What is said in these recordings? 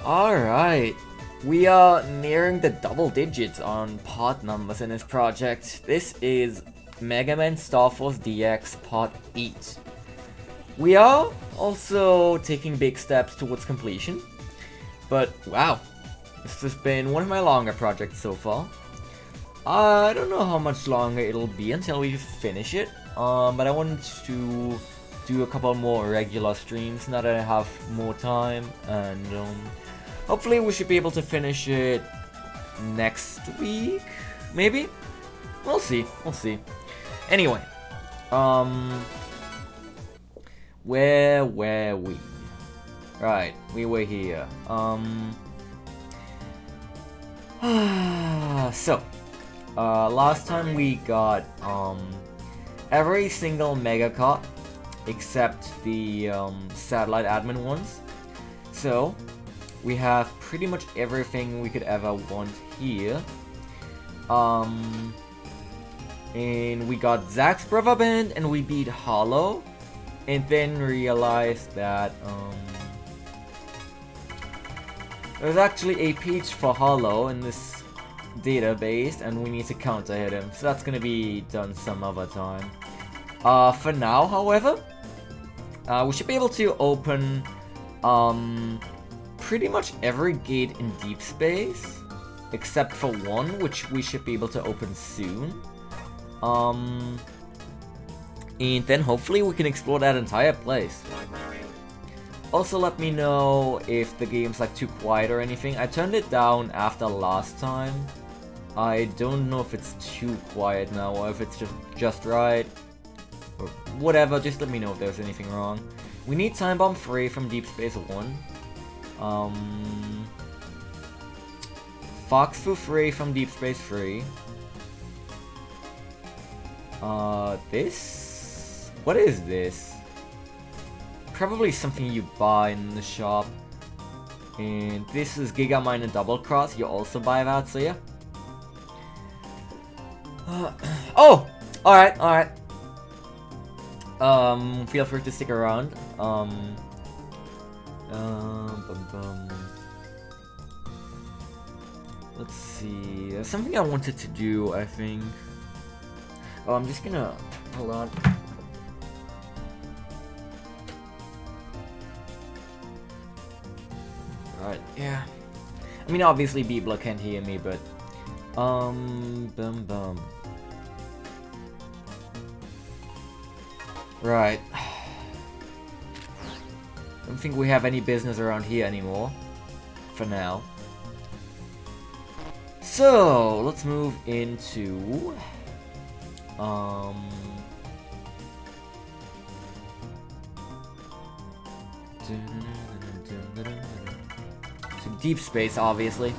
Alright, we are nearing the double digits on part numbers in this project. This is Mega Man Star Force DX Part 8. We are also taking big steps towards completion, but wow, this has been one of my longer projects so far. I don't know how much longer it'll be until we finish it, but I wanted to do a couple more regular streams now that I have more time, and hopefully we should be able to finish it next week, maybe? We'll see, we'll see. Anyway, where were we? Right, we were here. So, last time we got, every single mega cart except the, satellite admin ones. So, we have pretty much everything we could ever want here. And we got Zack's brother band, and we beat Hollow, and then realized that, there's actually a page for Hollow in this database, and we need to counter hit him, so that's gonna be done some other time. For now, however, we should be able to open, pretty much every gate in Deep Space, except for one, which we should be able to open soon. And then hopefully we can explore that entire place. Also, let me know if the game's like too quiet or anything. I turned it down after last time. I don't know if it's too quiet now or if it's just right. Or whatever, just let me know if there's anything wrong. We need Time Bomb 3 from Deep Space 1. Fox Fu 3 from Deep Space 3. This? What is this? Probably something you buy in the shop. And this is Gigamine and Double Cross. You also buy that, so yeah. Oh! Alright, alright. Feel free to stick around. Let's see. There's something I wanted to do, I think. Oh, I'm just gonna... Hold on. Right, yeah. I mean, obviously Bibla can't hear me, but... Right. Don't think we have any business around here anymore. For now. So, let's move into... So Deep Space, obviously.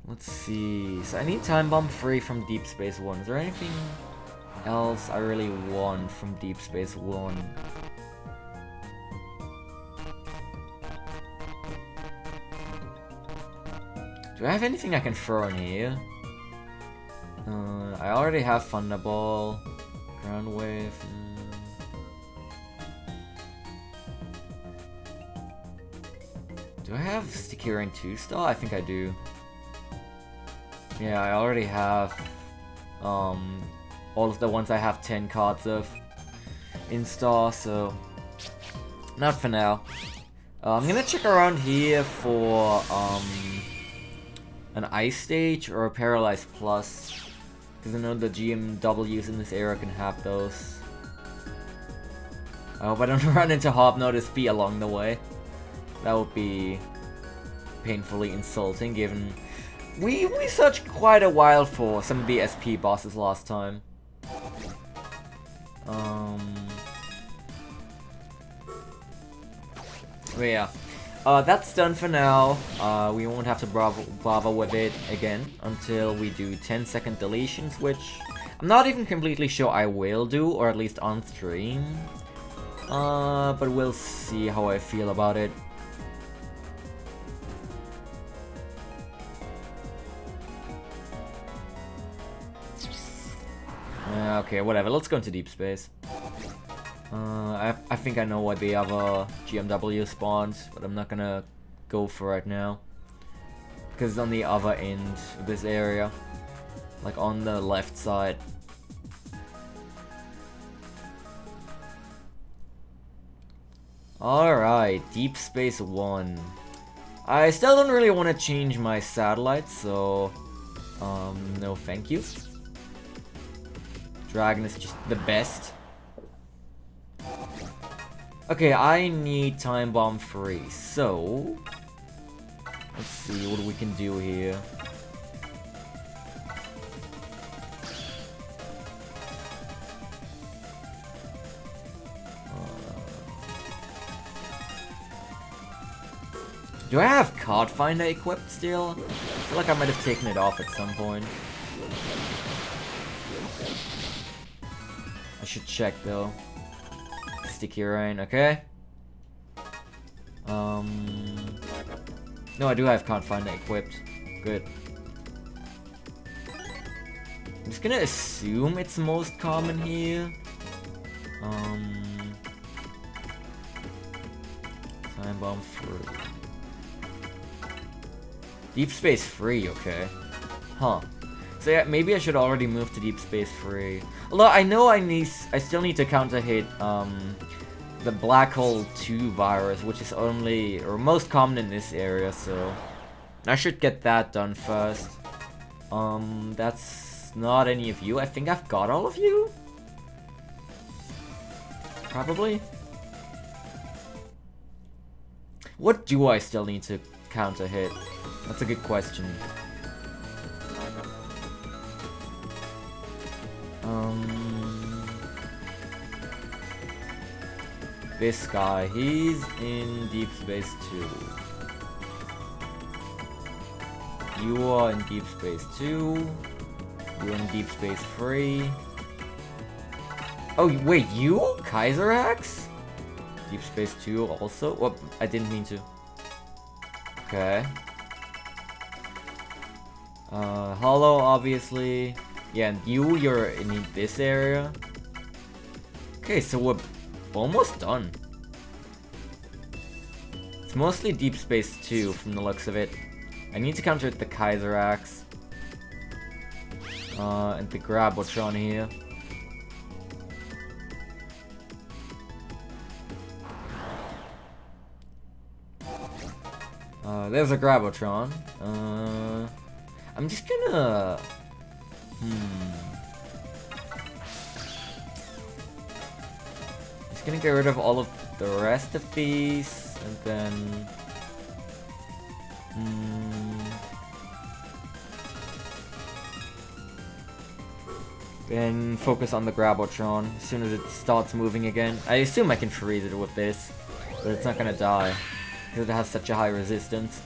Let's see. So I need Time Bomb 3 from Deep Space 1. Is there anything else I really want from Deep Space 1? Do I have anything I can throw in here? I already have Thunderball, Ground Wave. Do I have Sticky Rain 2-star? I think I do. Yeah, I already have all of the ones I have 10 cards of in star, so not for now. I'm gonna check around here for an Ice Stage or a Paralyzed Plus, because I know the GMWs in this era can have those. I hope I don't run into Hobnotice B along the way. That would be painfully insulting, given we searched quite a while for some of the SP bosses last time. But yeah. That's done for now. We won't have to bother with it again until we do 10-second deletions, which I'm not even completely sure I will do, or at least on stream. But we'll see how I feel about it. Okay, whatever. Let's go into Deep Space. I think I know what the other GMW spawns, but I'm not gonna go for it now. Because it's on the other end of this area. Like on the left side. Alright, Deep Space 1. I still don't really want to change my satellite, so... no thank you. Dragon is just the best. Okay, I need Time Bomb 3, so... Let's see what we can do here. Do I have Card Finder equipped still? I feel like I might have taken it off at some point. I should check though. Sticky Rain, okay. No, I do have Card Finder equipped. Good. I'm just gonna assume it's most common here. Time Bomb 3. Deep Space 3, okay. Huh. So yeah, maybe I should already move to Deep Space 3. Although I know I still need to counter hit the Black Hole 2 virus, which is only or most common in this area, so I should get that done first. That's not any of you. I think I've got all of you. Probably. What do I still need to counter hit? That's a good question. This guy, he's in Deep Space 2. You are in Deep Space 2. You're in Deep Space 3. Oh, wait, you? Kaiserax? Deep Space 2 also? Well, I didn't mean to. Okay. Hollow, obviously. Yeah, and you're in this area. Okay, so we're almost done. It's mostly Deep Space 2 from the looks of it. I need to counter the Kaiserax. And the Grabotron here. There's a Grabotron. I'm just gonna... Just gonna get rid of all of the rest of these, and then... Then focus on the Grabotron as soon as it starts moving again. I assume I can freeze it with this, but it's not gonna die, because it has such a high resistance.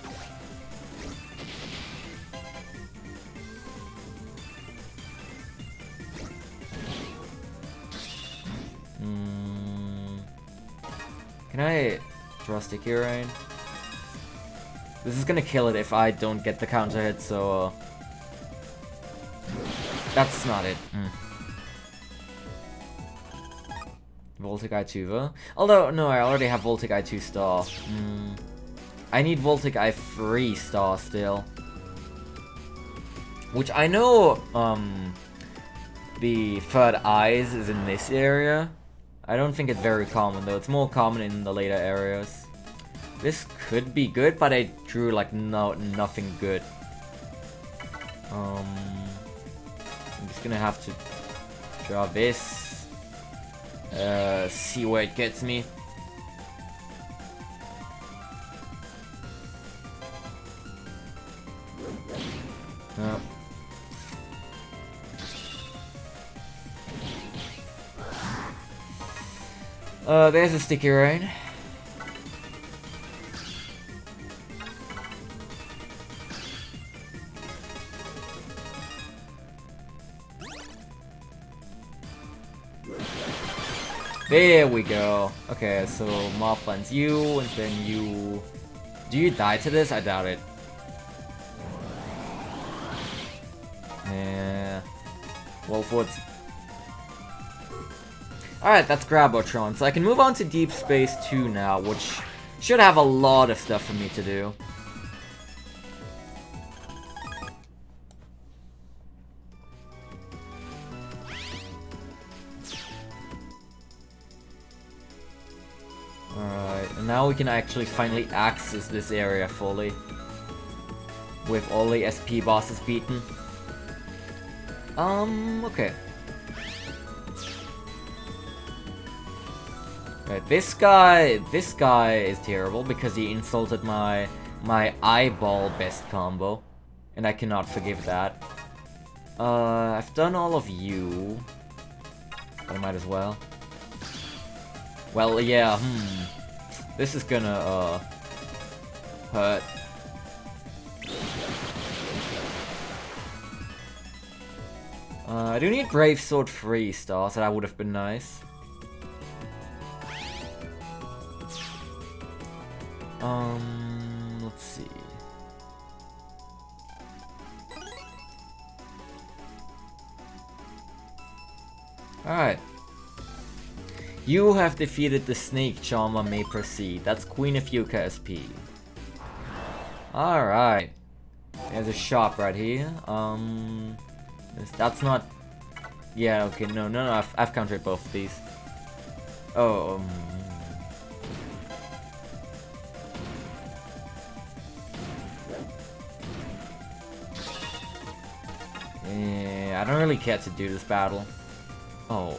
Can I draw Sticky Rain? This is gonna kill it if I don't get the counter hit, so... That's not it. Voltic I2, although, no, I already have Voltic I2 star. I need Voltic I3 star still. Which I know, the third eyes is in this area. I don't think it's very common though, it's more common in the later areas. This could be good, but I drew like nothing good. I'm just gonna have to draw this. See where it gets me. There's a Sticky Rain. There we go. Okay, so Mothland's you, and then you... Do you die to this? I doubt it. Yeah. Wolfwood's... Alright, that's Grabotron. So I can move on to Deep Space 2 now, which should have a lot of stuff for me to do. Alright, and now we can actually finally access this area fully. With all the SP bosses beaten. Okay. Right, this guy is terrible because he insulted my eyeball best combo. And I cannot forgive that. I've done all of you. But I might as well. Well, yeah, this is gonna, hurt. I do need Brave Sword 3 stars, so that would have been nice. Let's see. Alright. You have defeated the Snake Charmer, may proceed. That's Queen of Yuka SP. Alright. There's a shop right here. That's not... Yeah, okay, no, I've countered both of these. Oh, yeah, I don't really care to do this battle. Oh.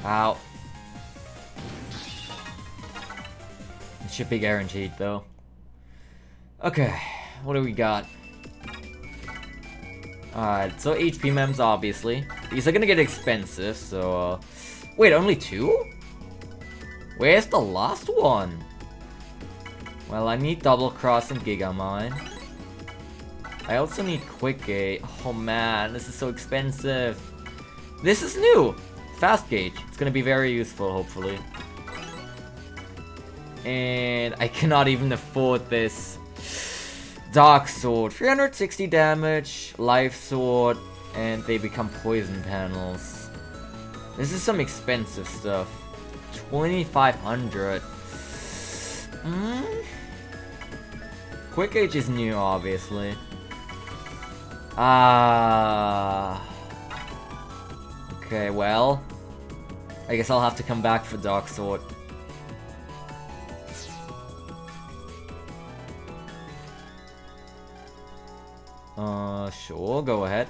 Ow. It should be guaranteed, though. Okay, what do we got? Alright, so HP mems, obviously. These are gonna get expensive, so... Wait, only 2? Where's the last one? Well, I need Double Cross and Gigamine. I also need Quick Gauge. Oh man, this is so expensive. This is new! Fast Gauge. It's gonna be very useful, hopefully. And I cannot even afford this. Dark Sword, 360 damage, Life Sword, and they become poison panels. This is some expensive stuff. 2,500. Quick Gauge is new, obviously. Okay, well. I guess I'll have to come back for Dark Sword. Sure, go ahead.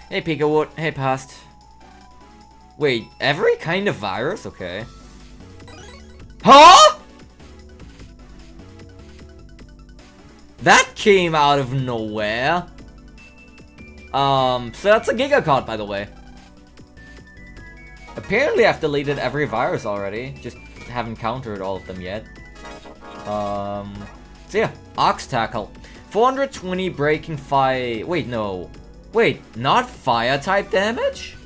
Hey, Pikawood. Hey, Past. Wait, every kind of virus? Okay. Huh?! That came out of nowhere. So that's a Giga card, by the way. Apparently I've deleted every virus already. Just haven't countered all of them yet. So yeah, Ox Tackle. 420 breaking fire. Wait, no. Wait, not fire type damage?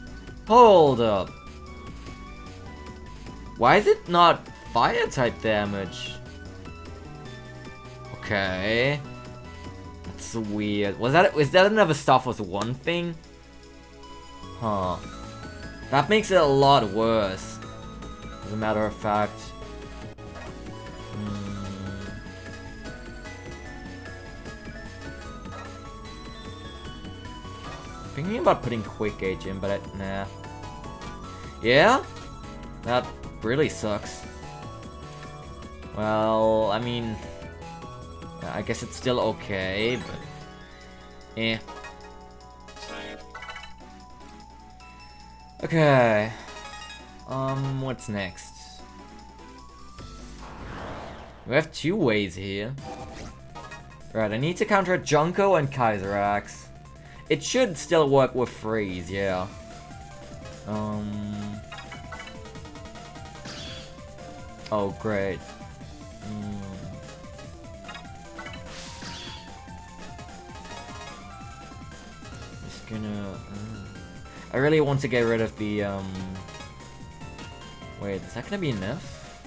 Hold up. Why is it not fire type damage? Okay. That's weird. Was that another Star Force 1 thing? Huh. That makes it a lot worse. As a matter of fact. Thinking about putting Quick Gauge in, but nah. Yeah? That really sucks. Well, I mean... I guess it's still okay, but... eh. Okay. What's next? We have 2 ways here. Right, I need to counter Junko and Kaiserax. It should still work with Freeze, yeah. Oh, great. Just gonna... I really want to get rid of the, Wait, is that gonna be enough?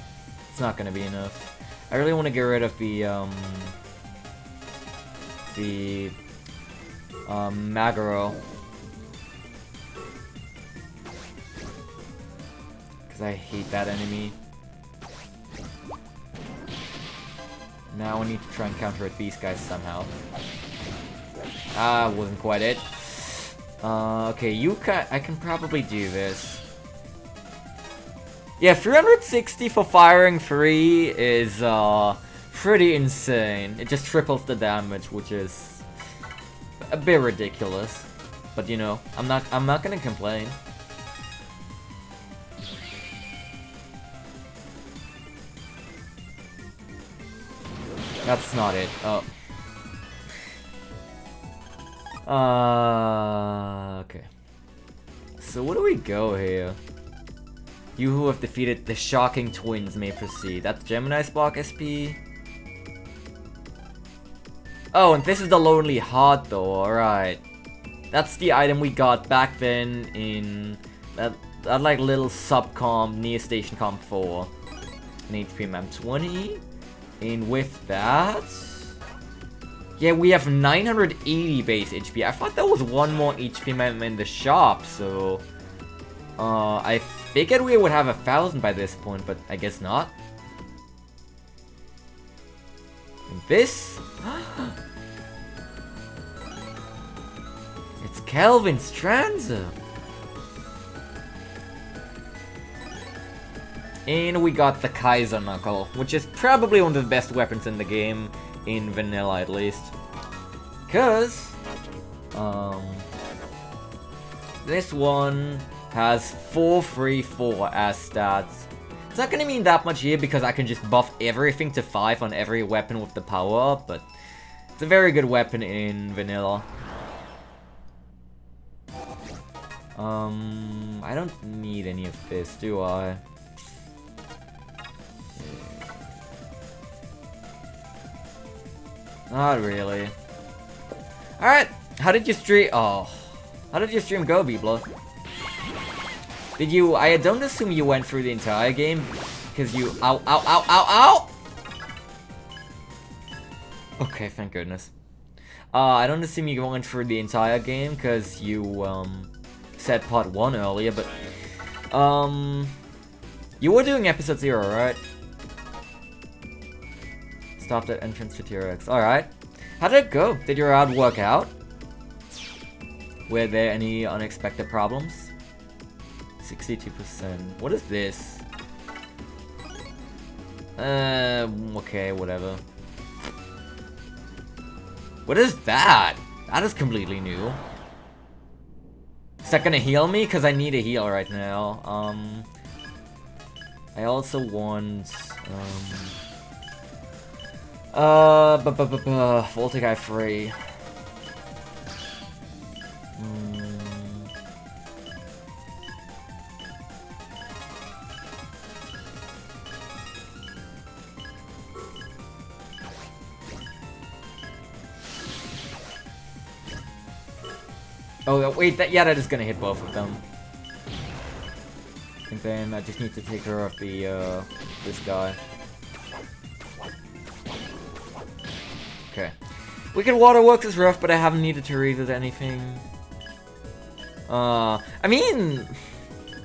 It's not gonna be enough. I really want to get rid of the Magaro. Because I hate that enemy. Now I need to try and counter at these guys somehow. Ah, wasn't quite it. Okay, I can probably do this. Yeah, 360 for firing 3 is, pretty insane. It just triples the damage, which is a bit ridiculous. But, you know, I'm not gonna complain. That's not it. Oh. Okay. So where do we go here? You who have defeated the shocking twins may proceed. That's Gemini's block SP. Oh, and this is the Lonely Heart though, alright. That's the item we got back then in that like little sub-comp near Station Comp 4. An HP Mam 20. And with that... Yeah, we have 980 base HP. I thought there was one more HP Mam in the shop, so... I figured we would have 1,000 by this point, but I guess not. And this... It's Kelvin Stranza! And we got the Kaiser Knuckle, which is probably one of the best weapons in the game, in vanilla at least. Cause... this one has 434 as stats. It's not gonna mean that much here because I can just buff everything to 5 on every weapon with the power up, but it's a very good weapon in vanilla. I don't need any of this, do I? Not really. Alright, how did your stream... Oh. How did your stream go, Bibla? Did you... I don't assume you went through the entire game, because you... Ow, ow, ow, ow, ow! Okay, thank goodness. I don't assume you went through the entire game, because you, said part 1 earlier, but... You were doing episode 0, right? Stopped at entrance to TRX. Alright. How did it go? Did your route work out? Were there any unexpected problems? 62%. What is this? Okay, whatever. What is that? That is completely new. Is that gonna heal me? Because I need a heal right now. I also want... Voltic Eye free. Oh, wait, that is gonna hit both of them. And then I just need to take care of the, this guy. Okay. Wicked Waterworks is rough, but I haven't needed to read anything. I mean...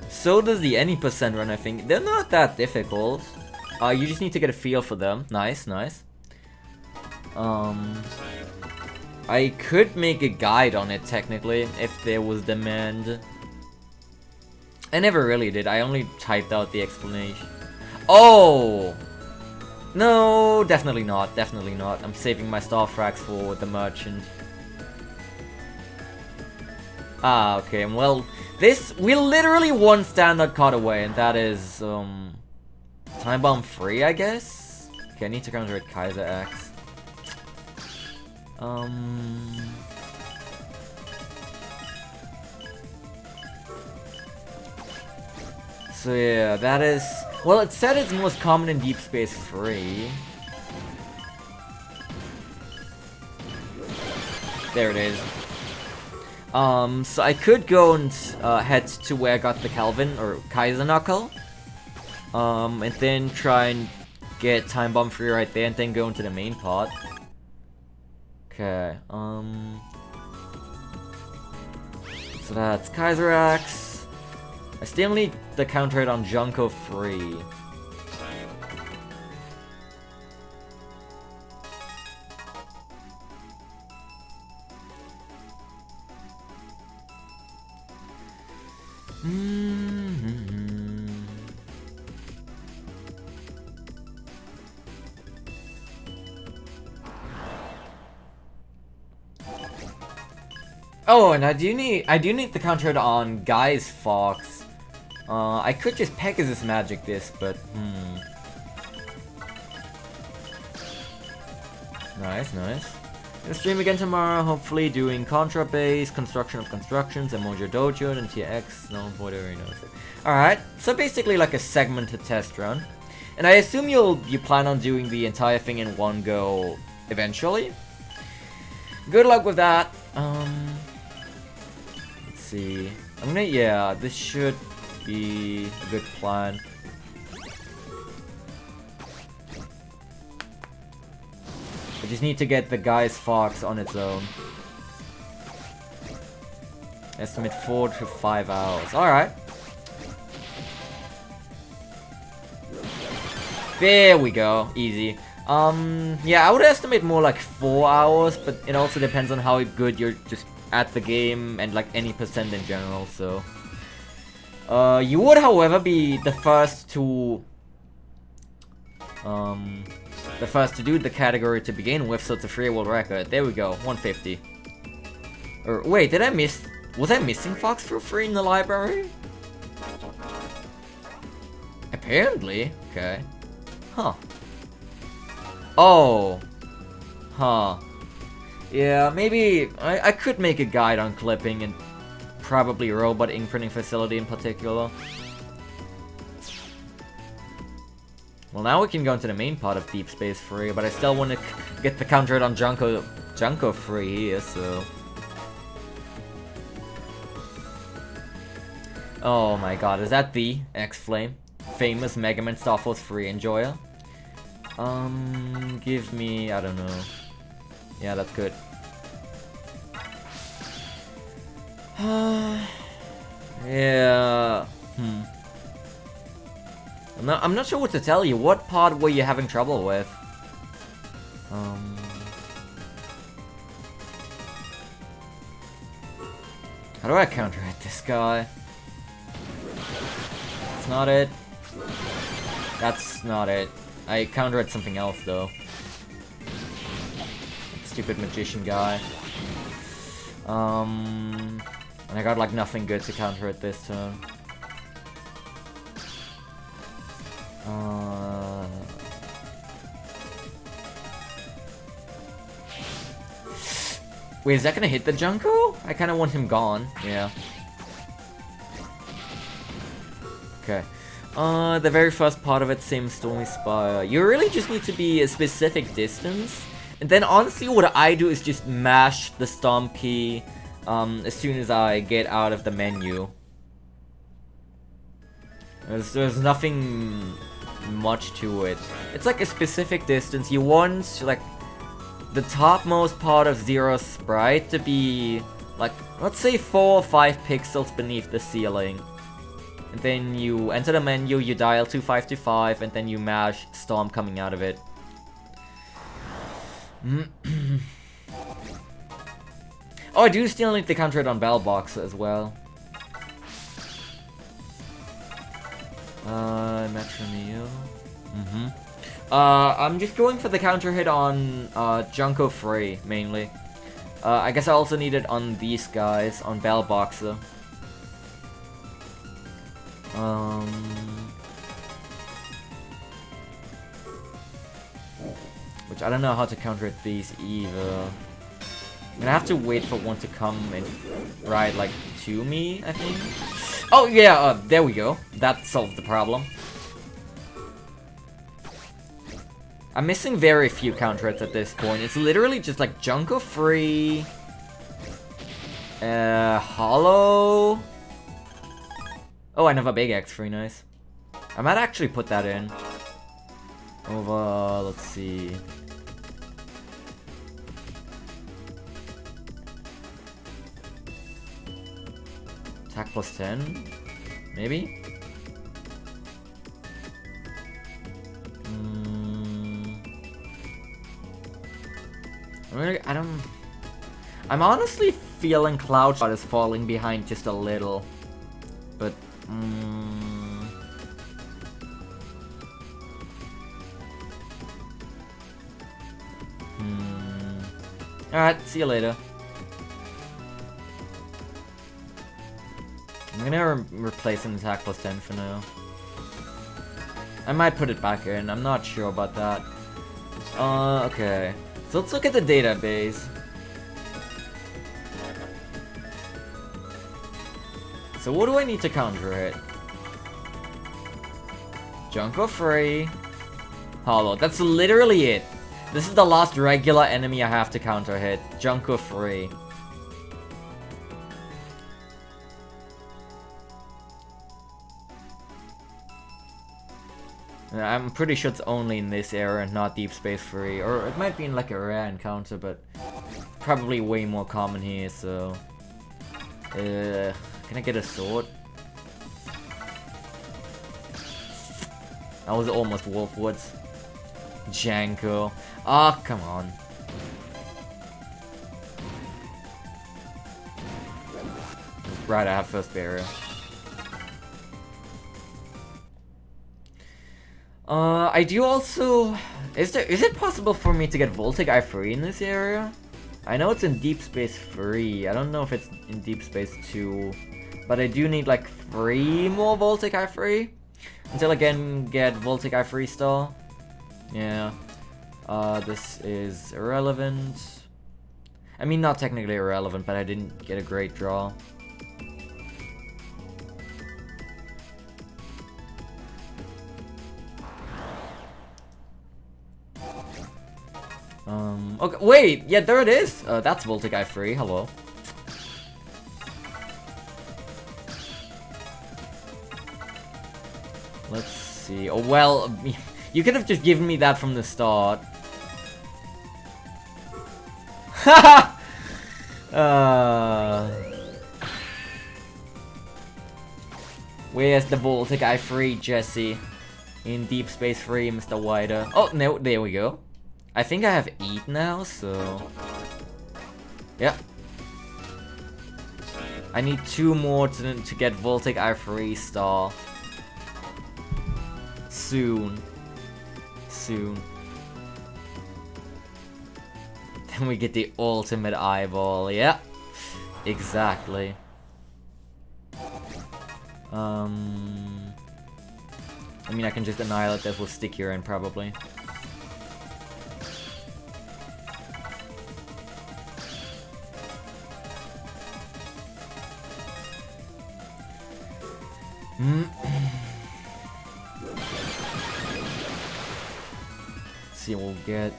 So does the any percent run, I think. They're not that difficult. You just need to get a feel for them. Nice, nice. I could make a guide on it, technically, if there was demand. I never really did. I only typed out the explanation. Oh! No, definitely not. Definitely not. I'm saving my star frags for the merchant. Ah, okay. Well, we're literally one standard card away, and that is, Time Bomb free, I guess? Okay, I need to counter at Kaiser X. So yeah, that is... Well, it said it's most common in Deep Space 3. There it is. So I could go and head to where I got the Calvin, or Kaiser Knuckle. And then try and get Time Bomb free right there, and then go into the main part. Okay, So that's Kaiser Axe. I still need the counter hit on Junko free. Oh, and I do need the counter hit on Guy's Fox. I could just Pegasus magic this, but Nice, nice. Gonna stream again tomorrow, hopefully doing Contra base, construction of constructions, and Mojo Dojo, and TX, no, whatever you know. Alright, so basically like a segmented test run. And I assume you plan on doing the entire thing in one go eventually. Good luck with that. Let's see. Yeah, this should be a good plan. I just need to get the Guy's Fox on its own. Estimate 4 to 5 hours. Alright. There we go. Easy. Yeah, I would estimate more like 4 hours, but it also depends on how good you're just at the game and like any percent in general, so. You would, however, be the first to do the category to begin with, so it's a free world record. There we go, 150. Or wait, was I missing Fox for free in the library? Apparently. Okay. Huh. Oh. Huh. Yeah, maybe I could make a guide on clipping and probably robot ink printing facility in particular. Well, now we can go into the main part of Deep Space free, but I still want to get the counter hit on Junko free here, so. Oh my god, is that the X-Flame? Famous Mega Man Star Force free enjoyer? Give me, I don't know. Yeah, that's good. Yeah. I'm not sure what to tell you. What part were you having trouble with? How do I counter hit this guy? That's not it. That's not it. I counter hit something else though. Stupid magician guy. And I got like nothing good to counter it this turn. Wait, is that gonna hit the Junko? I kinda want him gone. Yeah. Okay. The very first part of it, same Stormy Spire. You really just need to be a specific distance. And then honestly what I do is just mash the stomp key as soon as I get out of the menu. There's nothing much to it. It's like a specific distance. You want like the topmost part of Zero's sprite to be like, let's say 4 or 5 pixels beneath the ceiling. And then you enter the menu, you dial 2525, and then you mash Stomp coming out of it. Oh, I do still need the counter hit on Bell Box as well. Metro Neo. I'm just going for the counter hit on Junko Free, mainly. I guess I also need it on these guys, on Bell Boxer. Which I don't know how to counter hit these either. I'm gonna have to wait for one to come and ride like to me, I think. Oh yeah, there we go. That solved the problem. I'm missing very few counter hits at this point. It's literally just like Junko Free, Hollow. Oh, another Big X free, nice. I might actually put that in. Over, let's see. Attack plus 10? Maybe? I don't... I'm honestly feeling Cloud Shot is falling behind just a little. But... Alright, see you later. I'm gonna replace an attack plus 10 for now. I might put it back in, I'm not sure about that. Okay. So let's look at the database. So what do I need to counter it? Junko Free. Hollow. That's literally it. This is the last regular enemy I have to counter hit. Junko Free. I'm pretty sure it's only in this area, not Deep Space Free. Or it might be in like a rare encounter, but probably way more common here, so... can I get a sword? That was almost Wolfwoods. Janko. Ah, oh, come on. Right, I have first barrier. I do also... Is it possible for me to get Voltic Eye free in this area? I know it's in Deep Space 3. I don't know if it's in Deep Space 2. But I do need like 3 more Voltic Eye free. Until I can get Voltic Eye free still. Yeah. This is irrelevant. I mean, not technically irrelevant, but I didn't get a great draw. Okay, wait! Yeah, there it is! That's Voltic Eye free, hello. Let's see. Oh, well, you could have just given me that from the start. Haha! Where's the Voltic Eye free, Jesse? In Deep Space 3, Mr. Wider. Oh, no, there we go. I think I have 8 now, so... Yeah. I need 2 more to get Voltic Eye free star. Soon. Soon. Then we get the ultimate eyeball. Yeah. Exactly. I mean, I can just annihilate this with Stick Urine, probably. See, we'll get...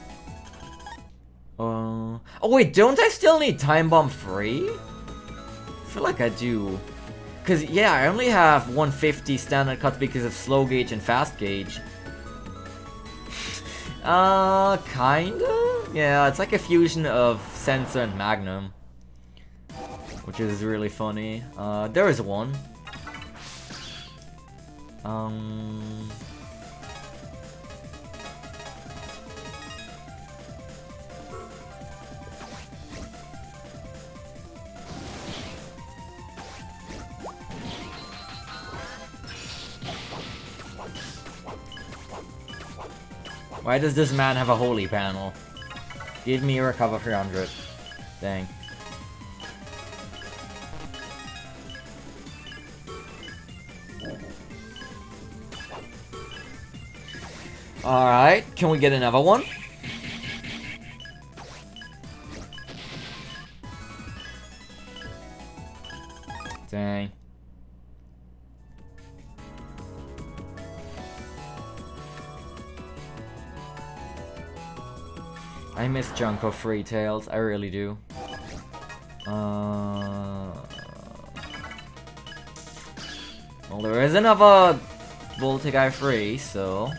Oh wait, don't I still need Time Bomb free? I feel like I do. Cause yeah, I only have 150 standard cuts because of slow gauge and fast gauge. Kinda? Yeah, it's like a fusion of Sensor and Magnum. Which is really funny. There is one. Why does this man have a holy panel? Give me a recover 300. Dang. Alright, can we get another one? Dang. I miss Junko Free Tails, I really do. Well, there is another Voltic Eye free, so...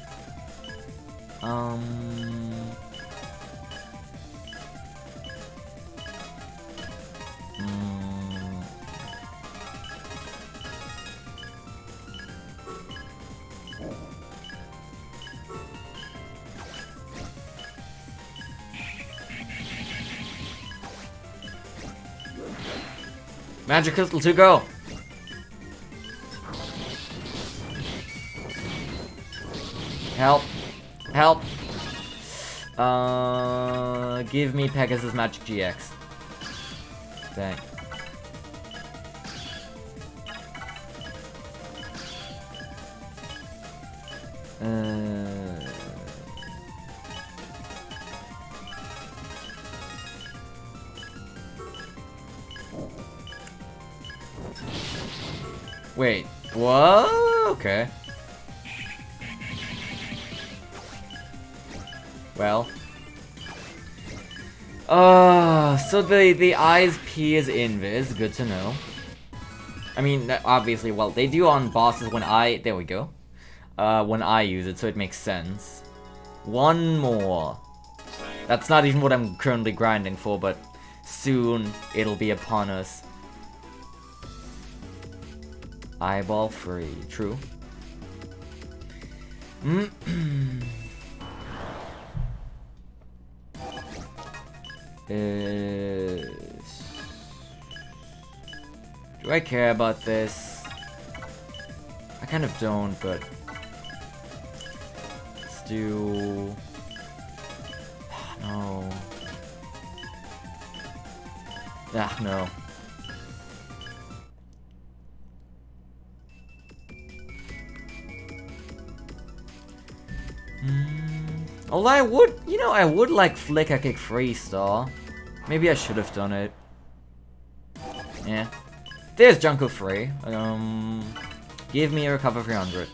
Magic Crystal to go. Help. Help. Give me Pegasus Magic GX. Dang. Wait, what? Okay. Well. So the eyes P is invis, good to know. I mean, obviously, well, they do on bosses when there we go. When I use it, so it makes sense. One more. That's not even what I'm currently grinding for, but soon it'll be upon us. Eyeball free, true. Do I care about this? I kind of don't, but let's do... No. Ah, no. Although I would, you know, I would like Flicker Kick Freestar. Maybe I should have done it. Yeah. There's Junko Free. Give me a recover 300.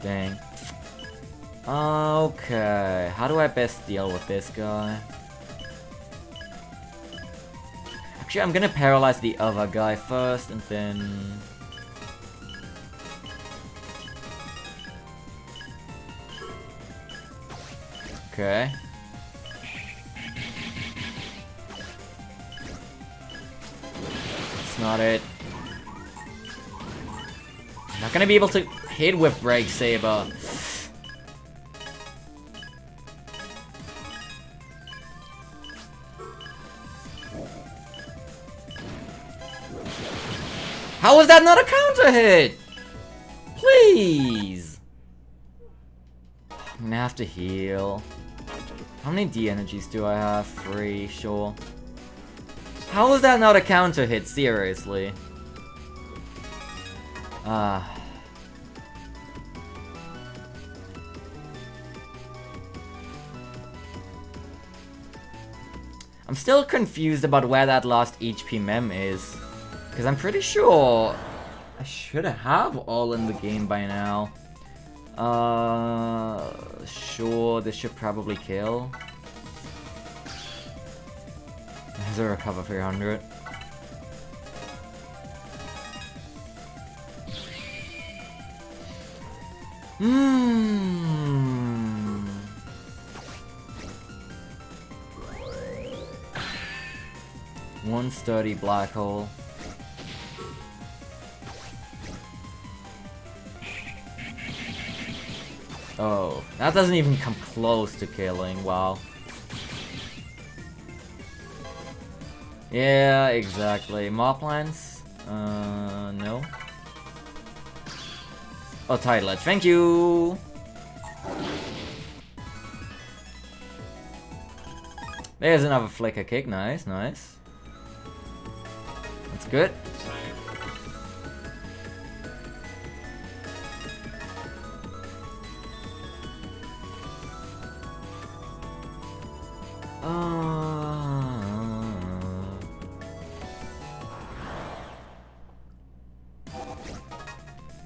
Dang. Okay, how do I best deal with this guy? Actually, I'm gonna paralyze the other guy first, and then... Okay. That's not it. I'm not gonna be able to hit with Break Saber. How is that not a counter hit? Please. I'm gonna have to heal. How many D energies do I have? 3, sure. How is that not a counter hit? Seriously. I'm still confused about where that last HP mem is. Because I'm pretty sure I should have all in the game by now. Sure, this should probably kill. There's a recover 300. One sturdy black hole. Oh, that doesn't even come close to killing, wow. Yeah, exactly. Moplans? No. Oh, Tidal Edge, thank you! There's another Flicker Kick, nice, nice. That's good.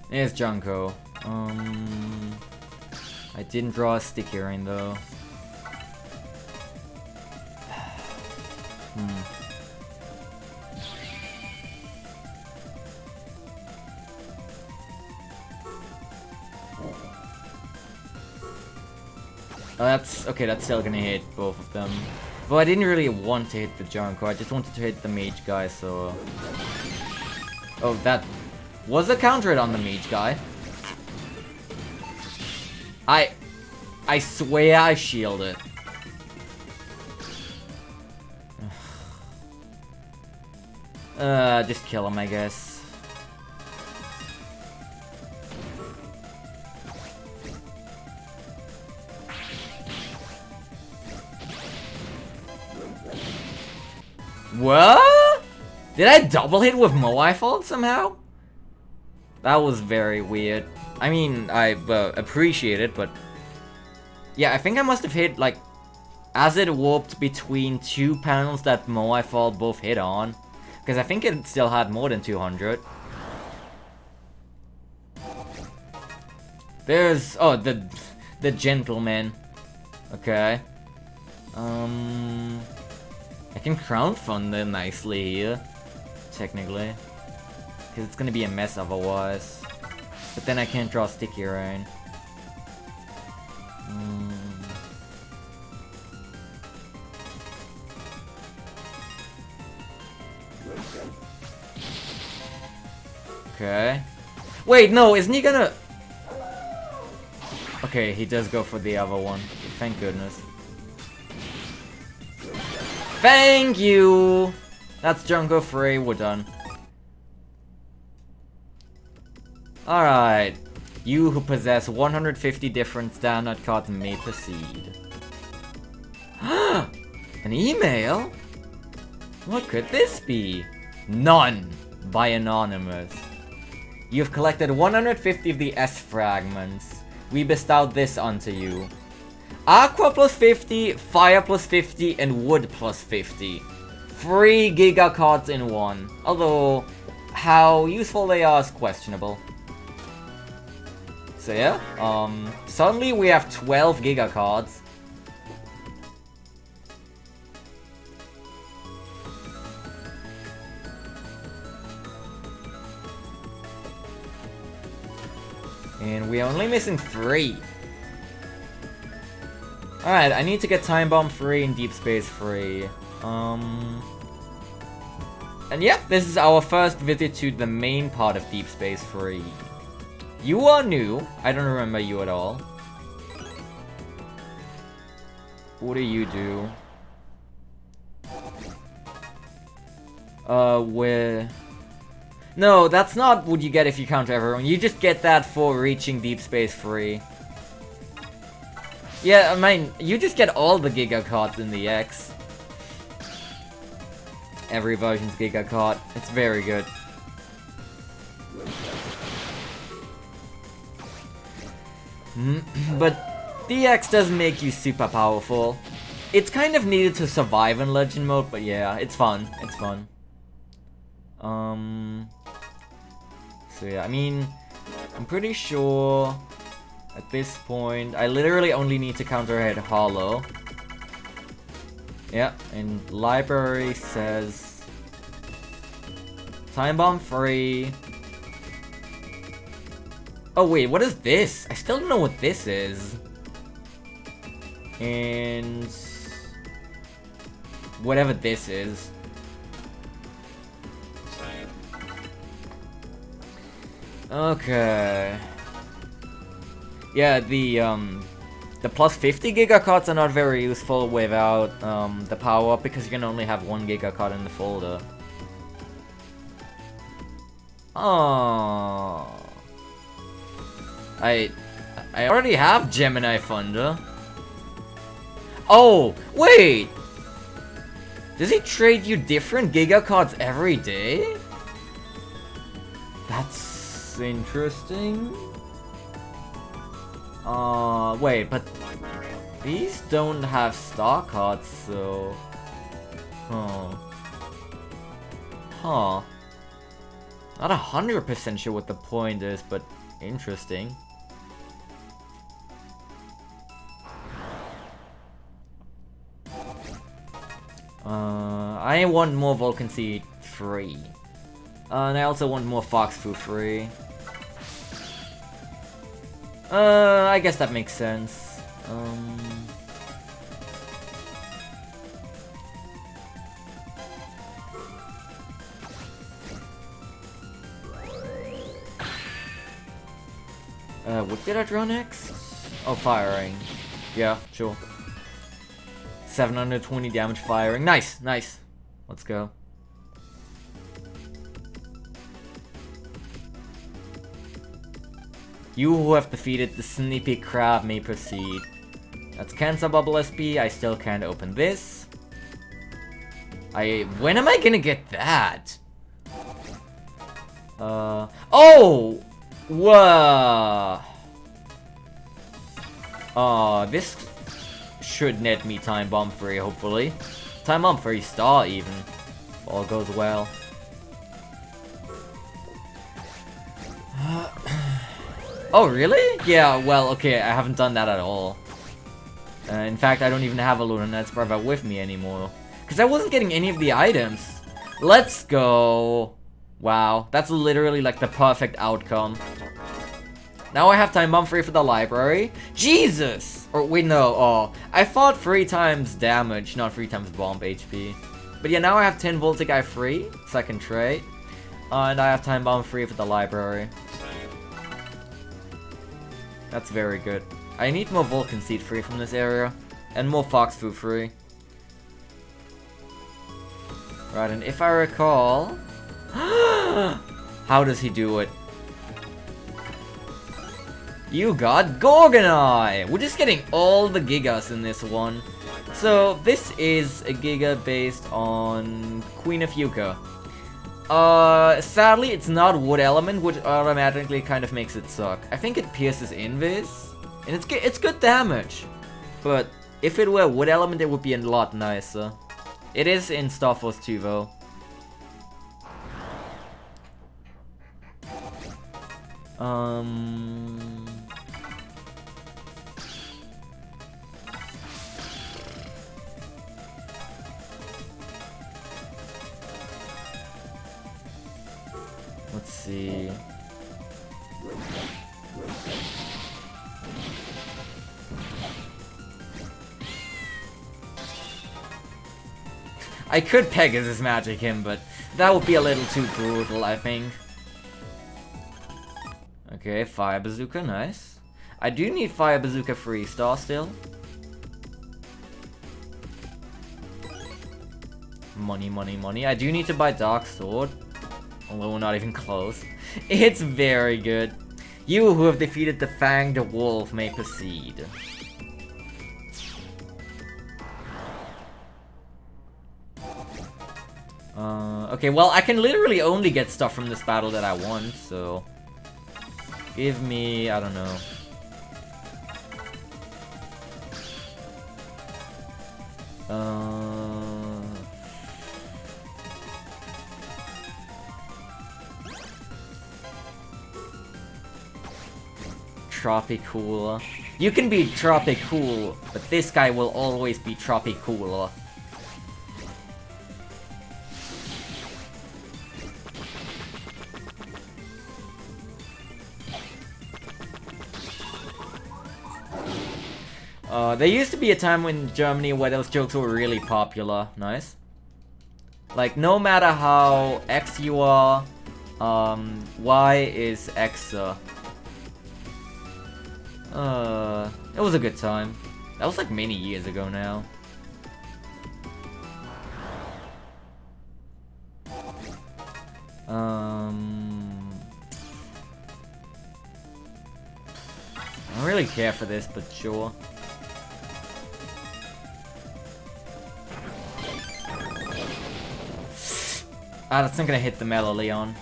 There's Junko. I didn't draw a sticky ring though. Oh, that's okay. That's still gonna hit both of them. But I didn't really want to hit the Junko. I just wanted to hit the mage guy. So, oh, that was a counter hit on the mage guy. I swear I shielded. Just kill him, I guess. What? Did I double hit with Moai Fault somehow? That was very weird. I mean, I appreciate it, but... Yeah, I think I must have hit, like... As it warped between two panels that Moai Fault both hit on. Because I think it still had more than 200. There's... Oh, the gentleman. Okay. I can crowdfund it nicely here. Technically. Because it's gonna be a mess otherwise. But then I can't draw Sticky Rain. Okay. Wait, no, isn't he gonna... Okay, he does go for the other one. Thank goodness. Thank you! That's Junko Free, we're done. Alright. You who possess 150 different standard cards may proceed. An email? What could this be? None! By Anonymous. You've collected 150 of the S fragments. We bestowed this onto you. Aqua plus 50, Fire plus 50, and Wood plus 50. 3 Giga cards in one. Although, how useful they are is questionable. So yeah, suddenly we have 12 Giga cards. And we're only missing 3. Alright, I need to get Time Bomb free and Deep Space free. And yep, this is our first visit to the main part of Deep Space free. You are new. I don't remember you at all. What do you do? Where... No, that's not what you get if you counter everyone. You just get that for reaching Deep Space free. Yeah, I mean, you just get all the Giga cards in the X. Every version's Giga card. It's very good. But DX doesn't make you super powerful. It's kind of needed to survive in Legend mode, but yeah, it's fun. It's fun. So yeah, I mean, I'm pretty sure at this point, I literally only need to counter hit Hollow. Yeah, and library says Time Bomb free. Oh wait, what is this? I still don't know what this is. And whatever this is. Okay. Yeah, the plus 50 Giga cards are not very useful without the power up because you can only have 1 Giga card in the folder. Oh. I already have Gemini Thunder. Oh, wait! Does he trade you different Giga cards every day? That's interesting. Wait, but these don't have star cards, so... Huh. Not 100% sure what the point is, but interesting. I want more Vulcan Seed free. And I also want more Fox Fu free. I guess that makes sense. What did I draw next? Oh, firing. Yeah, sure. 720 damage firing. Nice, nice. Let's go. You who have defeated the Snippy Crab may proceed. That's Cancer Bubble SP. I still can't open this. When am I gonna get that? Oh! Whoa! This should net me Time Bomb free, hopefully. Time Bomb free star, even. All goes well. Oh, really? Yeah, well, okay, I haven't done that at all. In fact, I don't even have a Lunarnet Sparva with me anymore. Because I wasn't getting any of the items. Let's go. Wow, that's literally like the perfect outcome. Now I have Time Bomb free for the library. Jesus! Or wait, no, oh. I thought 3 times damage, not 3 times bomb HP. But yeah, now I have 10 Voltigui free, second trait. And I have Time Bomb free for the library. That's very good. I need more Vulcan Seed free from this area. And more Fox Food free. Right, and if I recall... How does he do it? You got Gorgonite! We're just getting all the Gigas in this one. So, this is a Giga based on Queen of Yucca. Sadly, it's not Wood Element, which automatically kind of makes it suck. I think it pierces Invis, and it's good damage. But if it were Wood Element, it would be a lot nicer. It is in Star Force 2, though. Let's see. I could Pegasus Magic him, but that would be a little too brutal, I think. Okay, Fire Bazooka, nice. I do need Fire Bazooka Freestar still. Money, money, money. I do need to buy Dark Sword. Although we're not even close. It's very good. You who have defeated the Fanged Wolf may proceed. Okay, well, I can literally only get stuff from this battle that I want, so... Give me... I don't know. Tropicool. You can be Tropicool, but this guy will always be Tropicool. There used to be a time in Germany where those jokes were really popular. Nice. Like, no matter how X you are, Y is Xa. It was a good time. That was like many years ago now. I don't really care for this, but sure. Ah, that's not gonna hit the Mellow Leon.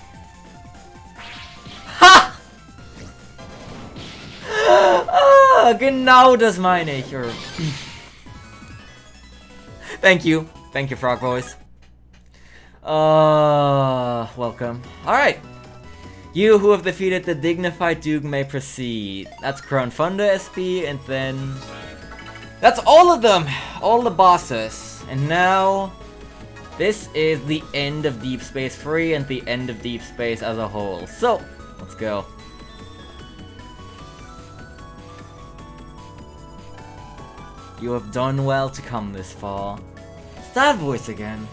Ha! Ah, genau das meine ich. Thank you. Thank you, Frog Boys. Welcome. Alright. You who have defeated the Dignified Duke may proceed. That's Crown Thunder SP, and then... That's all of them! All the bosses. And now... This is the end of Deep Space 3 and the end of Deep Space as a whole. So, let's go. You have done well to come this far. It's that voice again.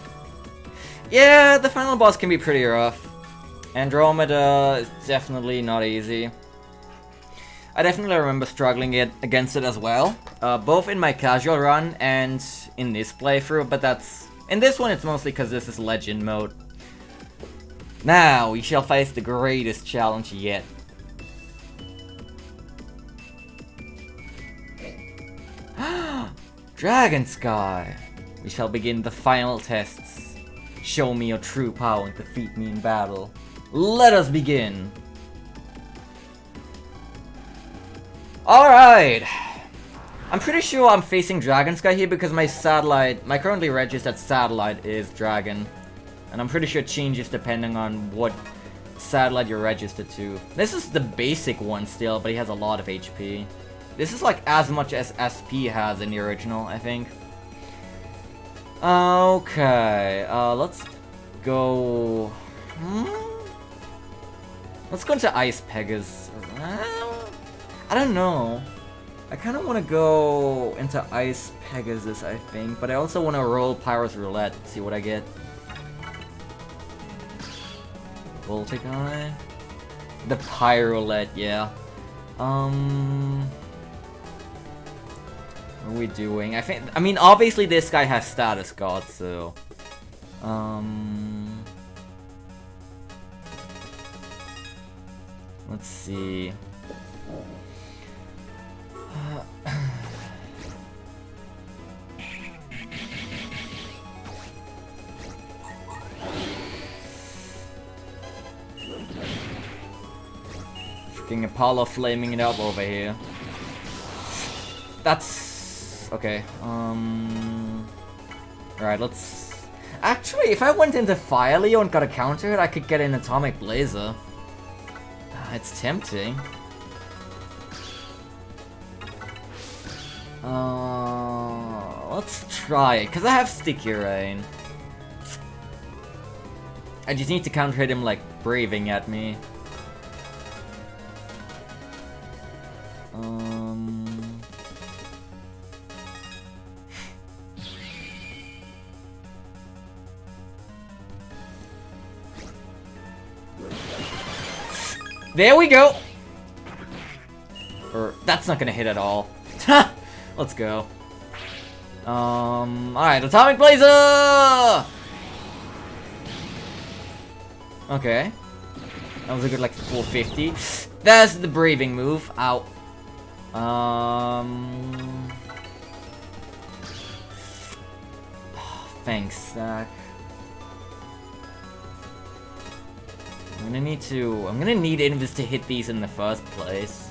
Yeah, the final boss can be pretty rough. Andromeda is definitely not easy. I definitely remember struggling against it as well. Both in my casual run and in this playthrough, but that's... In this one, it's mostly because this is Legend mode. Now, we shall face the greatest challenge yet. Dragon Sky! We shall begin the final tests. Show me your true power and defeat me in battle. Let us begin! Alright! I'm pretty sure I'm facing Dragon Sky here because my satellite, my currently registered satellite is Dragon. And I'm pretty sure it changes depending on what satellite you're registered to. This is the basic one still, but he has a lot of HP. This is like as much as SP has in the original, I think. Okay, let's go... Let's go into Ice Pegasus. I don't know. I kind of want to go into Ice Pegasus, I think, but I also want to roll Pyro's Roulette, see what I get. Voltic Eye? The Pyrolet, yeah. What are we doing? I mean, obviously this guy has Status God, so... Let's see... Freaking Apollo flaming it up over here. That's... Okay, Alright, let's... Actually, if I went into Fire Leo and got a counter, I could get an Atomic Blazer. It's tempting. Let's try it, because I have Sticky Rain. I just need to counter hit him like braving at me. There we go! Or, that's not gonna hit at all. Let's go. Alright, Atomic Blazer! Okay. That was a good, like, 450. That's the braving move. Ow. Thanks, Zach. I'm gonna need Invis to hit these in the first place.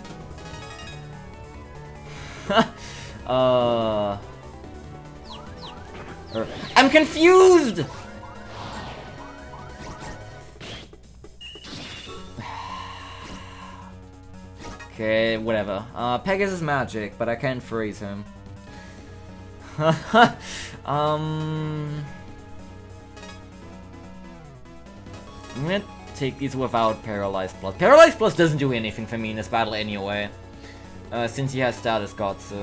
I'm confused! Okay, whatever. Pegasus magic, but I can't freeze him. I'm gonna take these without Paralyzed Plus. Paralyzed Plus doesn't do anything for me in this battle anyway. Since he has Status God, so...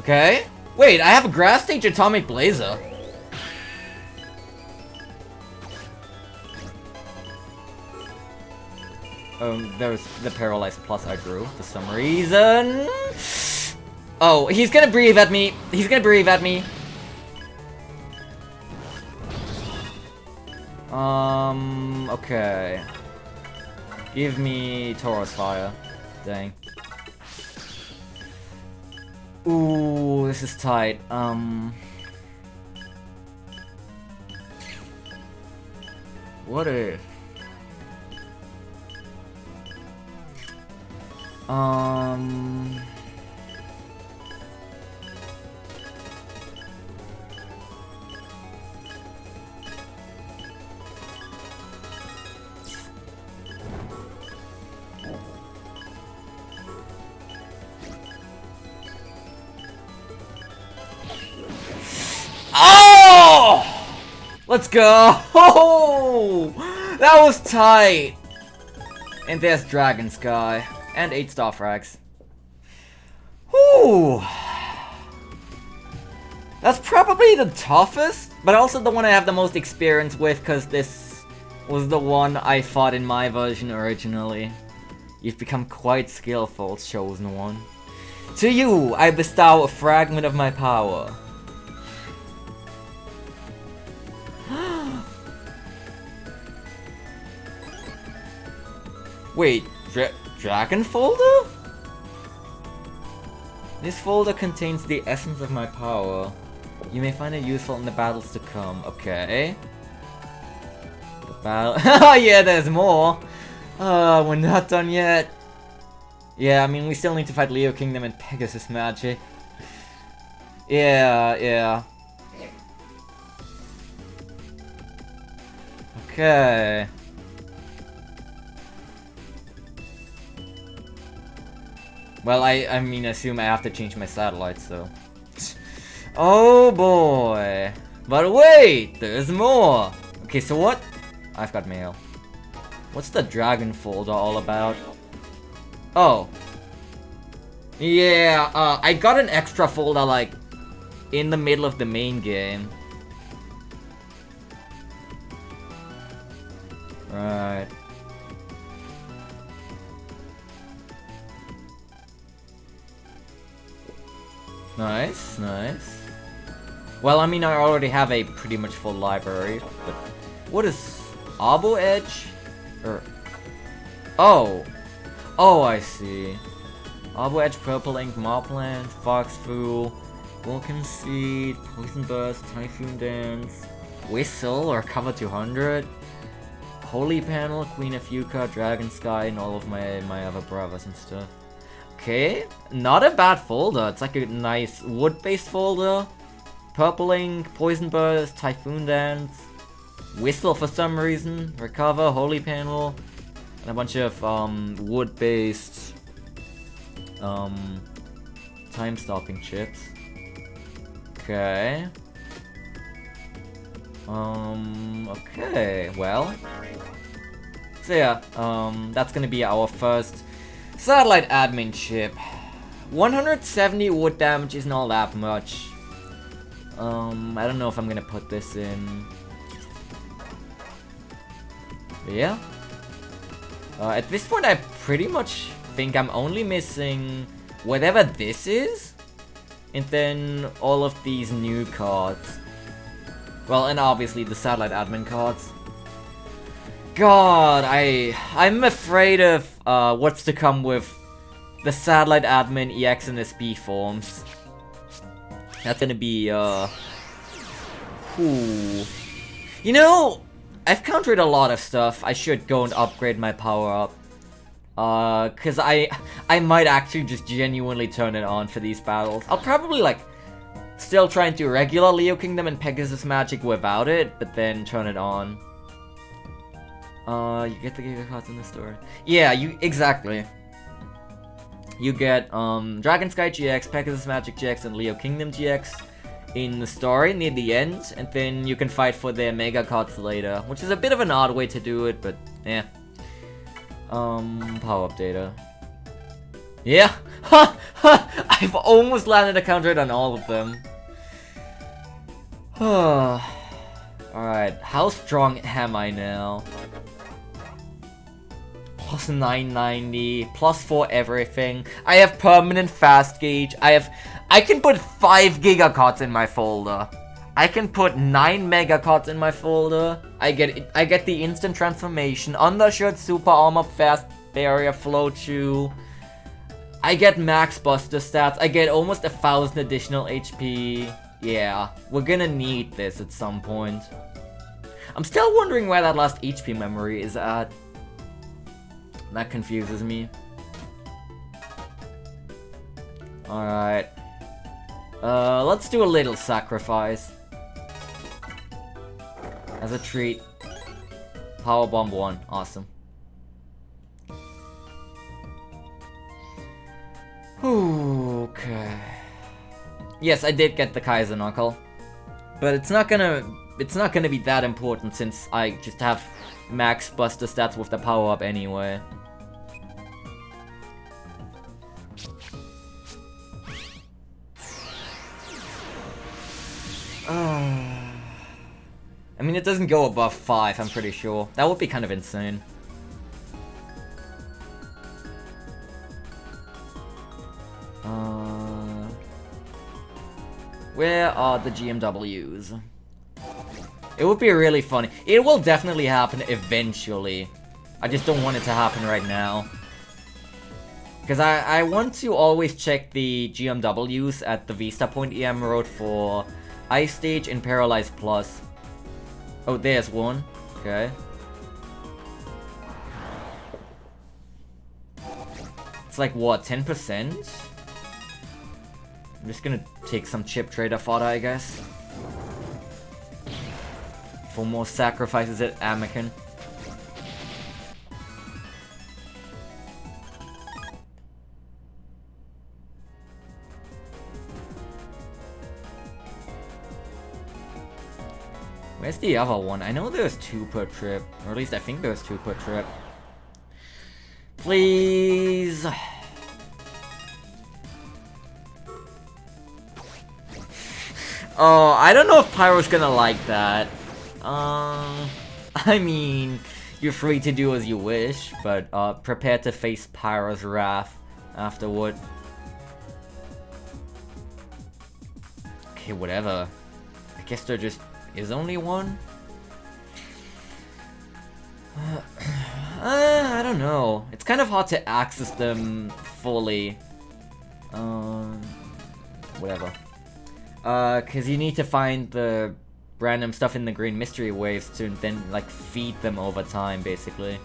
Okay. Wait, I have a Grass Stage Atomic Blazer. There's the Paralyzed Plus I drew for some reason. Oh, he's gonna breathe at me. He's gonna breathe at me. Okay. Give me Tauros Fire. Dang. Ooh, this is tight. What if... Oh! Let's go! Oh! That was tight! And there's Dragon Sky. And 8-star frags. Whew! That's probably the toughest, but also the one I have the most experience with, because this was the one I fought in my version originally. You've become quite skillful, chosen one. To you, I bestow a fragment of my power. Wait, Dragon folder? This folder contains the essence of my power. You may find it useful in the battles to come. Okay. The battle. Oh yeah, there's more. We're not done yet. Yeah, I mean, we still need to fight Leo Kingdom and Pegasus Magic. Yeah. Okay. Well, I mean, assume I have to change my satellites, so. Oh boy. But wait, there's more. Okay, so what? I've got mail. What's the dragon folder all about? Oh. Yeah, I got an extra folder, like, in the middle of the main game. Right. Nice. Well, I mean, I already have a pretty much full library, but what is Arbo Edge? Or oh, I see. Arbo Edge, Purple Ink, Marplant, Fox Fool, Vulcan Seed, Poison Burst, Typhoon Dance, Whistle or Cover 200, Holy Panel, Queen of Yucca, Dragon Sky, and all of my other brothers and stuff. Okay, not a bad folder. It's like a nice wood-based folder. Purple Ink, Poison Burst, Typhoon Dance, Whistle for some reason, Recover, Holy Panel, and a bunch of wood-based time-stopping chips. Okay. Okay, well. So yeah, that's gonna be our first satellite admin chip. 170 wood damage isn't all that much. I don't know if I'm gonna put this in. But yeah. At this point, I pretty much think I'm only missing whatever this is, and then all of these new cards. Well, and obviously the satellite admin cards. God, I'm afraid of what's to come with the satellite admin EX and SB forms. That's gonna be ooh. You know, I've countered a lot of stuff. I should go and upgrade my power up. Cause I might actually just genuinely turn it on for these battles. I'll probably like still try and do regular Leo Kingdom and Pegasus Magic without it, but then turn it on. You get the Giga cards in the store. Yeah, exactly. You get Dragon Sky GX, Pegasus Magic GX, and Leo Kingdom GX in the story near the end, and then you can fight for their mega cards later, which is a bit of an odd way to do it, but yeah. Power up data. Yeah, I've almost landed a counter hit on all of them. Alright, how strong am I now? Plus 990, plus 4 everything. I have permanent fast gauge. I can put 5 giga cards in my folder. I can put 9 mega cards in my folder. I get the instant transformation, undershirt, super armor, fast barrier, flow chew. I get max buster stats. I get almost 1,000 additional HP. Yeah, we're gonna need this at some point. I'm still wondering where that last HP memory is at. That confuses me. Alright. Let's do a little sacrifice. As a treat. Power Bomb 1. Awesome. Okay. Yes, I did get the Kaiser Knuckle. But it's not gonna be that important since I just have max buster stats with the power up anyway. I mean, it doesn't go above 5, I'm pretty sure. That would be kind of insane. Where are the GMWs? It would be really funny. It will definitely happen eventually. I just don't want it to happen right now. Because I want to always check the GMWs at the Vista Point EM Road for Ice Stage and Paralyzed Plus. Oh, there's one. Okay. It's like, what, 10%? I'm just gonna take some chip trader fodder, I guess. For more sacrifices at Anakin. Where's the other one? I know there's 2 per trip. Or at least I think there's 2 per trip. Please! Oh, I don't know if Pyro's gonna like that. I mean, you're free to do as you wish, but prepare to face Pyro's wrath afterward. Okay, whatever. I guess there just is only one? I don't know. It's kind of hard to access them fully. Whatever. Cause you need to find the random stuff in the green mystery waves to then, like, feed them over time, basically.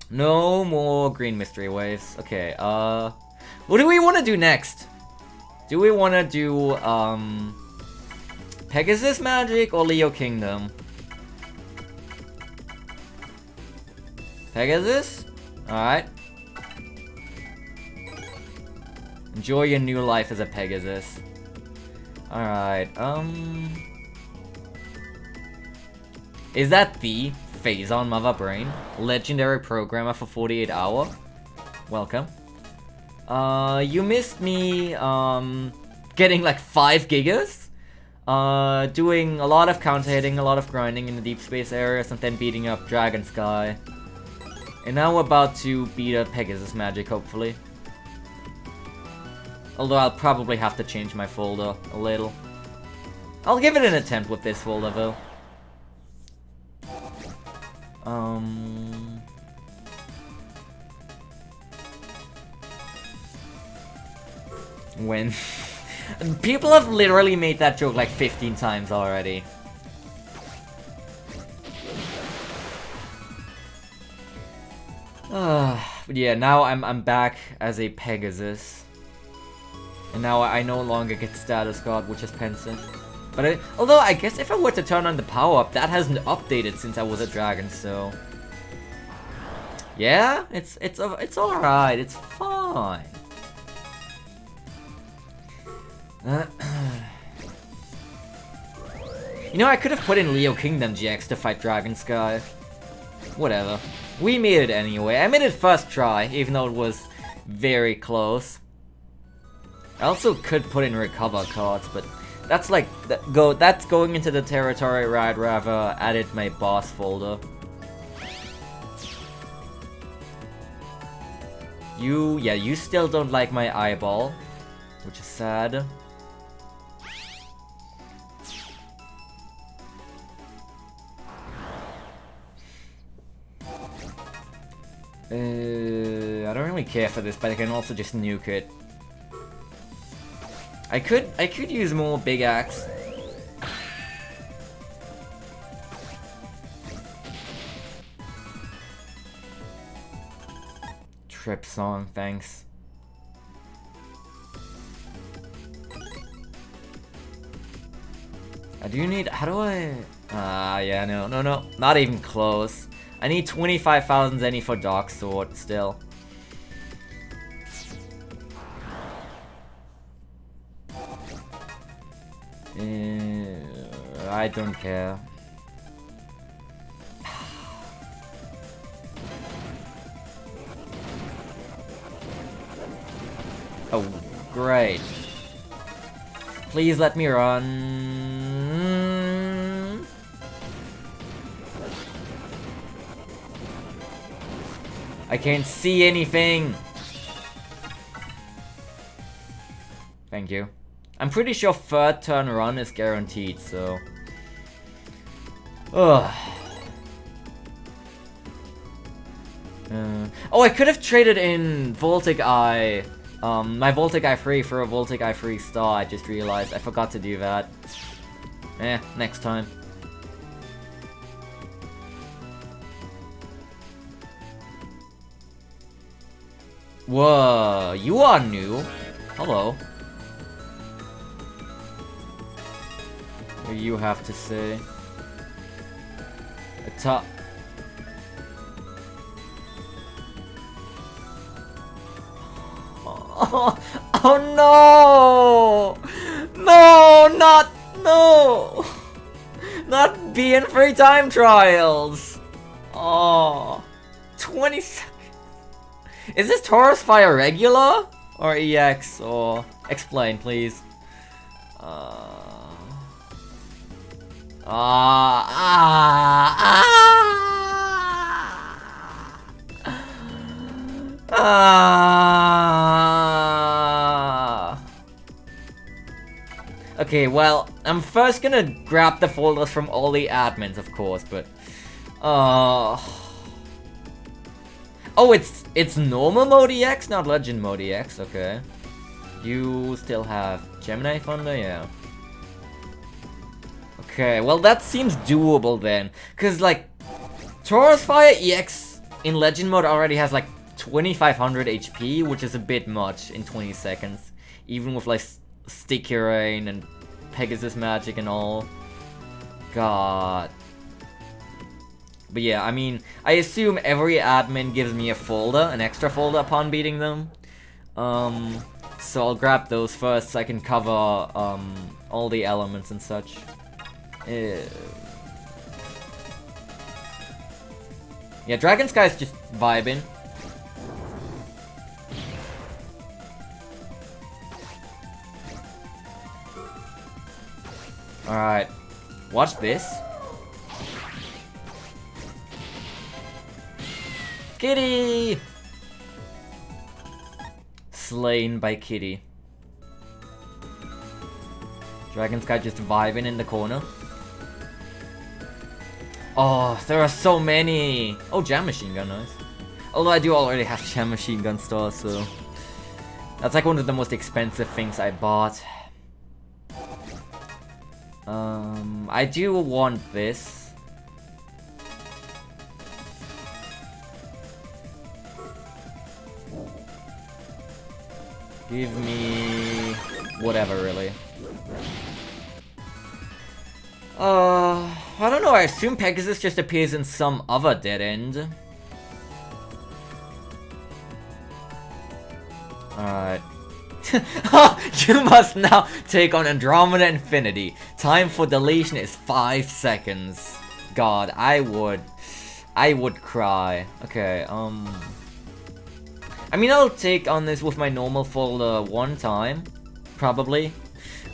No more green mystery waves. Okay, what do we want to do next? Do we want to do, Pegasus Magic or Leo Kingdom? Pegasus? Alright. Enjoy your new life as a Pegasus. Alright, is that the Phazon Mother Brain? Legendary Programmer for 48 Hour? Welcome. You missed me, getting like 5 gigas? Doing a lot of counter hitting, a lot of grinding in the deep space areas, and then beating up Dragon Sky. And now we're about to beat up Pegasus Magic, hopefully. Although I'll probably have to change my folder a little. I'll give it an attempt with this folder, though. When... People have literally made that joke like 15 times already. But yeah, now I'm back as a Pegasus. And now I no longer get Status God, which is pensive. But although I guess if I were to turn on the power-up, that hasn't updated since I was a dragon, so... Yeah, it's alright, it's fine. You know, I could have put in Leo Kingdom GX to fight Dragon Sky. Whatever. We made it anyway. I made it first try, even though it was very close. I also could put in recover cards, but that's like that's going into the territory where I'd rather added my boss folder. You still don't like my eyeball, which is sad. I don't really care for this, but I can also just nuke it. I could use more big axe. Trip song, thanks. I do need, how do I, yeah, no, not even close. I need 25,000 zenny for Dark Sword still. I don't care. Oh, great. Please let me run. I can't see anything. Thank you. I'm pretty sure third turn run is guaranteed, so... Ugh. Oh, I could have traded in Voltic Eye, my Voltic Eye free for a Voltic Eye free star. I just realized I forgot to do that. Next time. Whoa, you are new. Hello. What do you have to say? Attack. Oh no! No, no! Not being free time trials! Oh, 20 seconds. Is this Taurus Fire regular? Or EX? Or explain, please. Okay, well, I'm first gonna grab the folders from all the admins, of course, but... Oh, it's normal mode EX, not legend mode EX, okay. You still have Gemini Thunder, yeah. Okay, well that seems doable then. Cause like, Taurus Fire EX in legend mode already has like 2500 HP, which is a bit much in 20 seconds. Even with like Sticky Rain and Pegasus Magic and all. God. But yeah, I mean, I assume every admin gives me a folder, an extra folder upon beating them. So I'll grab those first so I can cover all the elements and such. Yeah, Dragon Sky's just vibing. Alright, watch this. Kitty! Slain by Kitty. Dragon Sky just vibing in the corner. Oh, there are so many! Oh, Jam Machine Gun, nice. Although I do already have Jam Machine Gun stars, so... That's like one of the most expensive things I bought. I do want this. Give me... whatever, really. I don't know, I assume Pegasus just appears in some other dead end. Alright. You must now take on Andromeda Infinity. Time for deletion is 5 seconds. God, I would cry. Okay, I mean, I'll take on this with my normal folder one time, probably.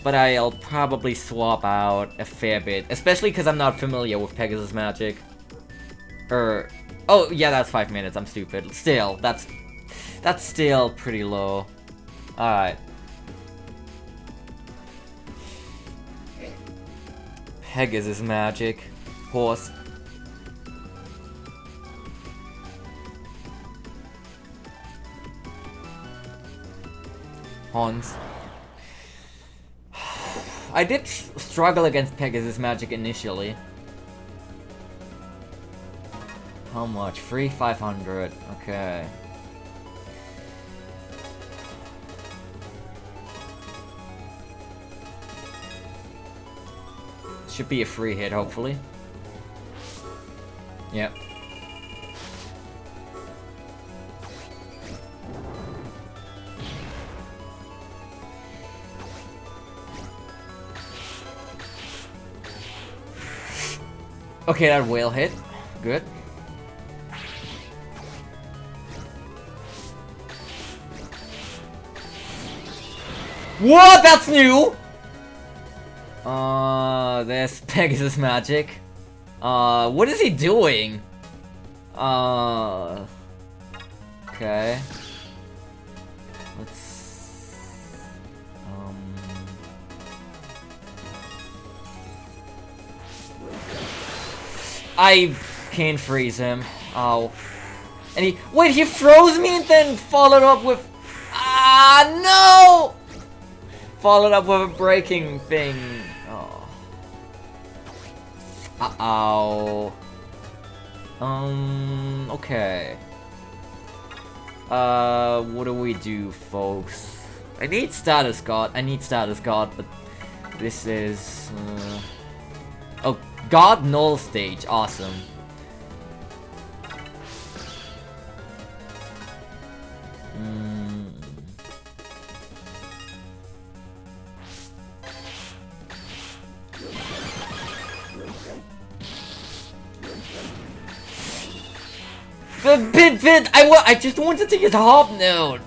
But I'll probably swap out a fair bit, especially because I'm not familiar with Pegasus Magic. Oh, yeah, that's 5 minutes, I'm stupid. Still, that's still pretty low. Alright. Pegasus Magic. Horse. Hans. I did struggle against Pegasus Magic initially. How much? Free 500. Okay. Should be a free hit, hopefully. Yep. Okay, that whale hit. Good. What? That's new! There's Pegasus Magic. What is he doing? Okay. Let's... I can't freeze him. Oh. And wait, he froze me and then followed up with, no! Followed up with a breaking thing. Oh. Uh-oh. Okay. What do we do, folks? I need status god, but this is, oh, God Null stage, awesome. The I just wanted to use Hop Note.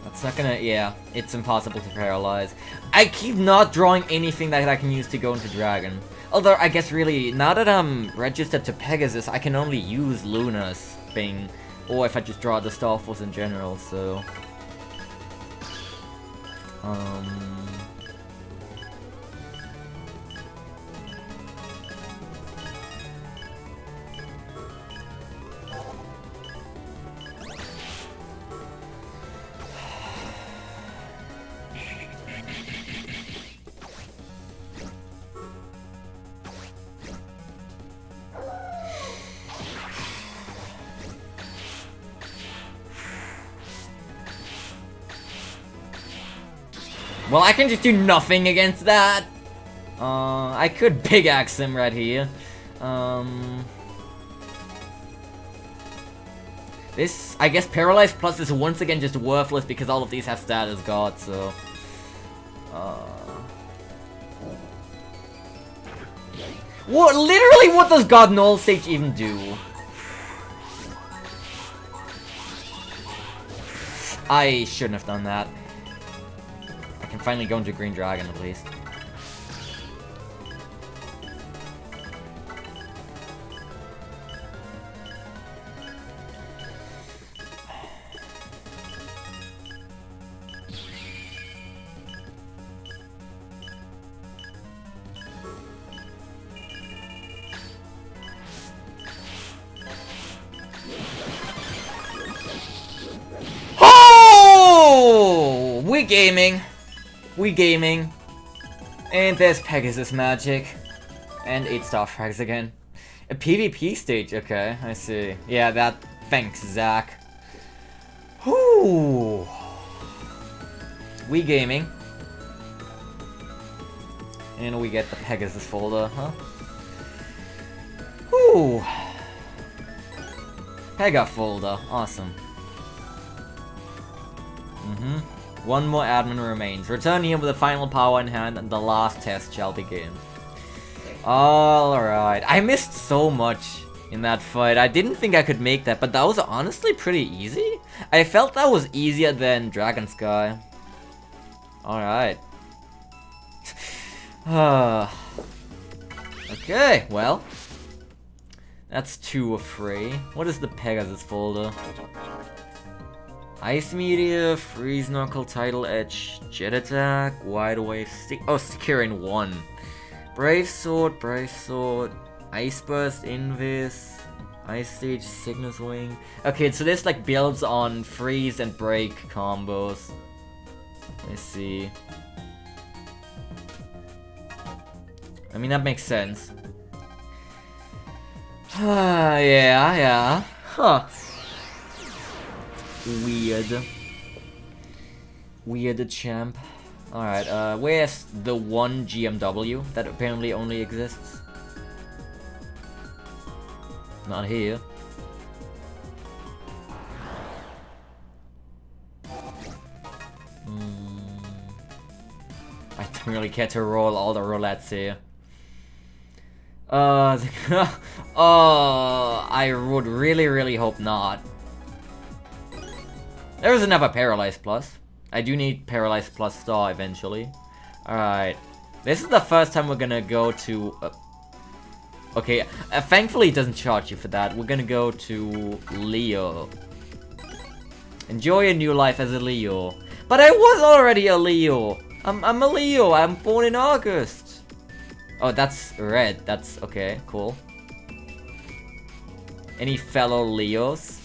That's not gonna, yeah, it's impossible to paralyze. I keep not drawing anything that I can use to go into Dragon. Although, I guess really, now that I'm registered to Pegasus, I can only use Luna's thing. Or if I just draw the Star Force in general, so... Well, I can just do nothing against that. I could big axe him right here. This, I guess, Paralyzed Plus is once again just worthless because all of these have status god, so... What, literally, what does God Null Stage even do? I shouldn't have done that. I can finally go into Green Dragon, at least. Oh! We gaming. And there's Pegasus magic. And 8-star frags again. A PvP stage, okay, I see. Yeah, that, thanks, Zach. Whoo! We gaming. And we get the Pegasus folder, huh? Whoo! Pega folder, awesome. One more admin remains. Return here with the final power in hand and the last test shall begin. Alright. I missed so much in that fight. I didn't think I could make that, but that was honestly pretty easy. I felt that was easier than Dragon Sky. Alright. Okay, well. That's 2 of 3. What is the Pegasus folder? Ice Meteor, Freeze Knuckle, Tidal Edge, Jet Attack, Wide Wave, securing 1. Brave Sword, Ice Burst, Invis, Ice Stage, Cygnus Wing. Okay, so this like builds on freeze and break combos. Let's see. I mean, that makes sense. Yeah. Huh. Weird champ. Alright, where's the one GMW that apparently only exists? Not here. I don't really care to roll all the roulettes here. I would really hope not. There is another Paralyzed Plus. I do need Paralyzed Plus Star eventually. Alright. This is the first time we're gonna go to... okay, thankfully it doesn't charge you for that. We're gonna go to Leo. Enjoy a new life as a Leo. But I was already a Leo. I'm a Leo. I'm born in August. Oh, that's red. That's okay, cool. Any fellow Leos?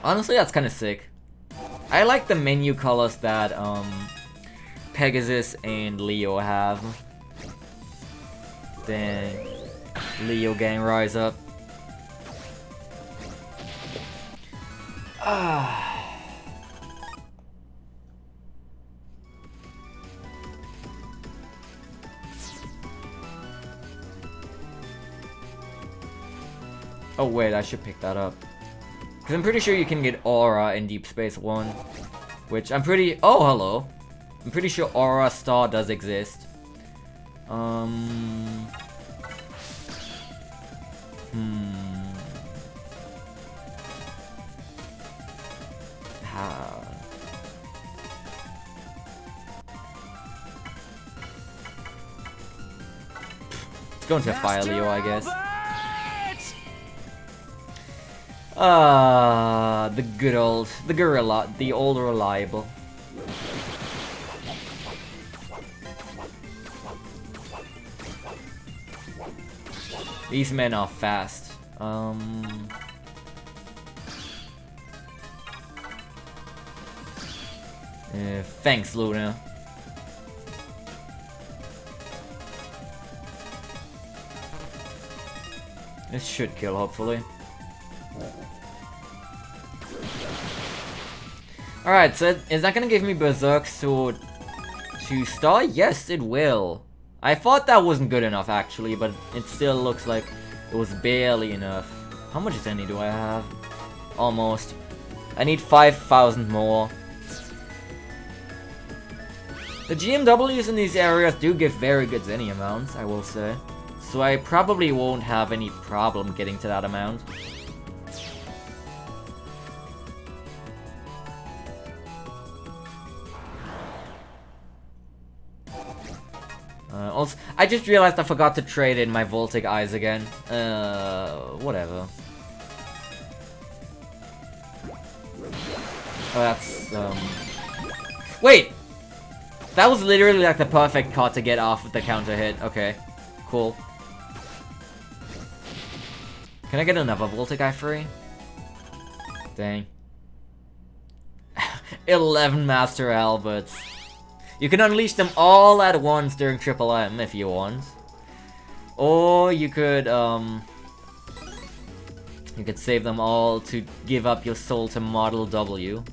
Honestly, that's kind of sick. I like the menu colors that Pegasus and Leo have. Dang. Leo gang rise up. Oh wait, I should pick that up. Because I'm pretty sure you can get Aura in Deep Space 1. Which I'm pretty... Oh, hello. I'm pretty sure Aura Star does exist. Let's go into Fire Leo, I guess. The good old, the gorilla, the old reliable. These men are fast. Thanks, Luna. This should kill, hopefully. Alright, so is that gonna give me Berserk Sword 2-star? Yes, it will. I thought that wasn't good enough, actually, but it still looks like it was barely enough. How much Zenny do I have? Almost. I need 5,000 more. The GMWs in these areas do give very good Zenny amounts, I will say. So I probably won't have any problem getting to that amount. Also, I just realized I forgot to trade in my Voltic Eyes again. Whatever. Oh, that's, Wait! That was literally like the perfect card to get off with the counter hit. Okay, cool. Can I get another Voltic Eye free? Dang. 11 Master Alberts. You can unleash them all at once during Triple M if you want. Or you could save them all to give up your soul to Model W.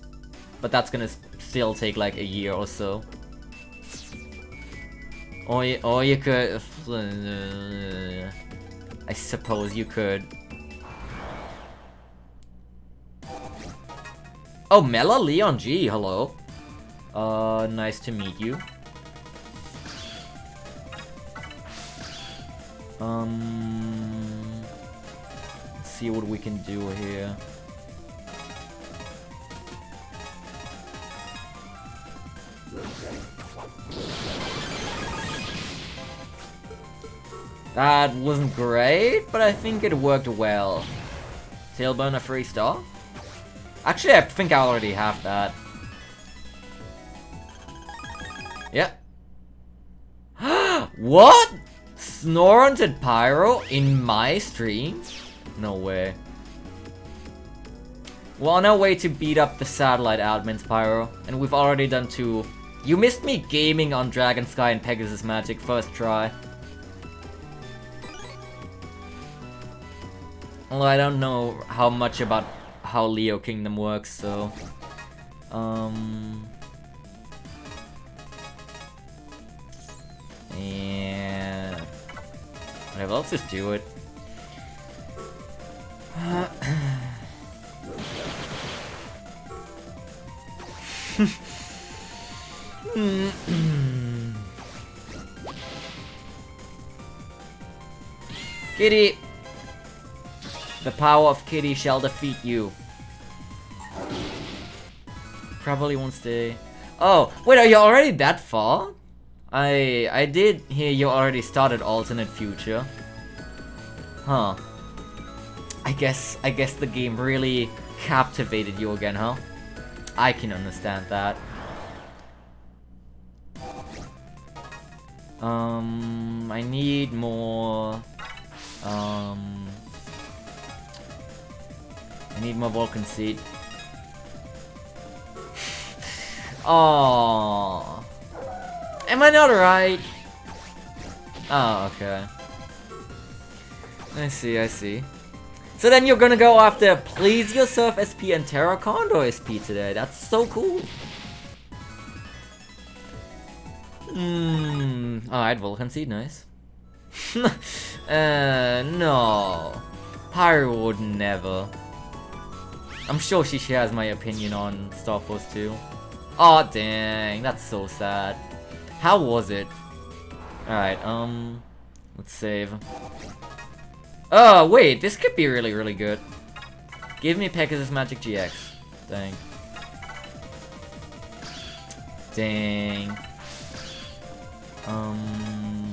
But that's gonna still take like a year or so. Or you could... I suppose you could... Oh, Mela Leon G, hello. Nice to meet you. Let's see what we can do here. That wasn't great, but I think it worked well. Tailbone a 3-star? Actually, I think I already have that. Yep. What? Snorented Pyro in my stream? No way. We're on our way to beat up the satellite admins, Pyro, and we've already done 2. You missed me gaming on Dragon Sky and Pegasus Magic first try. Although I don't know how much about how Leo Kingdom works, so... And... whatever, let's just do it. Kitty! The power of Kitty shall defeat you. Probably won't stay. Oh, wait, are you already that far? I did hear you already started Alternate Future. Huh. I guess the game really captivated you again, huh? I can understand that. I need more... I need more Vulcan Seed. Oh, am I not right? Oh, okay. I see. So then you're gonna go after Please Yourself SP and Terra Condor SP today. That's so cool. Alright, Vulcan Seed, nice. No. Pyro would never. I'm sure she shares my opinion on Star Force 2. Aw, dang, that's so sad. How was it? Alright, let's save. Oh, wait, this could be really, really good. Give me Pegasus Magic GX. Dang. Dang.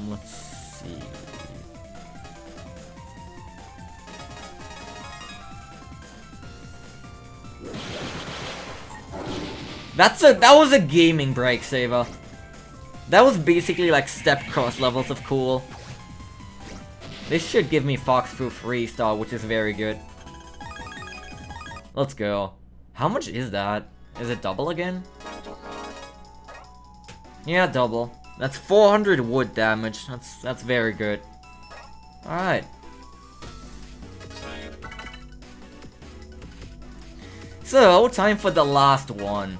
Let's see. That was a gaming break saver. That was basically like step cross levels of cool. This should give me Fox Fu 3-star, which is very good. Let's go. How much is that? Is it double again? Yeah, double. That's 400 wood damage. That's very good. Alright. So, time for the last one.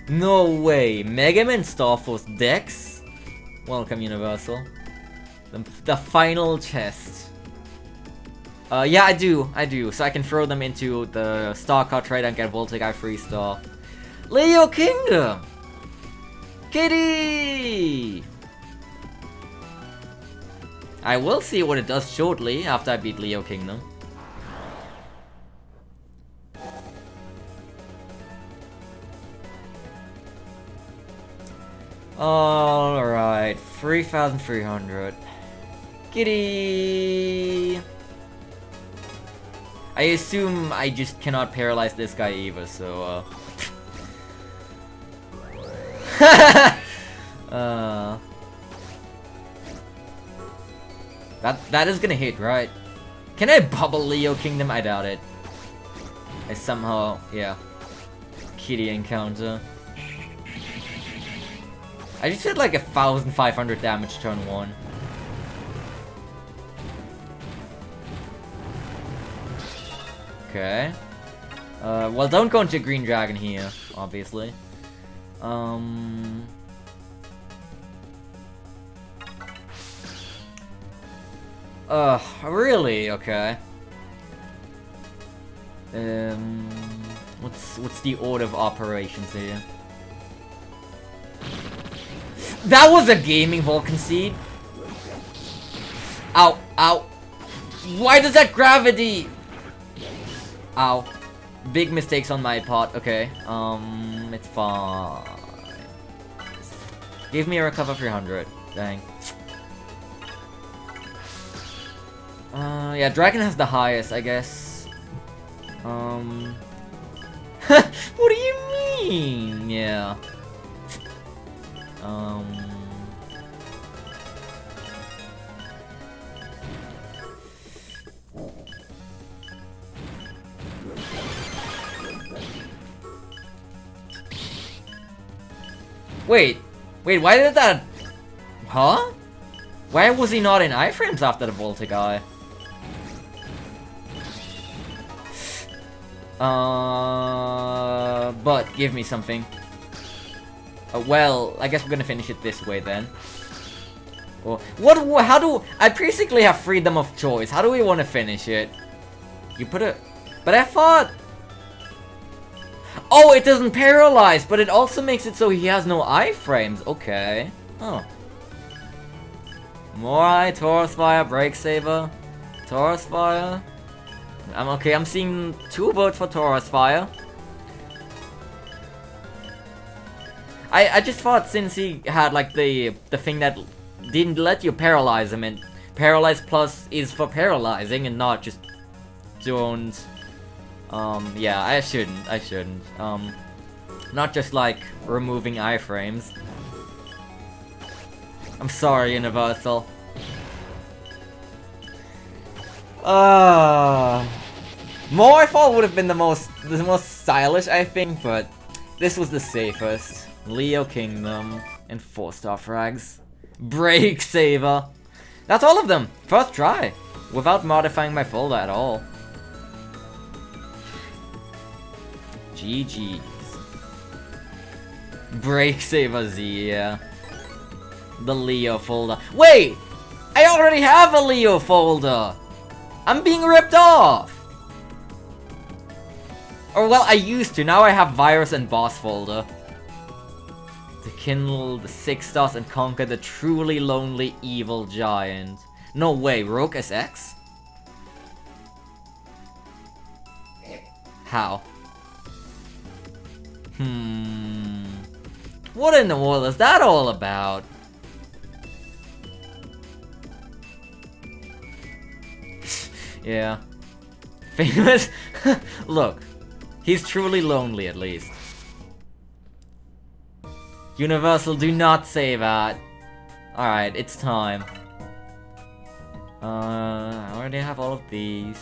No way, Mega Man Star Force Dex? Welcome, Universal. The final chest. Yeah, I do, so I can throw them into the Star Card trade and get Voltic 3-star. Leo Kingdom! Kitty! I will see what it does shortly after I beat Leo Kingdom. Alright, 3,300. Kitty! I assume I just cannot paralyze this guy either, so, That is gonna hit, right? Can I bubble Leo Kingdom? I doubt it. I somehow, yeah. Kitty encounter. I just hit like 1,500 damage turn 1. Okay. Well, don't go into Green Dragon here, obviously. Really? Okay. What's the order of operations here? That was a gaming Vulcan Seed. Ow, ow. Why does that gravity? Ow. Big mistakes on my part. Okay. It's fine. Give me a recover 300. Dang. Yeah, Dragon has the highest, I guess. What do you mean? Yeah. Wait, why did that... Huh? Why was he not in iframes after the Voltic Eye? But give me something. Well, I guess we're gonna finish it this way then. Or how do... I basically have freedom of choice. How do we want to finish it? You put it... But I thought... Oh, it doesn't paralyze, but it also makes it so he has no iframes. Okay. Oh. Morai, Taurus Fire, Break Saber. Taurus Fire. I'm seeing 2 votes for Taurus Fire. I just thought since he had like the thing that didn't let you paralyze him, and Paralyze Plus is for paralyzing and not just don't... yeah, I shouldn't. Not just like removing iframes. I'm sorry, Universal. More I thought would have been the most stylish, I think, but this was the safest. Leo Kingdom and 4-star frags. Break Saver. That's all of them. First try, without modifying my folder at all. GG's. Break Saver Z, yeah. The Leo folder. Wait! I already have a Leo folder! I'm being ripped off! Or well, I used to. Now I have Virus and Boss folder. To kindle the 6 stars and conquer the truly lonely evil giant. No way, Rogue SX? How? What in the world is that all about? Yeah. Famous? Look. He's truly lonely, at least. Universal, do not say that. Alright, it's time. I already have all of these.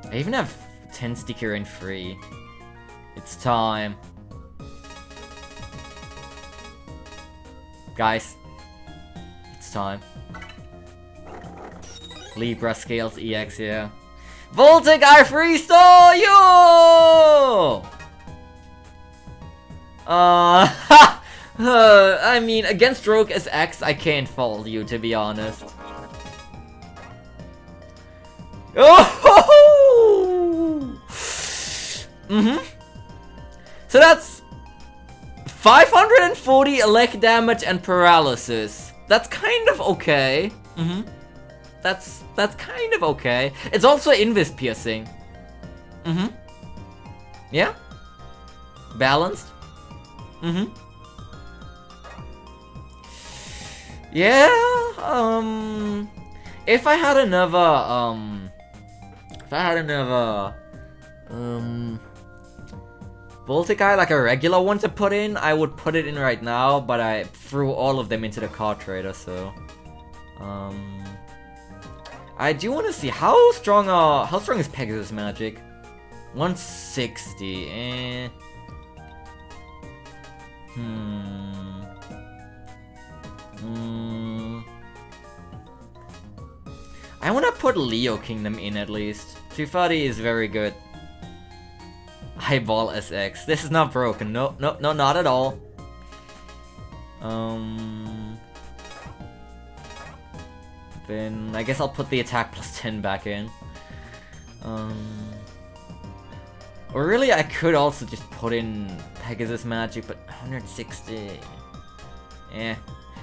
I even have 10 sticker and free. It's time. Guys. It's time. Libra Scales EX, yeah. Voltic, I freestyle you! I mean, against Rogue SX, I can't fault you, to be honest. Oh! So that's 540 elect damage and paralysis. That's kind of okay. That's kind of okay. It's also Invis piercing. Yeah? Balanced? Yeah, if I had another, Voltic Eye, like a regular one to put in, I would put it in right now, but I threw all of them into the card trader, so, I do want to see how strong is Pegasus Magic? 160, eh. I want to put Leo Kingdom in at least. 230 is very good. Highball SX. This is not broken. No, not at all. Then I guess I'll put the attack plus 10 back in. Or really, I could also just put in Pegasus Magic, but 160. Eh.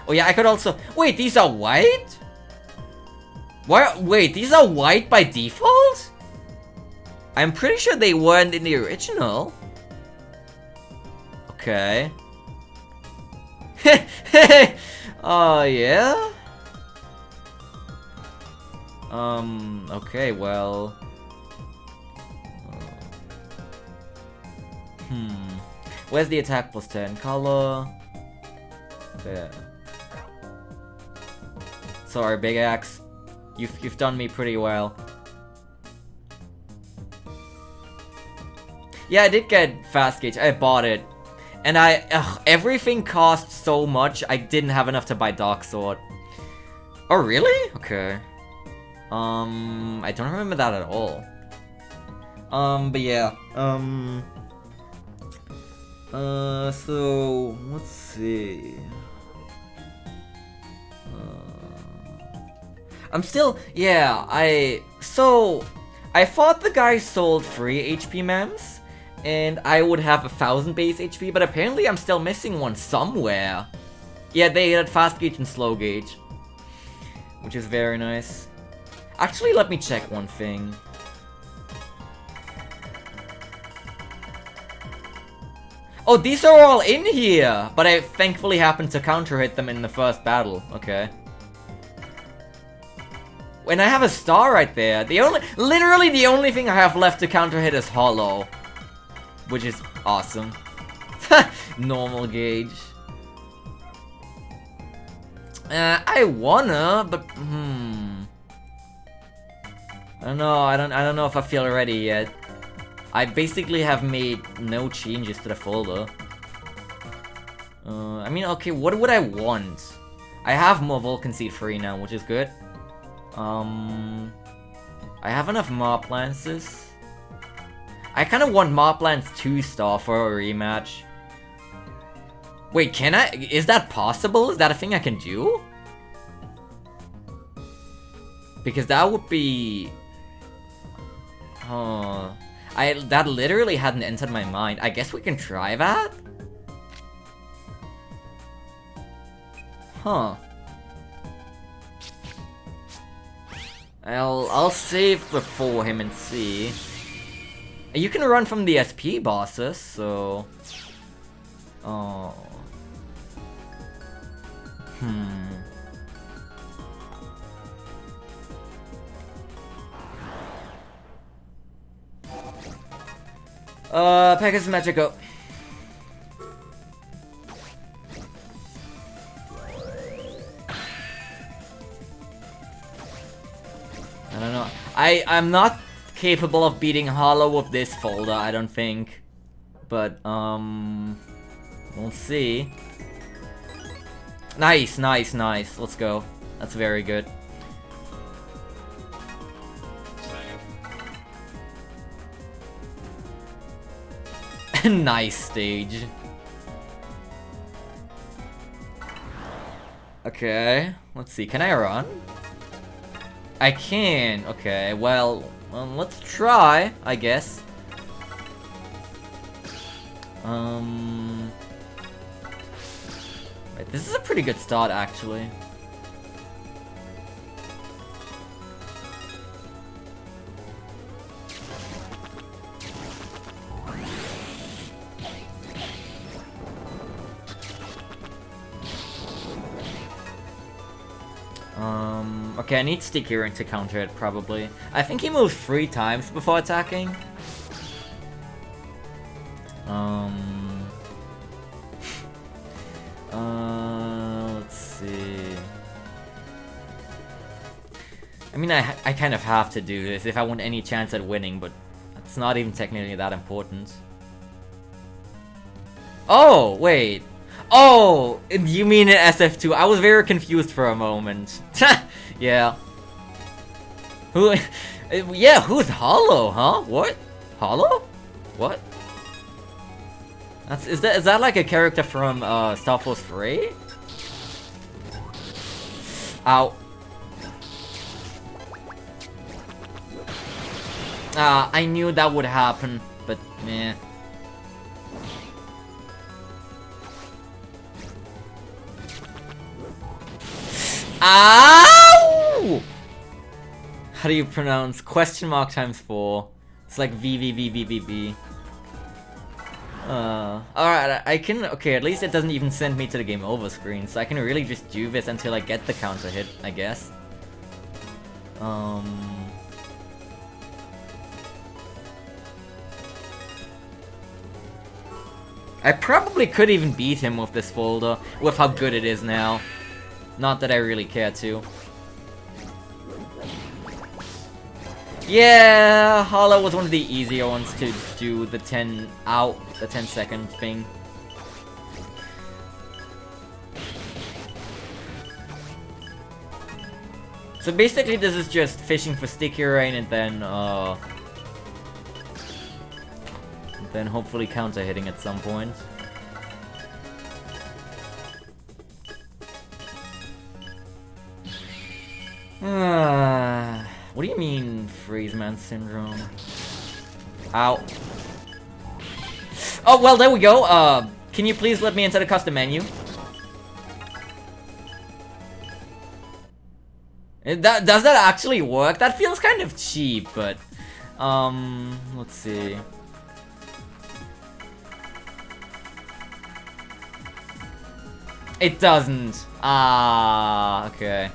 Oh yeah, I could also... Wait, these are white? Why? Wait, these are white by default? I'm pretty sure they weren't in the original. Okay. Oh, yeah? Okay, well... Where's the attack plus 10? Color... There. Sorry, Big Axe. You've done me pretty well. Yeah, I did get Fast Gauge. I bought it. And everything cost so much, I didn't have enough to buy Dark Sword. Oh, really? Okay. I don't remember that at all. But yeah. So, let's see. I'm still, yeah, I thought the guy sold free HP mems, and I would have 1000 base HP, but apparently I'm still missing one somewhere. Yeah, they had Fast Gauge and Slow Gauge, which is very nice. Actually, let me check one thing. Oh, these are all in here! But I thankfully happened to counter-hit them in the first battle. Okay. When I have a star right there, literally the only thing I have left to counter-hit is Hollow. Which is awesome. Normal gauge. I wanna, but I don't know. I don't know if I feel ready yet. I basically have made no changes to the folder. I mean, okay, what would I want? I have more Vulcan Seed free now, which is good. I have enough Mop Lances. I kind of want Mop Lance 2-star for a rematch. Wait, can I? Is that possible? Is that a thing I can do? Because that would be... that literally hadn't entered my mind. I guess we can try that? Huh. I'll save before him and see. You can run from the SP bosses, so... Oh... Pegasus Magico. I don't know. I'm not capable of beating Hollow with this folder, I don't think. But, we'll see. Nice, nice, nice. Let's go. That's very good. Nice stage. Okay, let's see. Can I run? I can. Okay, well, let's try, I guess. Wait, this is a pretty good start, actually. Okay, I need Sticky Ring to counter it, probably. I think he moves 3 times before attacking. Let's see. I mean, I kind of have to do this if I want any chance at winning, but it's not even technically that important. Oh, wait. Oh, you mean in SF2? I was very confused for a moment. Yeah. Who? Yeah, who's Hollow, huh? What? Hollow? What? Is that like a character from Star Force 3? Ow. I knew that would happen, but meh. Ow! How do you pronounce question mark times 4? It's like VVVVVV. Alright, I can... Okay, at least it doesn't even send me to the game over screen, so I can really just do this until I get the counter hit, I guess. I probably could even beat him with this folder, with how good it is now. Not that I really care to. Yeah, Hollow was one of the easier ones to do the 10 second thing. So basically this is just fishing for Sticky Rain and then hopefully counter hitting at some point. What do you mean, Freeze Man Syndrome? Ow. Oh, well, there we go. Can you please let me into the custom menu? Does that actually work? That feels kind of cheap, but... let's see. It doesn't. Ah, okay.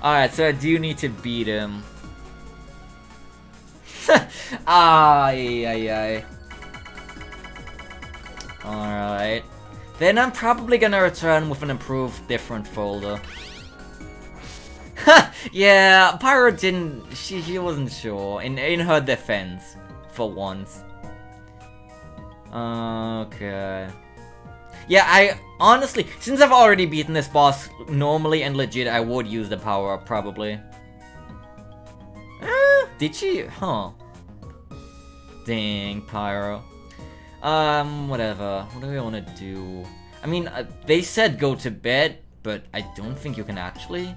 Alright, so I do need to beat him. Ay, ay, ay. Alright. Then I'm probably gonna return with an improved different folder. Yeah, Pyro didn't... She wasn't sure. In her defense. For once. Okay. Yeah, I... Honestly, since I've already beaten this boss normally and legit, I would use the power-up, probably. Did she? Huh. Dang, Pyro. Whatever. What do we want to do? I mean, they said go to bed, but I don't think you can actually.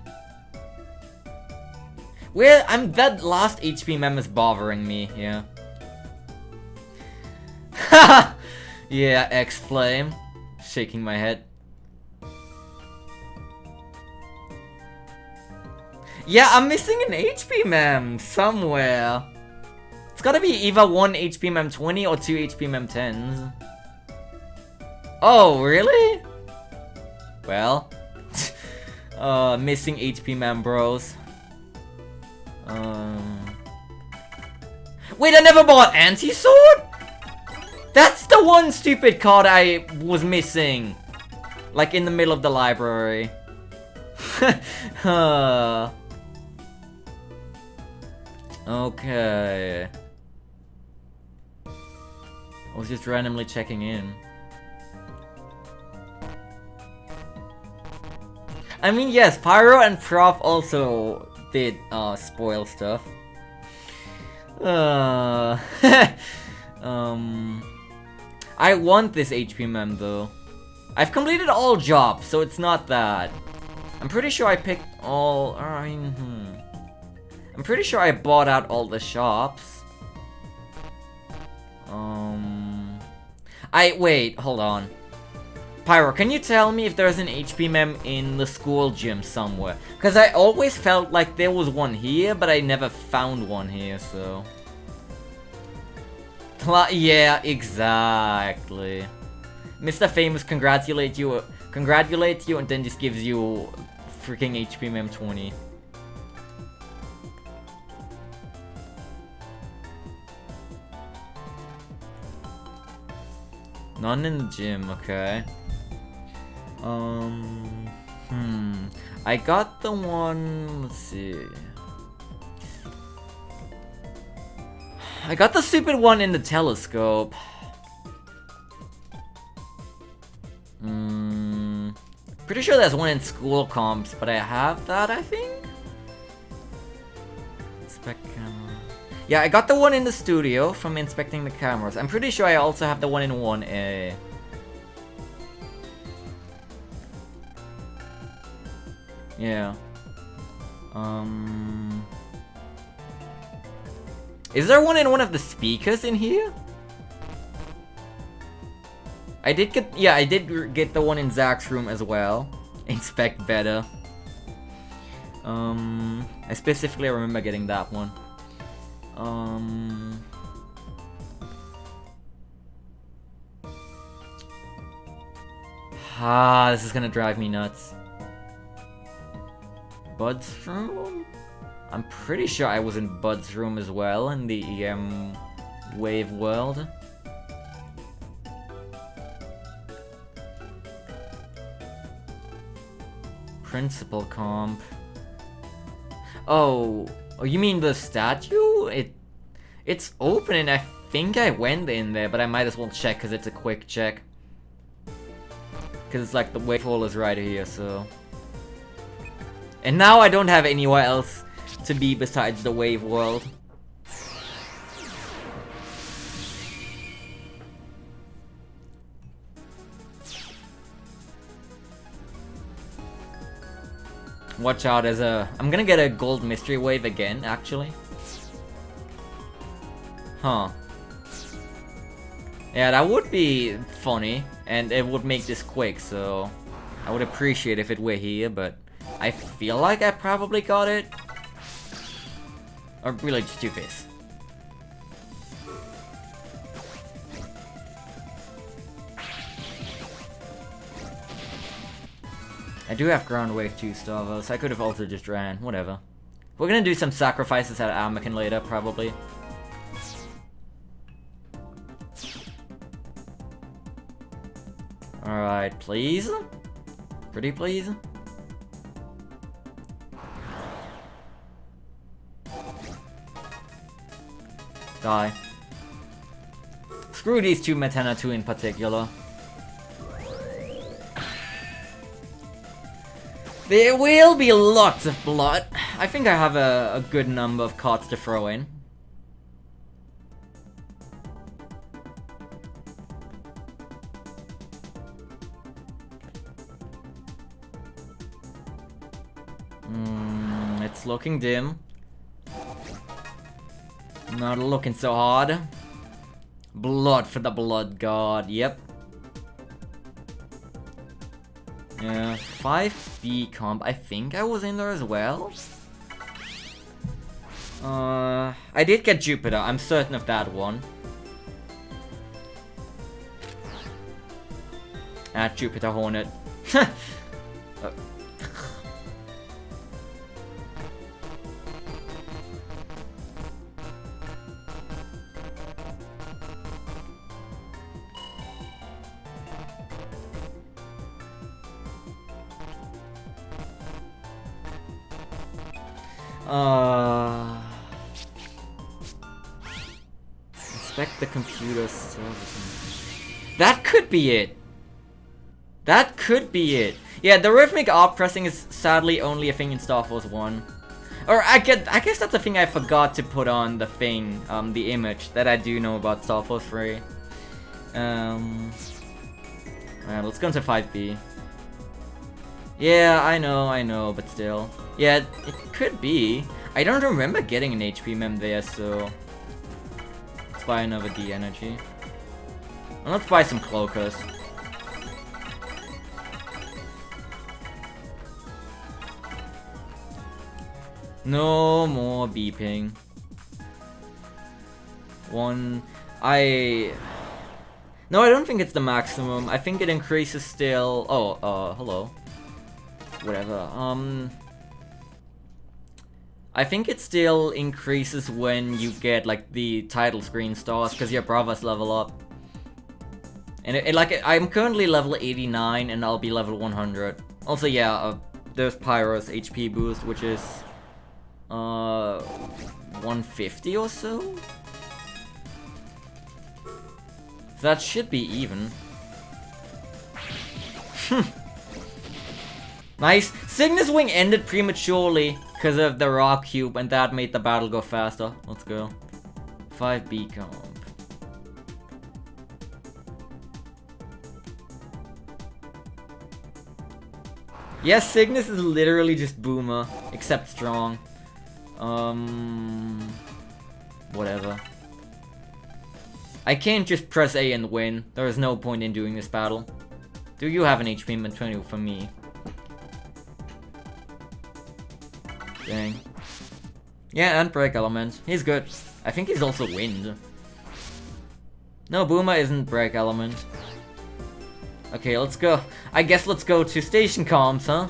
Well, that last HP mem is bothering me, yeah. Haha! Yeah, X-Flame. Shaking my head. Yeah, I'm missing an HP mem somewhere. It's gotta be either 1 HP mem 20 or 2 HP mem 10s. Oh, really? Well. Missing HP mem bros. Wait, I never bought Anti-Sword? That's the one stupid card I was missing. Like in the middle of the library. Okay. I was just randomly checking in. I mean, yes, Pyro and Prof also did spoil stuff. I want this HP mem though. I've completed all jobs, so it's not that. I'm pretty sure I picked all... I'm pretty sure I bought out all the shops. Wait, hold on. Pyro, can you tell me if there's an HP mem in the school gym somewhere? Because I always felt like there was one here, but I never found one here, so... Yeah, exactly. Mr. Famous congratulate you, and then just gives you freaking HP mem 20. None in the gym, okay. I got the one, let's see. I got the stupid one in the telescope. Pretty sure there's one in school comps, but I have that, I think? Inspect camera. Yeah, I got the one in the studio from inspecting the cameras. I'm pretty sure I also have the one in 1A. Yeah. Is there one in one of the speakers in here? I did get the one in Zach's room as well. Inspect better. I specifically remember getting that one. This is gonna drive me nuts. Bud's room? I'm pretty sure I was in Bud's room as well in the EM Wave world. Principal comp. Oh, you mean the statue? It's open and I think I went in there, but I might as well check because it's a quick check. Because it's like the wave hole is right here, so. And now I don't have anywhere else to be besides the wave world. Watch out, I'm gonna get a gold mystery wave again, actually. Huh. Yeah, that would be funny, and it would make this quick, so I would appreciate if it were here, but I feel like I probably got it. Or really just do this. I do have ground wave 2 star though, so I could have also just ran. Whatever. We're gonna do some sacrifices at Amakin later, probably. Alright, please? Pretty please? Die. Screw these two Metana 2 in particular. There will be lots of blood. I think I have a good number of cards to throw in. It's looking dim. Not looking so hard. Blood for the blood god, yep. Yeah, 5B comp, I think I was in there as well. I did get Jupiter, I'm certain of that one. At Jupiter Hornet. Inspect the computer service. That could be it. That could be it. Yeah, the rhythmic art pressing is sadly only a thing in Star Force 1. Or I guess that's a thing I forgot to put on the thing, the image that I do know about Star Force 3. Alright, let's go into 5B. Yeah, I know, but still. Yeah, it could be. I don't remember getting an HP mem there, so... Let's buy another D energy. And let's buy some cloakers. No more beeping. No, I don't think it's the maximum. I think it increases still... Oh, hello. Whatever. I think it still increases when you get, like, the title screen stars, because your brothers level up. And I'm currently level 89, and I'll be level 100. Also, yeah, there's Pyro's HP boost, which is... 150 or so? So that should be even. Nice. Cygnus Wing ended prematurely because of the rock cube, and that made the battle go faster. Let's go. 5B comp. Yes, Cygnus is literally just Boomer, except strong. Whatever. I can't just press A and win. There is no point in doing this battle. Do you have an HP mint 20 for me? Dang. Yeah, and Break Element. He's good. I think he's also Wind. No, Boomer isn't Break Element. Okay, let's go. I guess let's go to Station Comms, huh?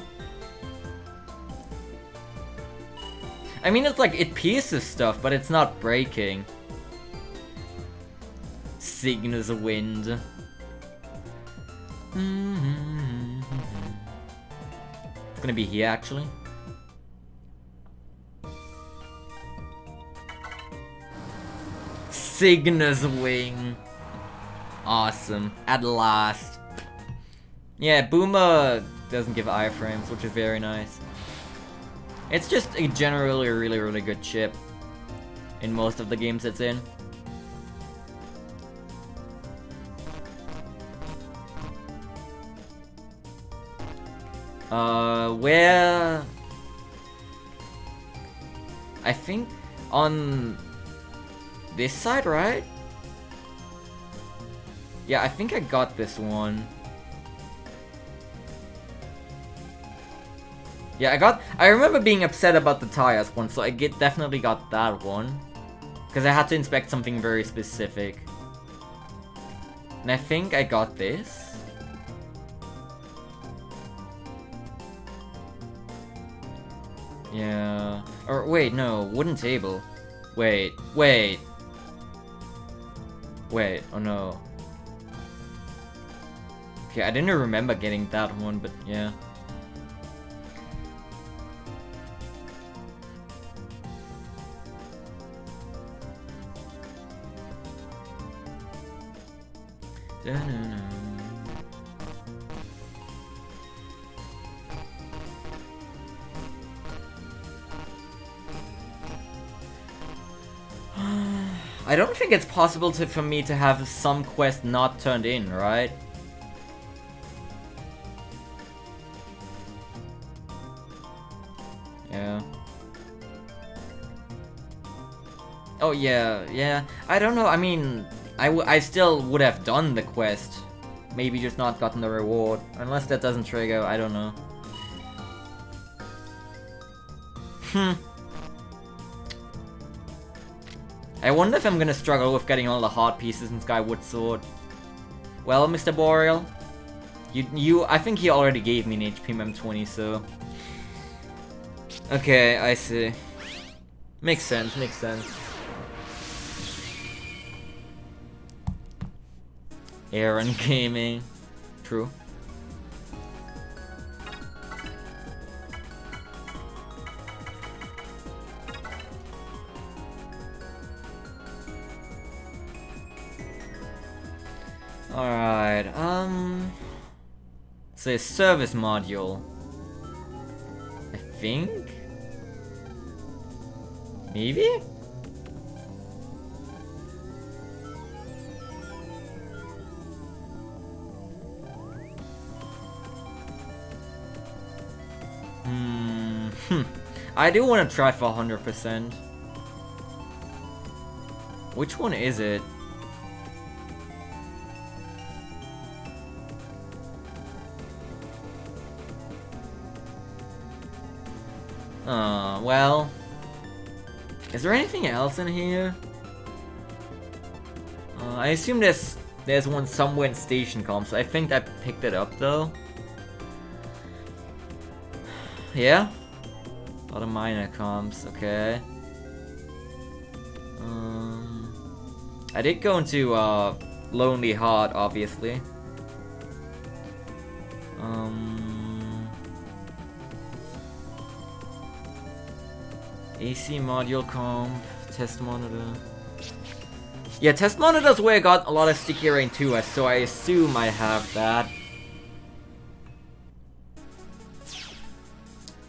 I mean, it's like, it pierces stuff, but it's not breaking. Cygnus Wind. It's gonna be here, actually. Cygnus Wing. Awesome. At last. Yeah, Boomer doesn't give iframes, which is very nice. It's just a generally really, really good chip in most of the games it's in. Where... I think on this side, right? Yeah, I think I got this one. Yeah, I remember being upset about the tires one, so I definitely got that one. Because I had to inspect something very specific. And I think I got this. Yeah. Or wait, no, wooden table. Wait, wait. Wait, oh no. Okay, I didn't remember getting that one, but yeah. Da-na-na. I don't think it's possible for me to have some quest not turned in, right? Yeah. Oh yeah, yeah. I don't know, I mean, I still would have done the quest. Maybe just not gotten the reward. Unless that doesn't trigger, I don't know. I wonder if I'm gonna struggle with getting all the heart pieces in Skyward Sword. Well, Mr. Boreal, I think he already gave me an HP Mem 20, so... Okay, I see. Makes sense, makes sense. Aaron Gaming. True. Alright, so a service module. I think? Maybe? I do want to try for 100%. Which one is it? Well... Is there anything else in here? I assume there's one somewhere in Station Comp, so I think I picked it up though. Yeah? A lot of minor comps, okay. I did go into Lonely Heart, obviously. AC module comp, test monitor. Yeah, test monitor's where I got a lot of sticky rain too, so I assume I have that.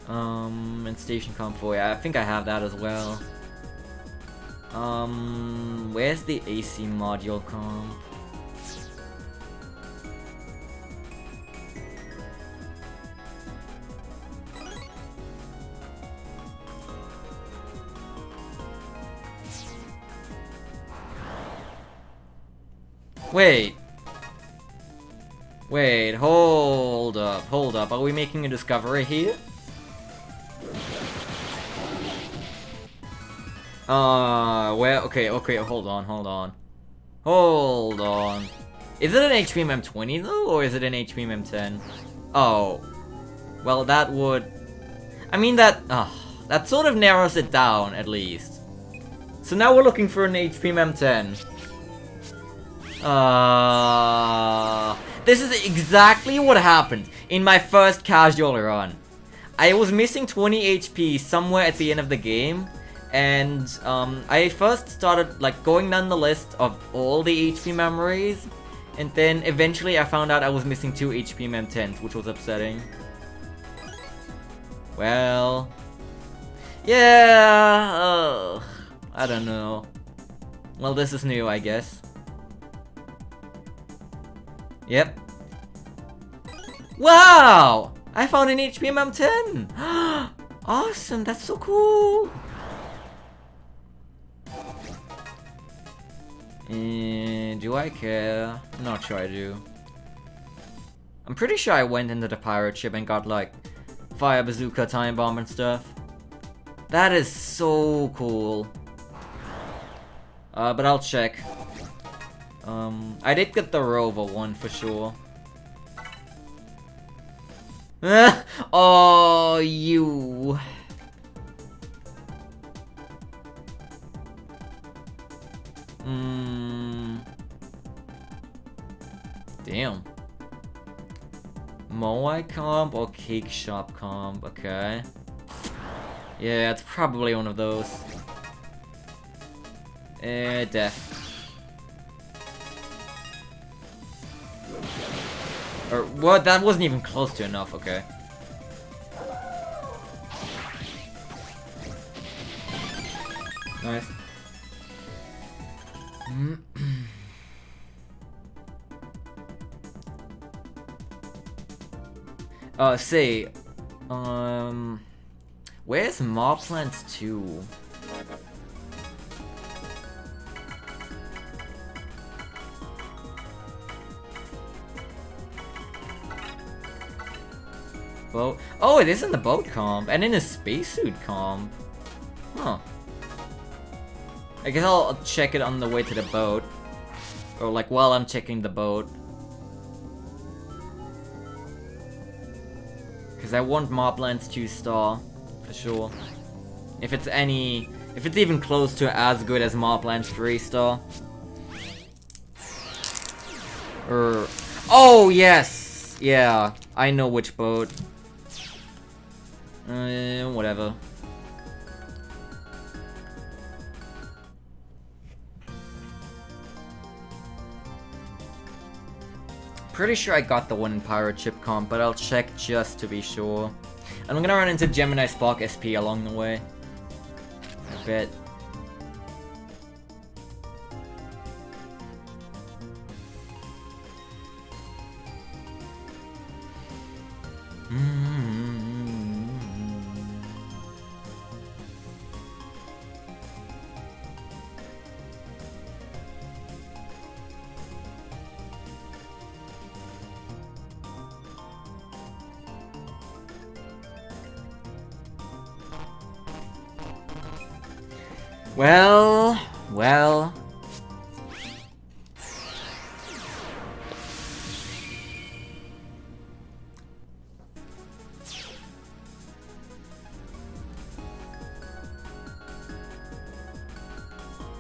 And station comp 4, yeah, I think I have that as well. Where's the AC module comp? Wait. Wait, hold up. Are we making a discovery here? Where? Okay, hold on. Is it an HP Mem 20 though, or is it an HP Mem 10? Oh. Well, that would... I mean, that sort of narrows it down, at least. So now we're looking for an HP Mem 10. This is exactly what happened in my first casual run. I was missing 20 HP somewhere at the end of the game, and I first started like going down the list of all the HP memories, and then eventually I found out I was missing 2 HP Mem 10s, which was upsetting. Well, yeah, I don't know. Well, this is new, I guess. Yep. Wow! I found an HP Mem 10! Awesome, that's so cool! Do I care? I'm not sure I do. I'm pretty sure I went into the pirate ship and got like fire bazooka, time bomb and stuff. That is so cool. But I'll check. I did get the rover one for sure. Oh, you. comp or cake shop comp? Okay. Yeah, it's probably one of those. Death. Or what? That wasn't even close to enough. Okay. Nice. Say, where's Mob Plants 2? Boat. Oh, it is in the boat comp, and in a spacesuit comp. Huh. I guess I'll check it on the way to the boat. Or like while I'm checking the boat. Because I want Moblands 2 star, for sure. If it's even close to as good as Moblands 3 star. Oh yes! Yeah, I know which boat. Whatever. Pretty sure I got the one in Pirate Ship comp, but I'll check just to be sure. And I'm gonna run into Gemini Spark SP along the way. I bet. Well.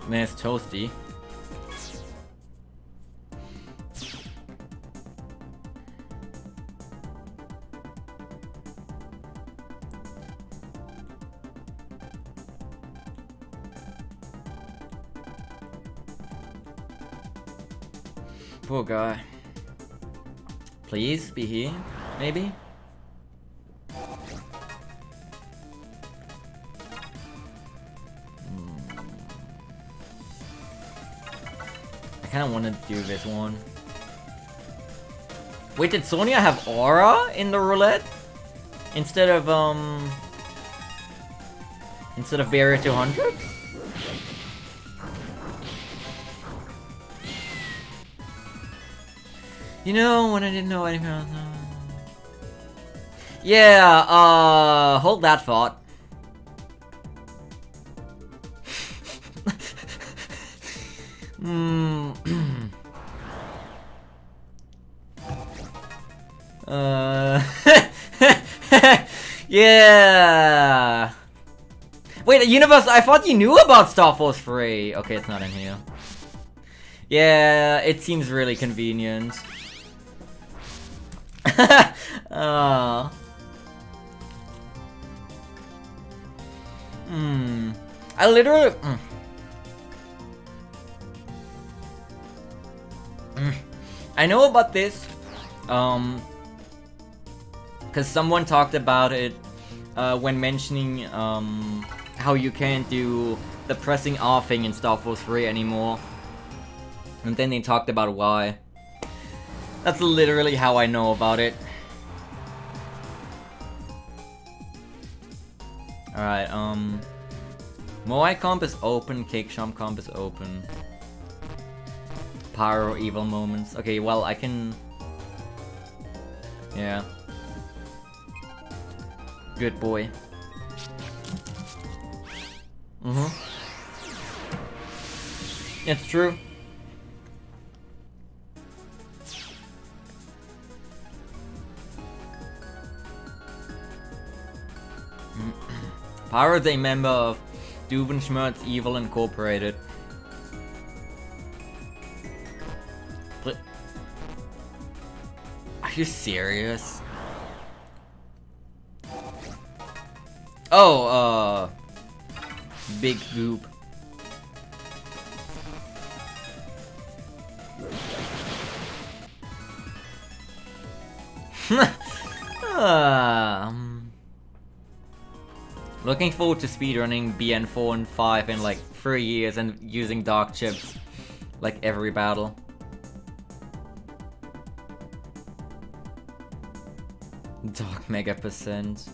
Man, it's toasty. Poor guy. Please be here, maybe? I kinda wanna do this one. Wait, did Sonya have aura in the roulette? Instead of Barrier 200? You know, when I didn't know anything else. Yeah, hold that thought. Yeah. Wait, Universe, I thought you knew about Star Force 3. Okay, it's not in here. Yeah, it seems really convenient. Oh. I literally... I know about this, because someone talked about it when mentioning how you can't do the pressing R thing in Star Force 3 anymore. And then they talked about why. That's literally how I know about it. Alright, Moai comp is open, Cake Shop comp is open. Pyro evil moments. Okay, well I can... Yeah. Good boy. It's true. Pyro is a member of Duvenschmerz Evil Incorporated. Are you serious? Oh, big goop. Looking forward to speedrunning BN4 and 5 in like 3 years and using dark chips like every battle. Dark mega percent.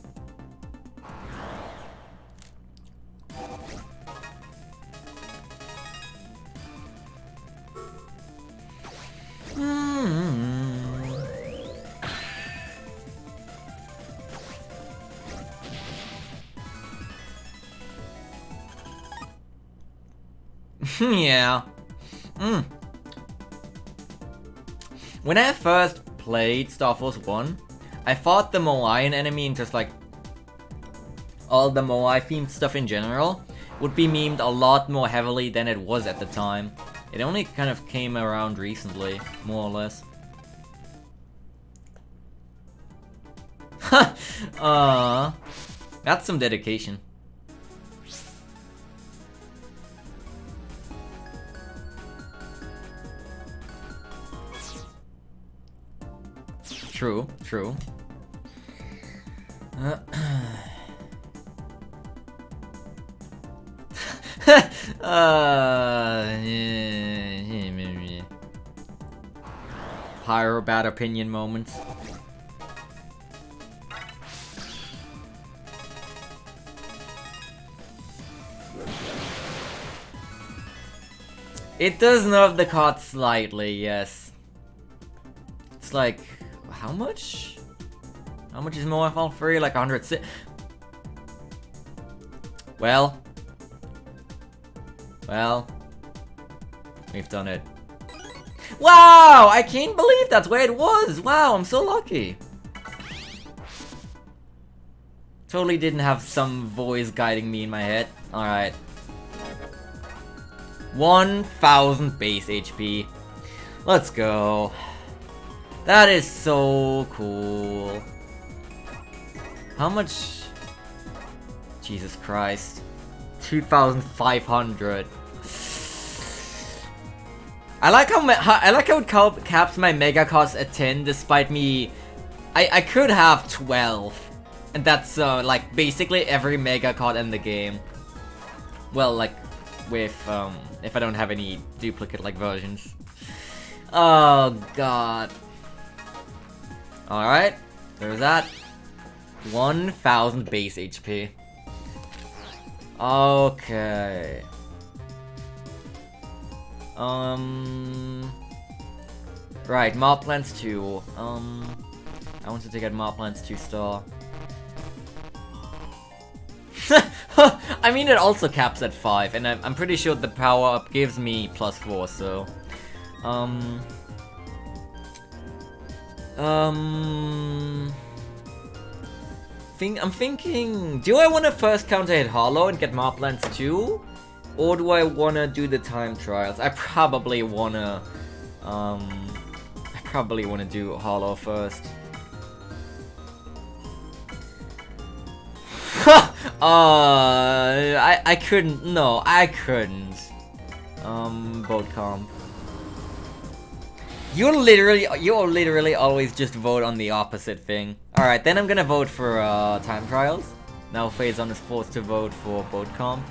Yeah. When I first played Star Force 1, I fought the Moaian enemy and just like all the Moai themed stuff in general would be memed a lot more heavily than it was at the time. It only kind of came around recently, more or less. That's some dedication. True, true. Pyro bad opinion moments. It does nerf the card slightly, yes. It's like, how much? How much is MoFL free? Like 106. Well, we've done it. Wow! I can't believe that's where it was! Wow, I'm so lucky. Totally didn't have some voice guiding me in my head. Alright. 1000 base HP. Let's go. That is so cool. How much? Jesus Christ. 2,500. I like how it caps my mega cost at 10 despite me. I could have 12. And that's like basically every mega card in the game. Well, like with if I don't have any duplicate like versions. Oh god. Alright, there's that. 1000 base HP. Okay. Right, Mob Plants 2. I wanted to get Mob Plants 2 star. I mean, it also caps at 5, and I'm pretty sure the power up gives me +4, so. I'm thinking, do I want to first counter hit Hollow and get Mob Plants 2? Or do I want to do the time trials? I probably want to do Hollow first. I couldn't. No, I couldn't. Vote comp. You literally always just vote on the opposite thing. Alright, then I'm gonna vote for time trials. Now Phazon is forced to vote for vote comp.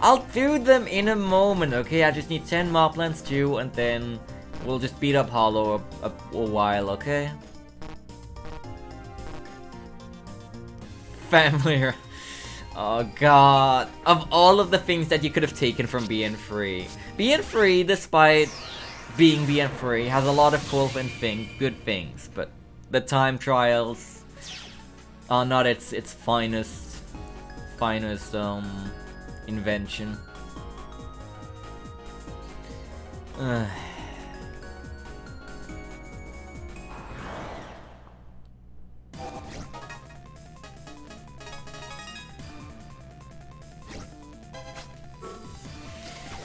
I'll do them in a moment, okay? I just need 10 Mob Plants too, and then we'll just beat up Hollow a while, okay? Family. Oh god. Of all of the things that you could have taken from BN3, BN3, despite being BN3, has a lot of cool and good things, but the time trials are not its finest invention.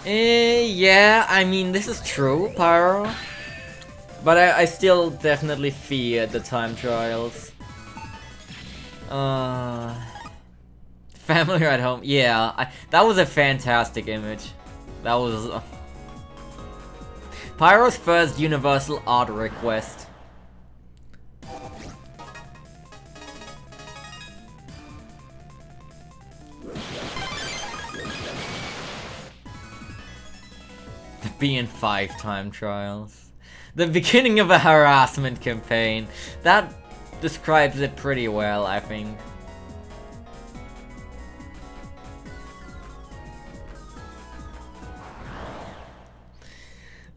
Yeah, I mean, this is true, Pyro. But I still definitely fear the time trials. Family at home. Yeah, that was a fantastic image. That was Pyro's first universal art request. The BN5 time trials. The beginning of a harassment campaign. That describes it pretty well, I think.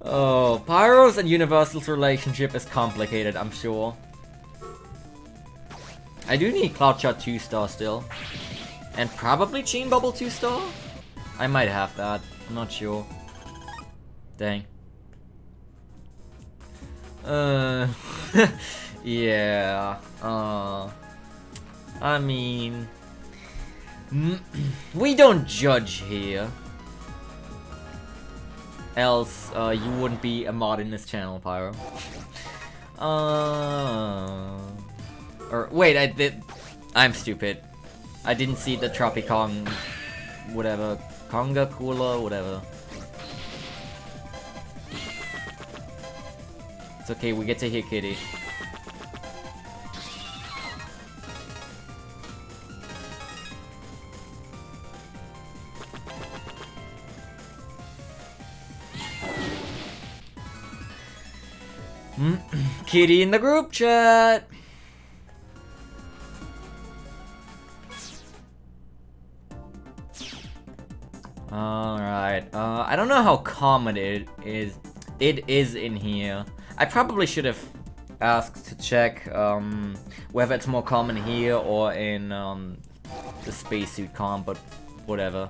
Oh, Pyro's and Universal's relationship is complicated, I'm sure. I do need Cloudshot 2-star still. And probably Chain Bubble 2-star? I might have that, I'm not sure. Dang. Yeah, I mean... we don't judge here. Else, you wouldn't be a mod in this channel, Pyro. Or, wait, I'm stupid. I didn't see the Tropicon... whatever. Conga Cooler, whatever. It's okay, we get to hit Kitty. Kitty in the group chat! Alright, I don't know how common it is in here. I probably should have asked to check, whether it's more common here or in, the spacesuit comp, but whatever.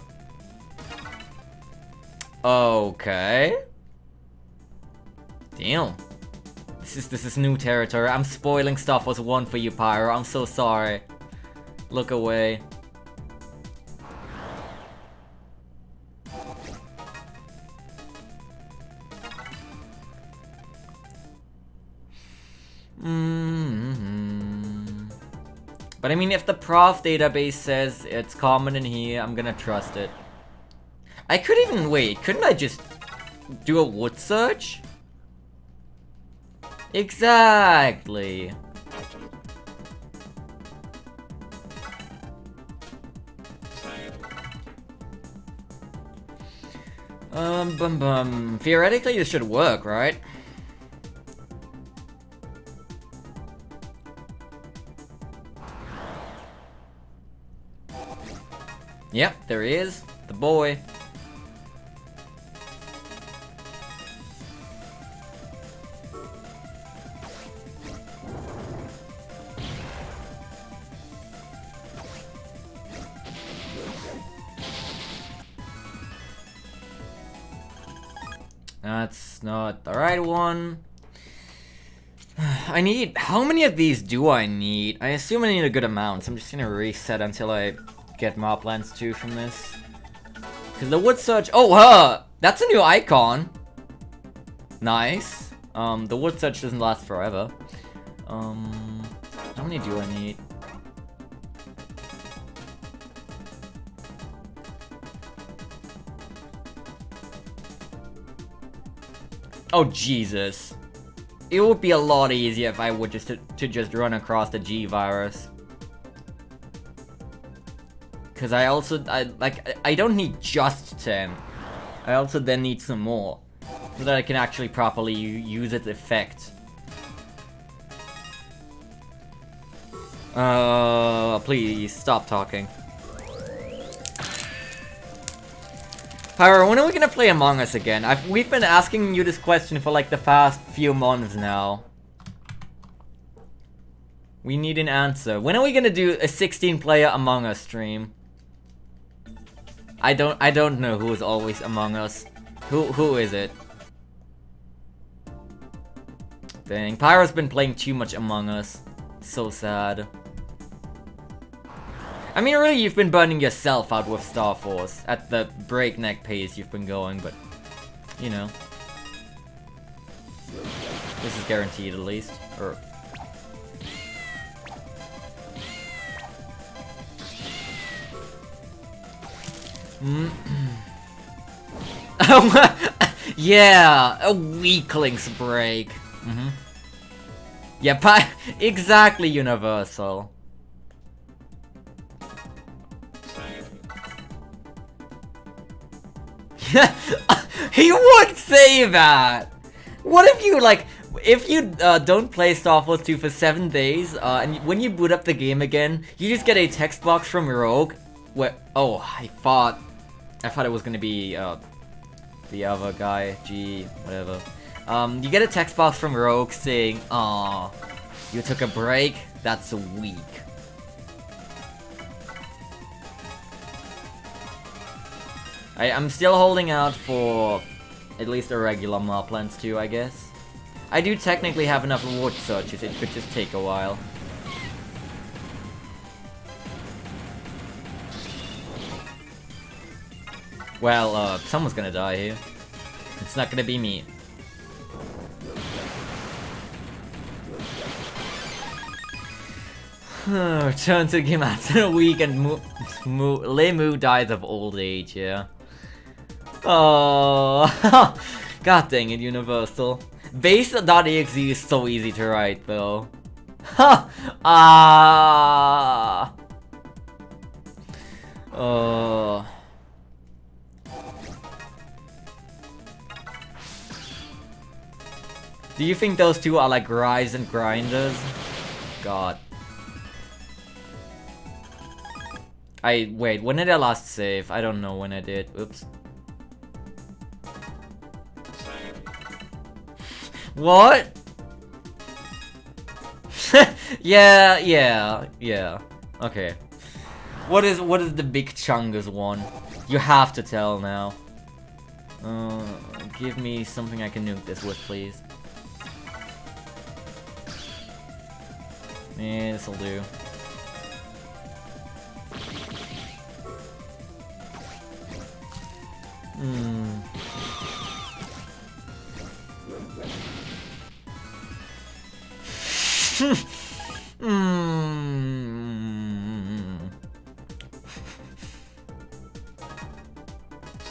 Okay. Damn. This is new territory. I'm spoiling Star Wars 1 for you, Pyro. I'm so sorry. Look away. But I mean, if the prof database says it's common in here, I'm gonna trust it. I could even wait. Couldn't I just do a wood search? Exactly. Theoretically, this should work, right? Yep, there he is. The boy. That's not the right one. I need... How many of these do I need? I assume I need a good amount, so I'm just gonna reset until I get Moplands 2 from this. Because the wood search... Oh, that's a new icon! Nice. The wood search doesn't last forever. How many do I need? Oh, Jesus. It would be a lot easier if I would just to just run across the G virus. Cause I don't need just 10. I also then need some more. So that I can actually properly use its effect. Please, stop talking. Pyro, when are we gonna play Among Us again? We've been asking you this question for like the past few months now. We need an answer. When are we gonna do a 16-player Among Us stream? I don't know who is always Among Us. Who is it? Dang, Pyro's been playing too much Among Us. So sad. I mean, really, you've been burning yourself out with Star Force at the breakneck pace you've been going, but, you know. This is guaranteed, at least. Or... Mm. Yeah, a weakling's break. Yeah, exactly universal. He would say that! What if you, like, if you don't play Star Wars 2 for 7 days, and when you boot up the game again, you just get a text box from Rogue, where, oh, I thought it was gonna be, the other guy, G, whatever. You get a text box from Rogue saying, "Aw, you took a break? That's weak." I'm still holding out for at least a regular Moplans too, I guess. I do technically have enough reward searches, it could just take a while. Well, someone's gonna die here. It's not gonna be me. Return to the game after a week and Limu dies of old age, yeah. Oh, god dang it, Universal. Base.exe is so easy to write, though. Ha! Ah. Oh. Do you think those two are like rise and grinders? God. Wait, when did I last save? I don't know when I did. Oops. What? yeah. Okay. What is the big chungus one? You have to tell now. Give me something I can nuke this with, please. Yeah, this'll do.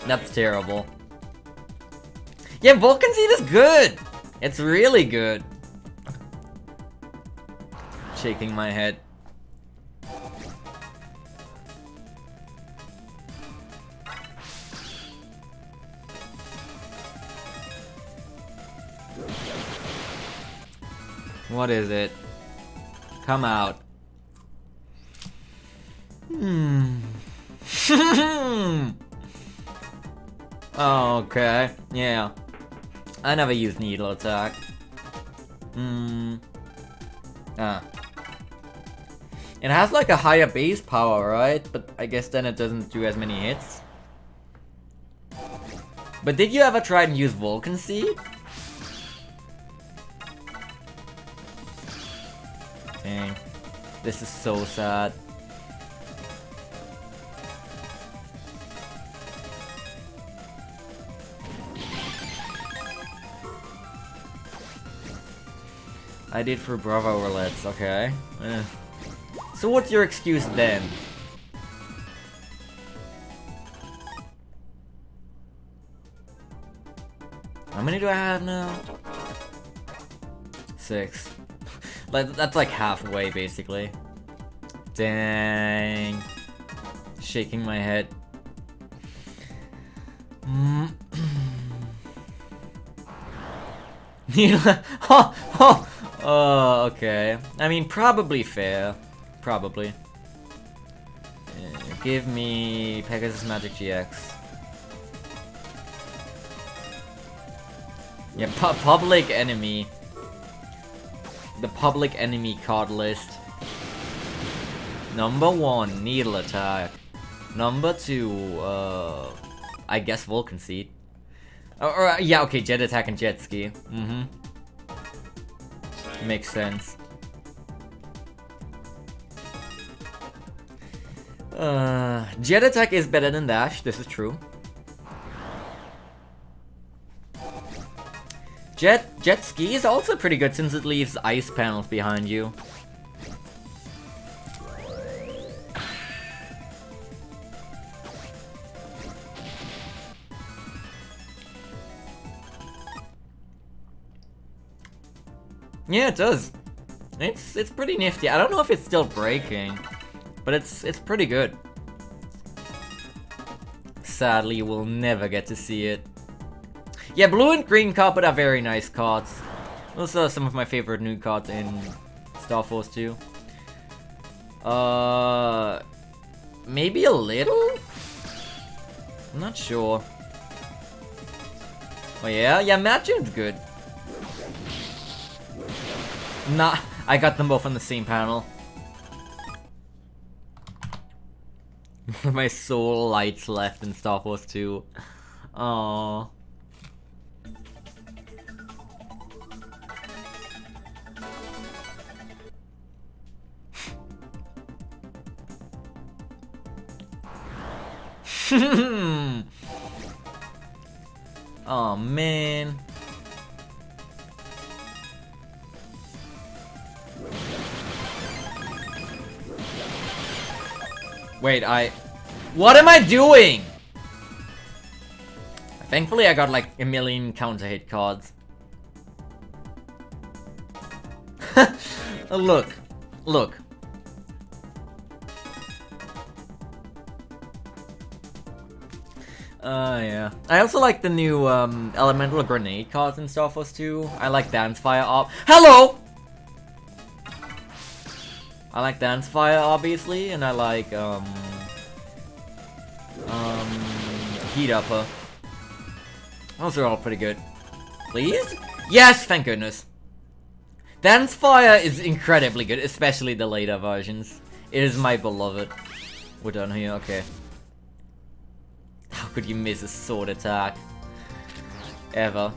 That's terrible. Yeah, Vulcan Seed is good! It's really good. Shaking my head. What is it? Come out. Okay, yeah. I never use needle attack. It has like a higher base power, right? But I guess then it doesn't do as many hits. But did you ever try and use Vulcan Seed? Dang. This is so sad. I did for Bravo Roulettes, okay. So what's your excuse then? How many do I have now? 6. That's like halfway, basically. Dang. Shaking my head. Oh, okay. I mean, probably fair. Probably. Give me Pegasus Magic GX. Yeah, public enemy. The public enemy card list. Number 1, Needle Attack. Number 2, I guess Vulcan Seed. Yeah, okay, Jet Attack and Jet Ski. Makes sense. Jet Attack is better than Dash, this is true. Jet Ski is also pretty good since it leaves ice panels behind you. Yeah, it does. It's pretty nifty. I don't know if it's still breaking, but it's pretty good. Sadly, we'll never get to see it. Yeah, blue and green carpet are very nice cards. Those are some of my favorite new cards in Star Force 2. Maybe a little? I'm not sure. Oh yeah? Yeah, Matchun's good. Nah, I got them both on the same panel. My soul lights left in Star Wars 2. Aww. Oh man. Wait, what am I doing? Thankfully, I got like a million counter hit cards. Look. Yeah. I also like the new elemental grenade cards in Star Force 2. I like Dance Fire Hello! I like Dance Fire, obviously, and I like, Heat Upper. Those are all pretty good. Please? Yes, thank goodness. Dance Fire is incredibly good, especially the later versions. It is my beloved. We're done here, okay. How could you miss a sword attack? Ever.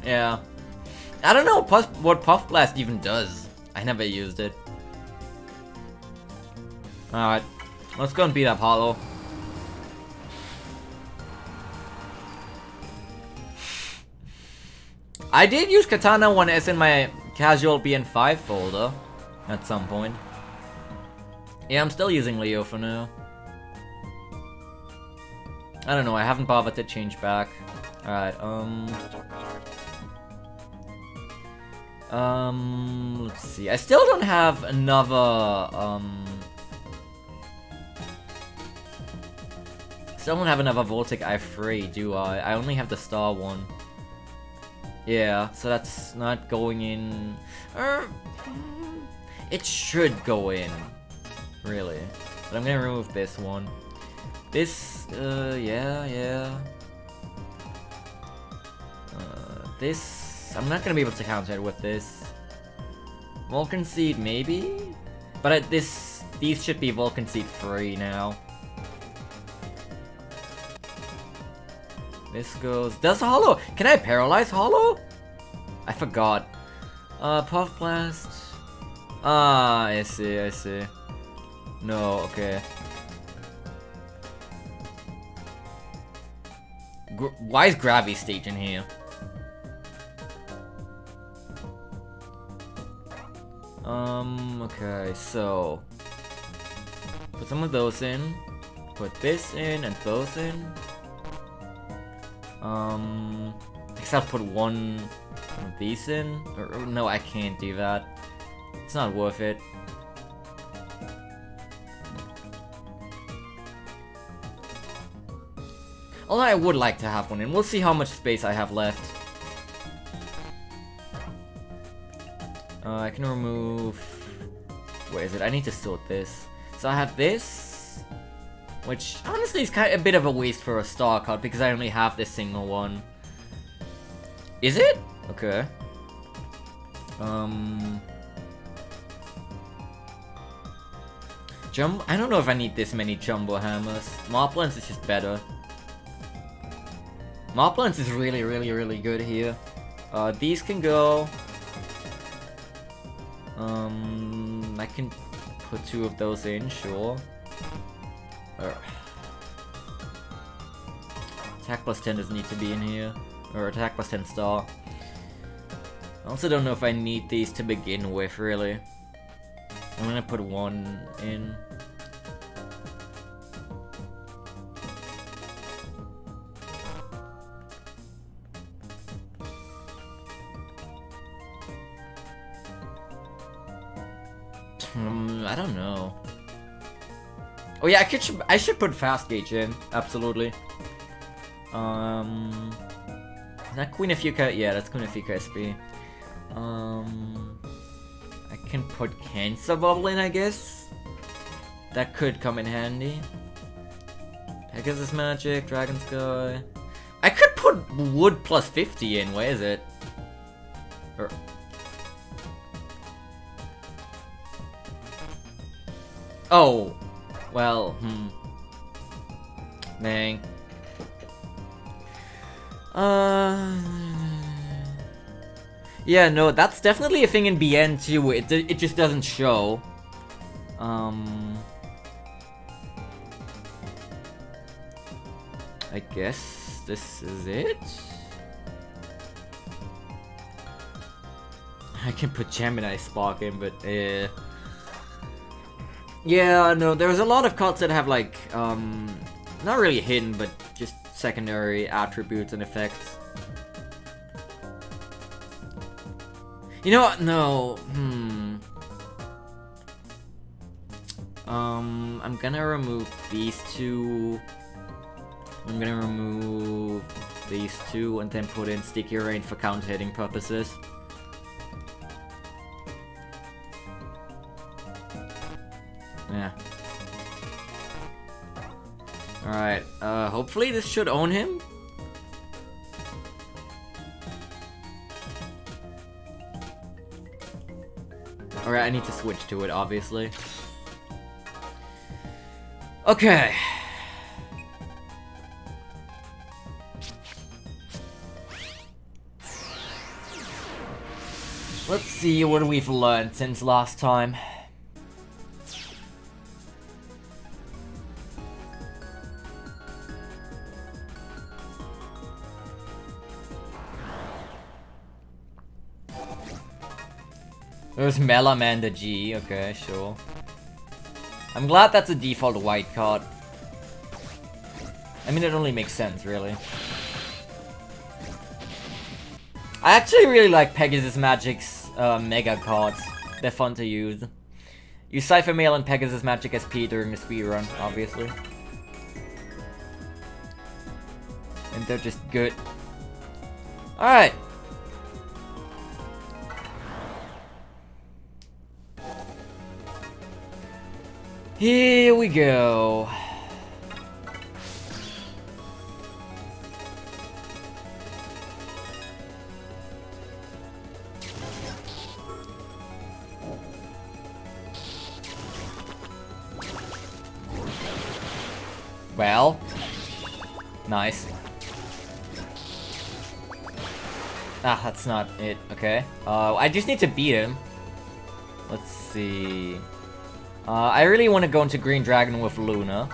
Yeah. I don't know what Puff Blast even does. I never used it. Alright. Let's go and beat up Hollow. I did use Katana 1S in my casual BN5 folder at some point. Yeah, I'm still using Leo for now. I don't know, I haven't bothered to change back. Alright, let's see. I still don't have another, still don't have another Voltic i3, do I? I only have the Star one. Yeah, so that's not going in. It should go in, really. But I'm gonna remove this one. This, yeah. This, I'm not gonna be able to counter it with this. Vulcan Seed, maybe? But these should be Vulcan Seed free now. This goes... Does Hollow... Can I paralyze Hollow? I forgot. Puff Blast. Ah, I see. No, okay. Why is Gravity Stage in here? Okay, so... Put some of those in. Put this in and those in. I guess I'll put one of these in. Or no, I can't do that. It's not worth it. Although I would like to have one in. We'll see how much space I have left. I can remove... Where is it? I need to sort this. So I have this, which honestly is kind of a bit of a waste for a star card because I only have this single one. Is it? Okay. I don't know if I need this many Jumbo Hammers. Moblins is just better. Moblins is really good here. These can go. I can put two of those in, sure. Attack plus 10 doesn't need to be in here. Or attack plus 10 star. I also don't know if I need these to begin with, really. I'm gonna put one in. I don't know. Oh yeah, I should put fast gauge in. Absolutely. Is that Queen Afika? Yeah, that's Queen Afika SP. I can put Cancer Bubble in, I guess. That could come in handy. Pegasus Magic, Dragon Sky. I could put Wood plus 50 in. Where is it? Or oh, well, dang. Yeah, no, that's definitely a thing in BN too. It just doesn't show. I guess this is it. I can put Gemini Spark in, but yeah, no, there's a lot of cards that have like not really hidden, but just secondary attributes and effects. You know what? No. I'm gonna remove these two. I'm gonna remove these two and then put in Sticky Rain for counter-hitting purposes. Yeah. Alright, hopefully this should own him. Alright, I need to switch to it, obviously. Okay. Let's see what we've learned since last time. There's Melamander G, okay, sure. I'm glad that's a default white card. I mean, it only makes sense, really. I actually really like Pegasus Magic's mega cards. They're fun to use. Use Cypher Mail and Pegasus Magic SP during the speedrun, obviously. And they're just good. Alright. Here we go. Well, nice. Ah, that's not it. Okay. I just need to beat him. Let's see. I really want to go into Green Dragon with Luna.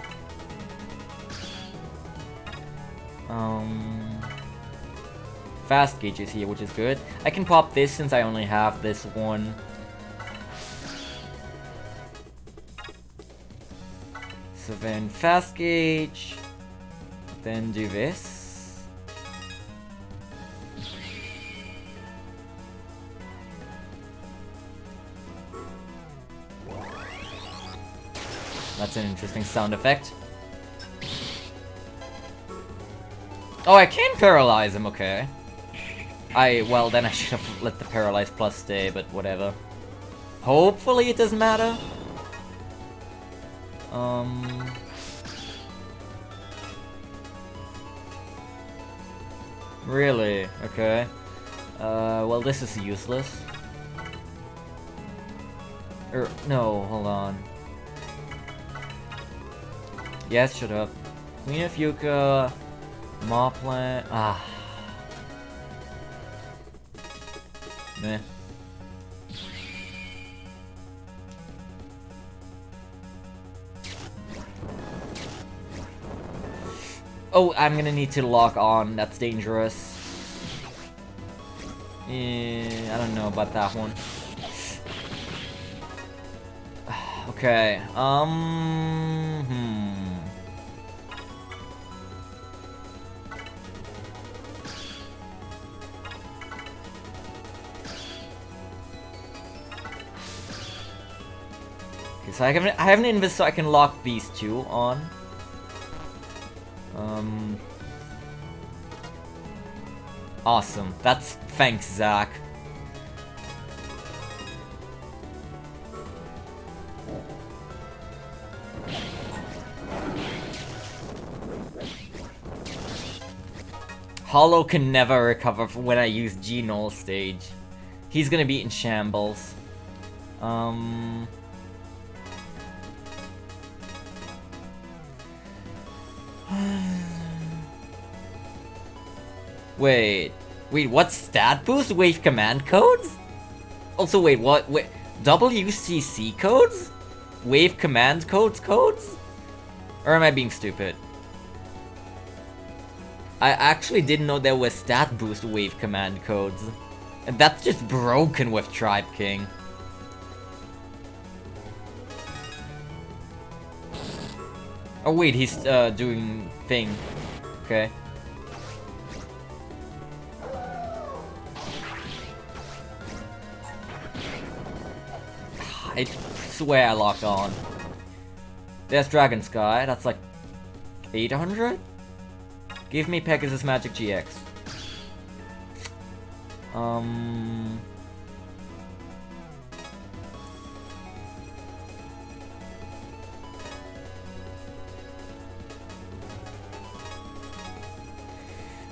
Fast gauge is here, which is good. I can pop this since I only have this one. So then fast gauge, then do this. That's an interesting sound effect. Oh, I can paralyze him, okay. Well, then I should have let the paralyze plus stay, but whatever. Hopefully it doesn't matter. Really? Okay. Well, this is useless. No, hold on. Yes, shut up. Queen of Yucca, Moplan. Ah. Meh. Oh, I'm gonna need to lock on. That's dangerous. I don't know about that one. Okay. so I have an invis, so I can lock these two on. Awesome. Thanks, Zach. Hollow can never recover from when I use G-Null stage. He's gonna be in shambles. Wait, what's stat boost? Wave command codes? Also, wait, what? Wait, WCC codes? Wave command codes? Or am I being stupid? I actually didn't know there was stat boost wave command codes. And that's just broken with Tribe King. Oh wait, he's doing thing. Okay. I swear I locked on. There's Dragon Sky, that's like 800? Give me Pegasus Magic GX.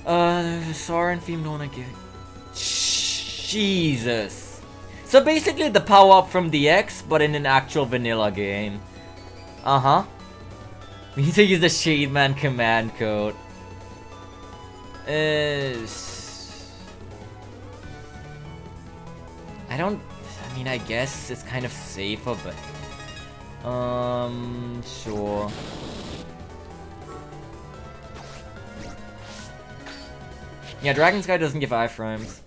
There's a Soren theme, don't wanna give it. Jesus. So basically the power-up from DX, but in an actual vanilla game. Uh-huh. We need to use the Shademan command code. I mean, I guess it's kind of safer, but... sure. Yeah, Dragon Sky doesn't give iframes.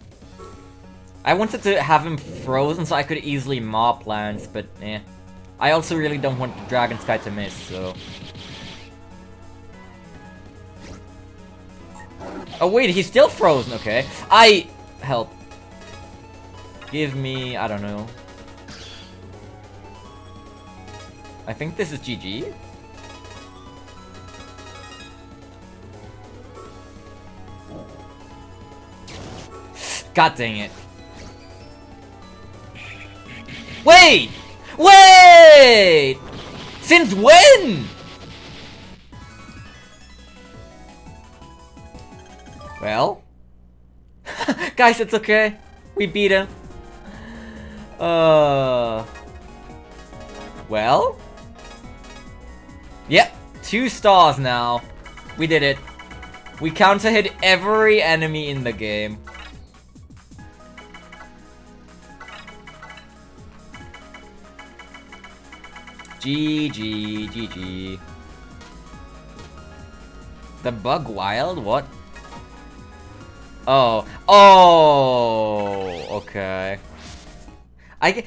I wanted to have him frozen so I could easily mop lands, but eh. I also really don't want Dragon Sky to miss, so... Oh wait, he's still frozen, okay. Help. Give me... I don't know. I think this is GG. God dang it. Wait! Wait! Since when? Well? Guys, it's okay. We beat him. Well? Yep, 2 stars now. We did it. We counter hit every enemy in the game. GG, GG. The bug wild? What? Oh. Oh, okay.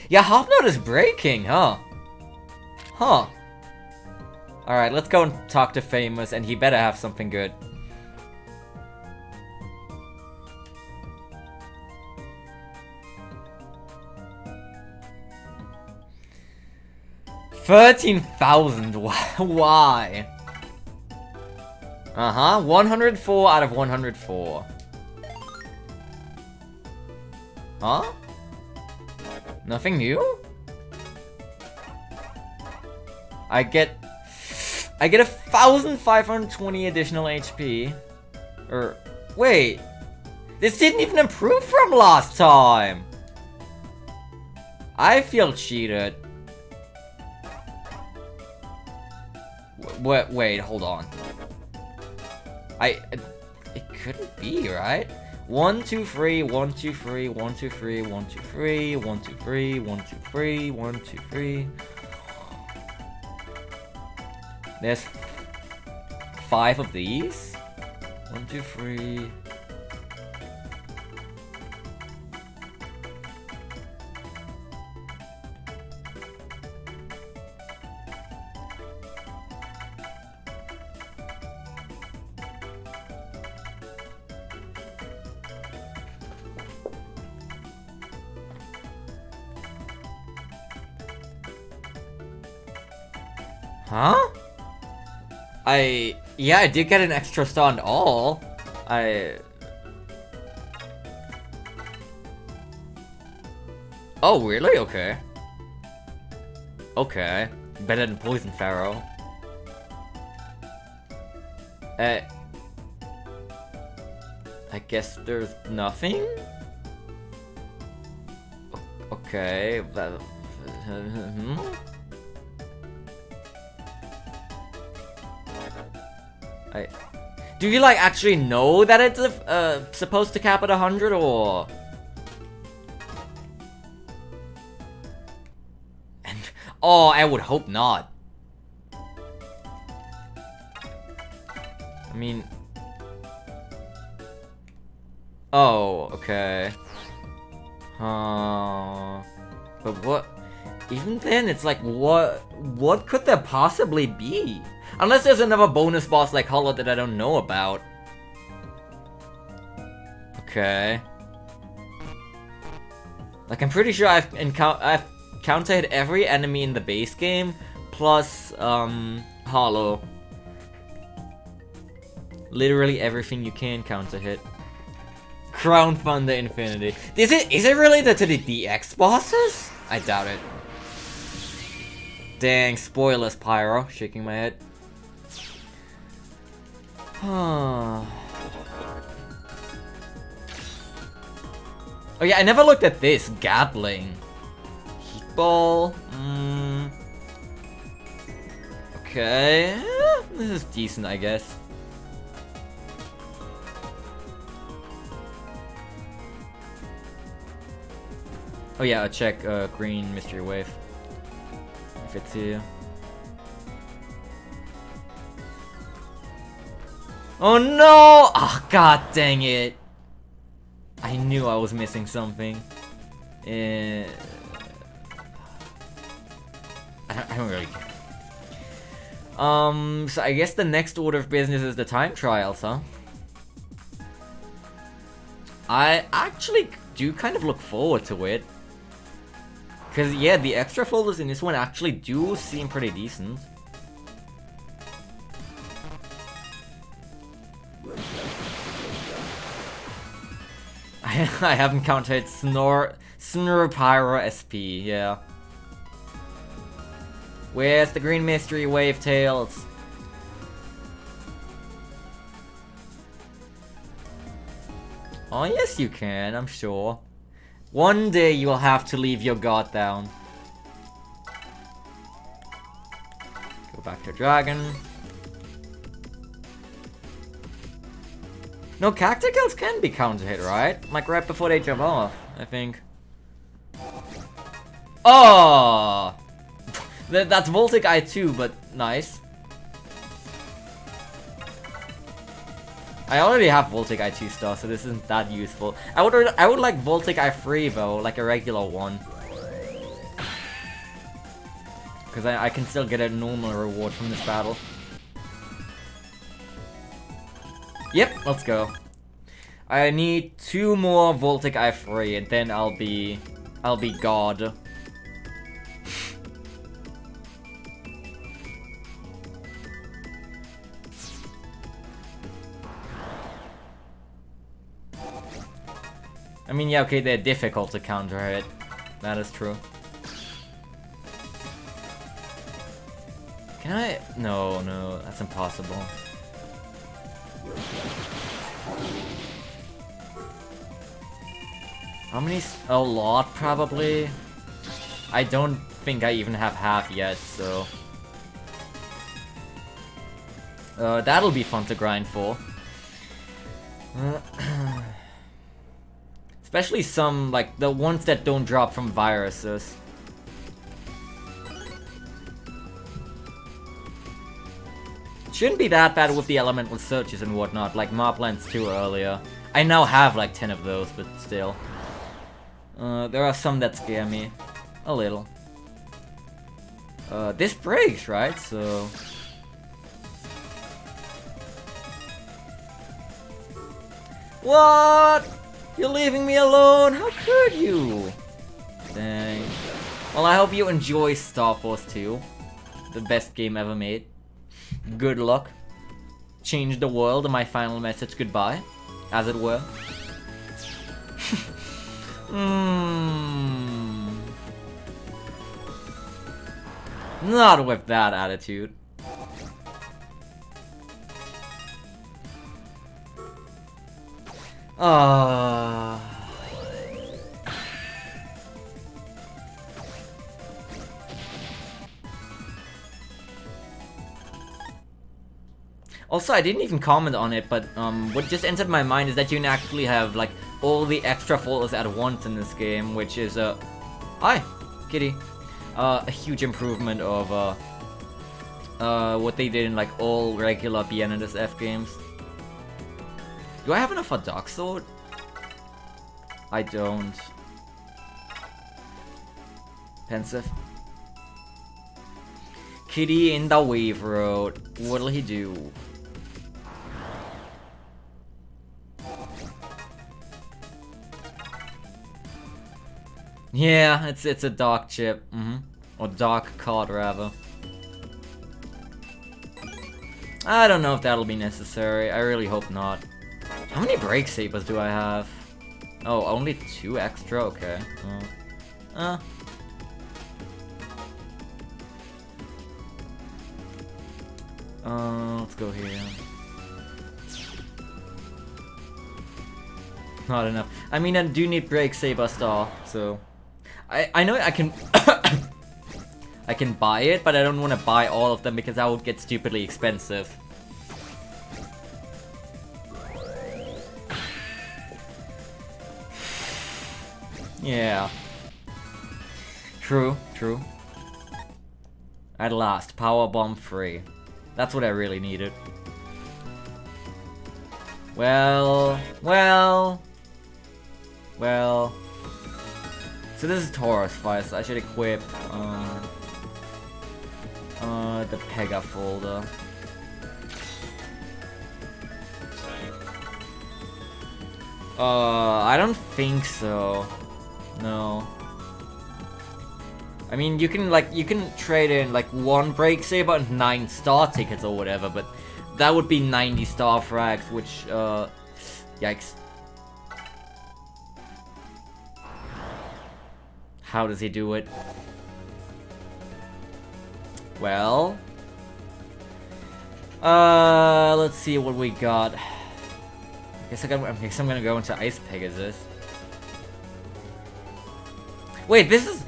Yeah, Hopnode is breaking, huh? Huh. Alright, let's go and talk to Famous, and he better have something good. $13,000. Why? 104 out of 104. Huh? Nothing new? I get 1,520 additional HP. Or wait, this didn't even improve from last time. I feel cheated. Wait, hold on. It couldn't be, right? 1, 2, 3, 1, 2, 3, 1, 2, 3, 1, 2, 3, 1, 2, 3, 1, 2, 3, 1, 2, 3. There's 5 of these. 1, 2, 3. Huh? Yeah, I did get an extra star and all. Oh, really? Okay. Okay. Better than Poison Pharaoh. I guess there's nothing? Okay. Do you, like, actually know that it's supposed to cap at 100, or...? Oh, I would hope not. I mean... Oh, okay. But what... Even then, it's like, what could there possibly be? Unless there's another bonus boss like Hollow that I don't know about. Okay. Like, I'm pretty sure I've counter-hit every enemy in the base game, plus, Hollow. Literally everything you can counter-hit. Crown Thunder Infinity. Is it related to the DX bosses? I doubt it. Dang, spoilers, Pyro. Shaking my head. Oh yeah, I never looked at this. Gatling. Heat Ball. Okay. This is decent, I guess. Oh yeah, I'll check green mystery wave. If it's here. Oh no! Oh, god dang it. I knew I was missing something. I don't really care. So I guess the next order of business is the time trials, huh? I actually do kind of look forward to it. Because, yeah, the extra folders in this one actually do seem pretty decent. I haven't counted Snore Pyro SP, yeah. Where's the green mystery wave tails? Oh, yes you can, I'm sure. One day you will have to leave your guard down. Go back to Dragon. No, Cacticals can be counter-hit, right? Like right before they jump off, I think. Oh! That's Voltic Eye too, but nice. I already have Voltic Eye 2 star, so this isn't that useful. I would like Voltic Eye 3 though, like a regular one. Because I can still get a normal reward from this battle. Yep, let's go. I need 2 more Voltic Eye 3 and then I'll be God. I mean, yeah, okay, they're difficult to counter hit. That is true. Can I? No, that's impossible. How many? A lot, probably. I don't think I even have half yet, so... that'll be fun to grind for. Especially some, like, the ones that don't drop from viruses. Shouldn't be that bad with the elemental searches and whatnot, like Moblins 2 earlier. I now have like 10 of those, but still. There are some that scare me. A little. This breaks, right? So... What? You're leaving me alone? How could you? Dang. Well, I hope you enjoy Star Force 2. the best game ever made. Good luck. Change the world, my final message, goodbye, as it were. Not with that attitude. Also, I didn't even comment on it, but what just entered my mind is that you can actually have like all the extra folders at once in this game, which is hi, kitty, a huge improvement of what they did in like all regular BNSF games. Do I have enough for Dark Sword? I don't. Pensive. Kitty in the Wave Road. What'll he do? Yeah, it's a dark chip. Or dark card rather. I don't know if that'll be necessary. I really hope not. How many Break Sabers do I have? Oh, only 2 extra? Okay. Let's go here. Not enough. I mean, I do need Break Saber Star, so... I know I can... I can buy it, but I don't want to buy all of them because that would get stupidly expensive. Yeah. True, true. At last, Power Bomb free. That's what I really needed. Well... So this is Taurus Fire, so I should equip the Pega folder. I don't think so. No. I mean, you can trade in like 1 Break Saber and 9 star tickets or whatever, but that would be 90 star frags, which yikes. How does he do it? Well, let's see what we got. I guess I'm gonna go into Ice Pegasus. Wait, this is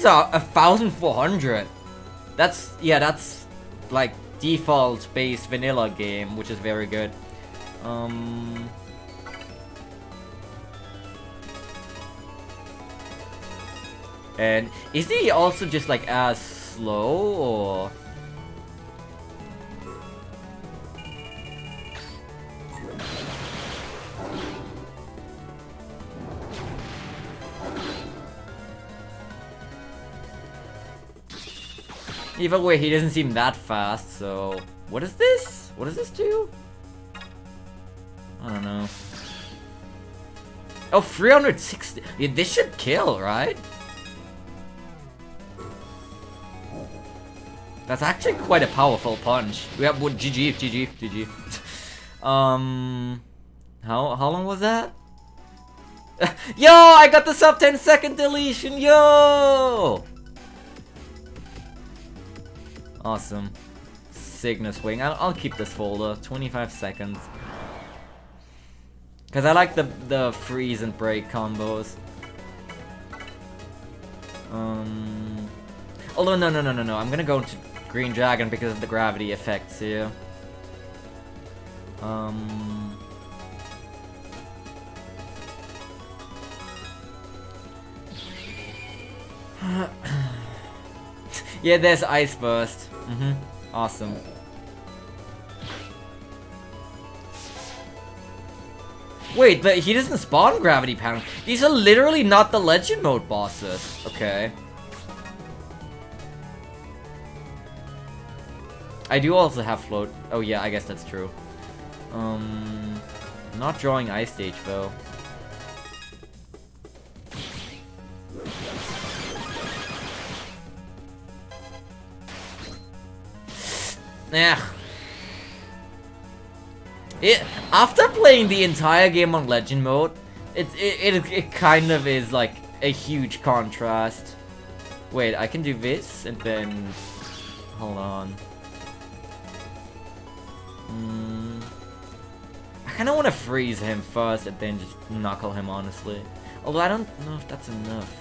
a 1400. That's like default base vanilla game, which is very good. And is he also just like as slow, or? Either way, he doesn't seem that fast, so... What is this? What does this do? I don't know. Oh, 360! Yeah, this should kill, right? That's actually quite a powerful punch. We have what? GG. How long was that? Yo, I got the sub 10-second deletion. Yo. Awesome. Cygnus Wing. I'll keep this folder. 25 seconds. Cause I like the freeze and break combos. Although no. I'm gonna go into Green Dragon because of the gravity effects here. Yeah, there's Ice Burst. Awesome. Wait, but he doesn't spawn Gravity Pound. These are literally not the Legend Mode bosses. Okay. I do also have float. Oh yeah, I guess that's true. Not drawing Ice Stage though. Eh. After playing the entire game on Legend mode, it kind of is like a huge contrast. Wait, I can do this and then hold on. I kind of want to freeze him first and then just knuckle him, honestly. Although I don't know if that's enough.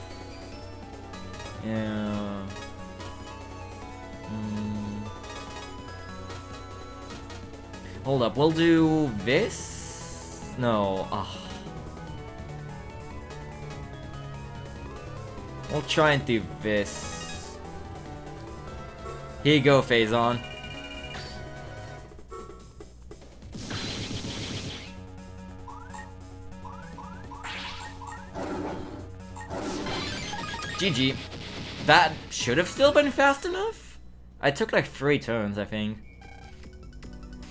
Yeah. Hold up, we'll do this? No. Oh. We'll try and do this. Here you go, Phazon. GG. That should have still been fast enough? I took like 3 turns, I think.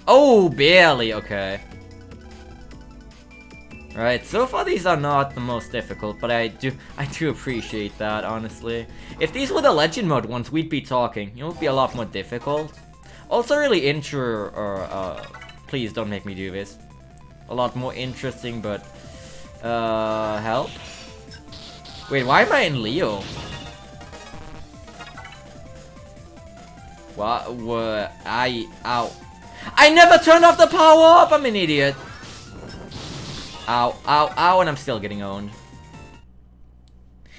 Oh, barely, okay. Right, so far these are not the most difficult, but I do appreciate that, honestly. If these were the Legend mode ones, we'd be talking. It would be a lot more difficult. Also really please don't make me do this. A lot more interesting, but help? Wait, why am I in Leo? What? Ow. I never turned off the power up! I'm an idiot. Ow, ow, ow, and I'm still getting owned.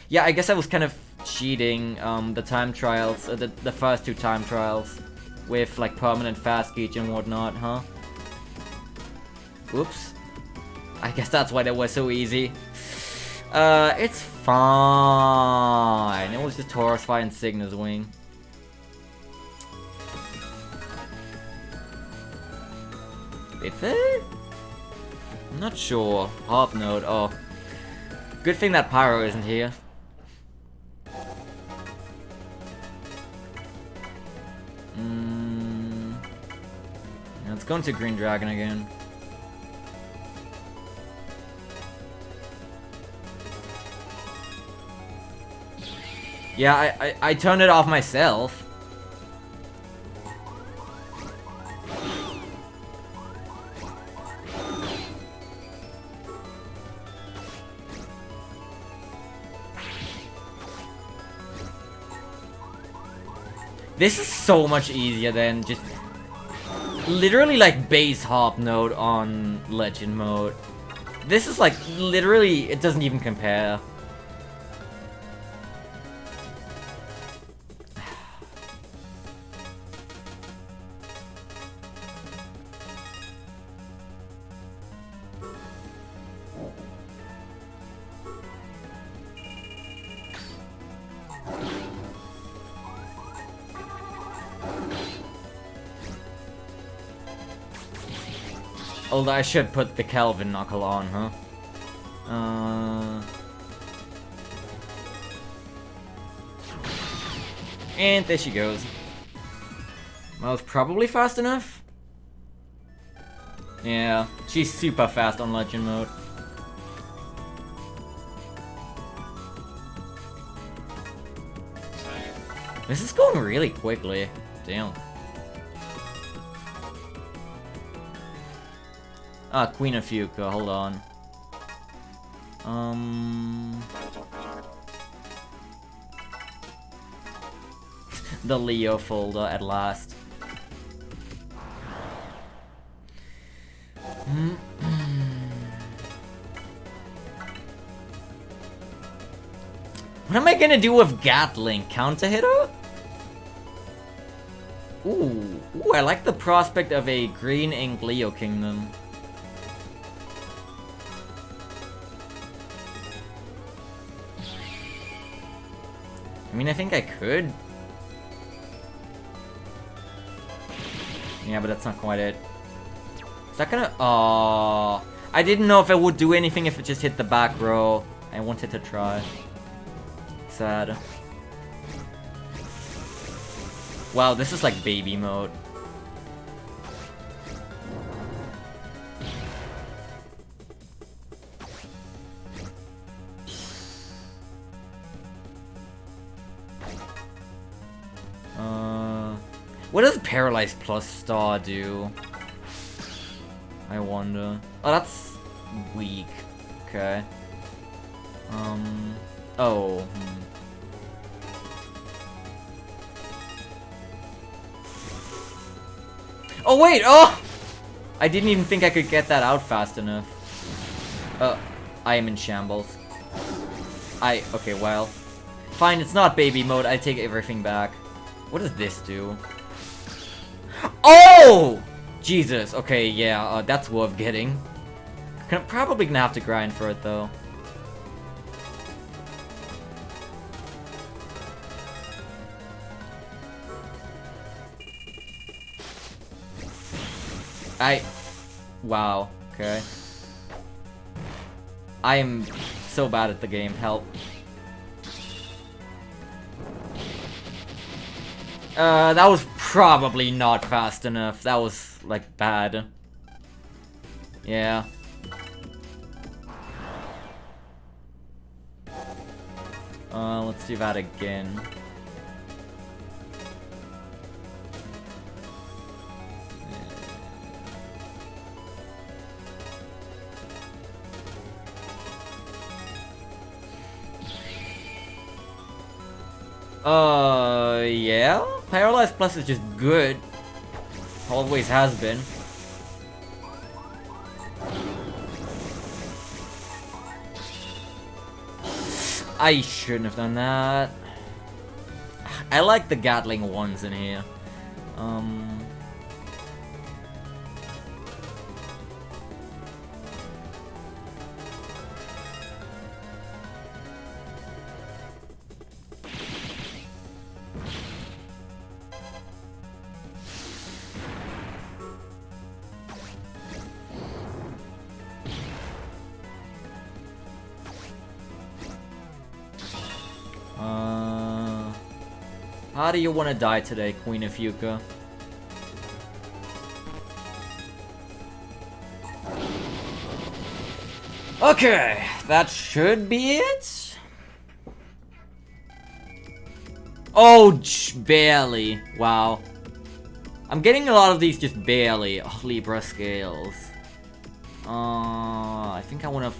Yeah, I guess I was kind of cheating the time trials, the first 2 time trials. With, like, permanent fast gauge and whatnot, huh? Oops. I guess that's why they were so easy. It's fine. It was just Taurus Fire and Cygnus Wing. Did they? I'm not sure. Harp Node. Oh. Good thing that Pyro isn't here. Let's go into Green Dragon again. Yeah, I turned it off myself. This is so much easier than just literally like base Harp Node on Legend mode. This is like literally, it doesn't even compare. Although I should put the Kelvin Knuckle on, huh? And there she goes. Well, it's probably fast enough. Yeah, she's super fast on Legend mode. This is going really quickly. Damn. Ah, Queen of Fuka, hold on. The Leo folder at last. What am I gonna do with Gatling? Counter hitter? Ooh, I like the prospect of a green ink Leo Kingdom. I mean, I think I could. Yeah, but that's not quite it. Is that gonna... Aww. I didn't know if it would do anything if it just hit the back row. I wanted to try. Sad. Wow, this is like baby mode. What does Paralyze plus Star do? I wonder. Oh, that's weak. Okay. Oh. Oh, wait! Oh! I didn't even think I could get that out fast enough. I am in shambles. Okay, well. Fine, it's not baby mode. I take everything back. What does this do? Oh! Jesus. Okay, yeah, that's worth getting. Probably gonna have to grind for it, though. Wow. Okay. I am so bad at the game. Help. That was probably not fast enough. That was, like, bad. Yeah. Let's do that again. Yeah? Paralyze Plus is just good. Always has been. I shouldn't have done that. I like the Gatling ones in here. How do you want to die today, Queen of Yuka? Okay, that should be it. Oh, barely. Wow. I'm getting a lot of these just barely. Oh, Libra Scales. I think I want to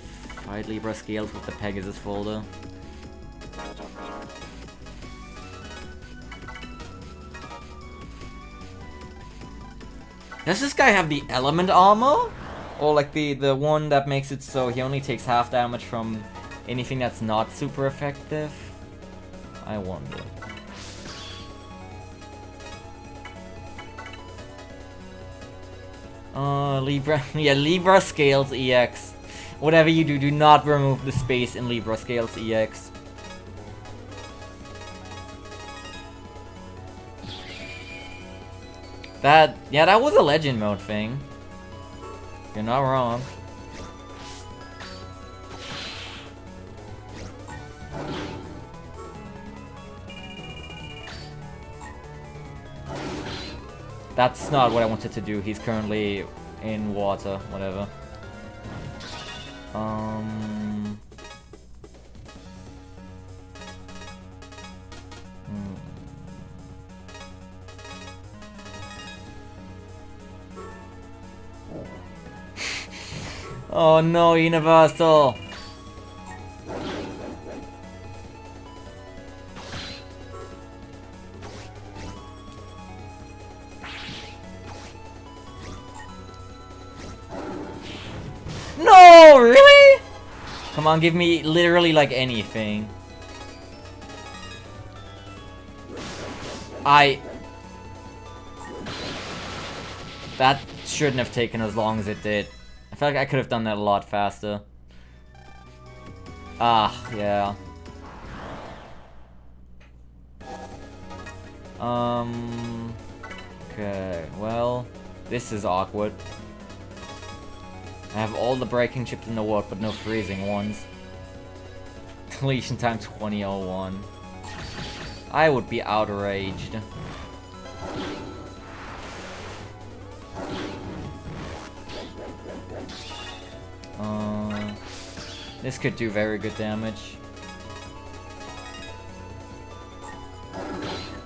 fight Libra Scales with the Pegasus folder. Does this guy have the element armor? Or like the one that makes it so he only takes half damage from anything that's not super effective? I wonder. Libra. Yeah, Libra Scales EX. Whatever you do, do not remove the space in Libra Scales EX. Yeah, that was a legend mode thing. You're not wrong. That's not what I wanted to do. He's currently in water, whatever. Oh no, Universal! No, really? Come on, give me literally like anything. That shouldn't have taken as long as it did. I feel like I could have done that a lot faster. Yeah. Okay, well, this is awkward. I have all the breaking chips in the world, but no freezing ones. Deletion time 2001. I would be outraged. This could do very good damage.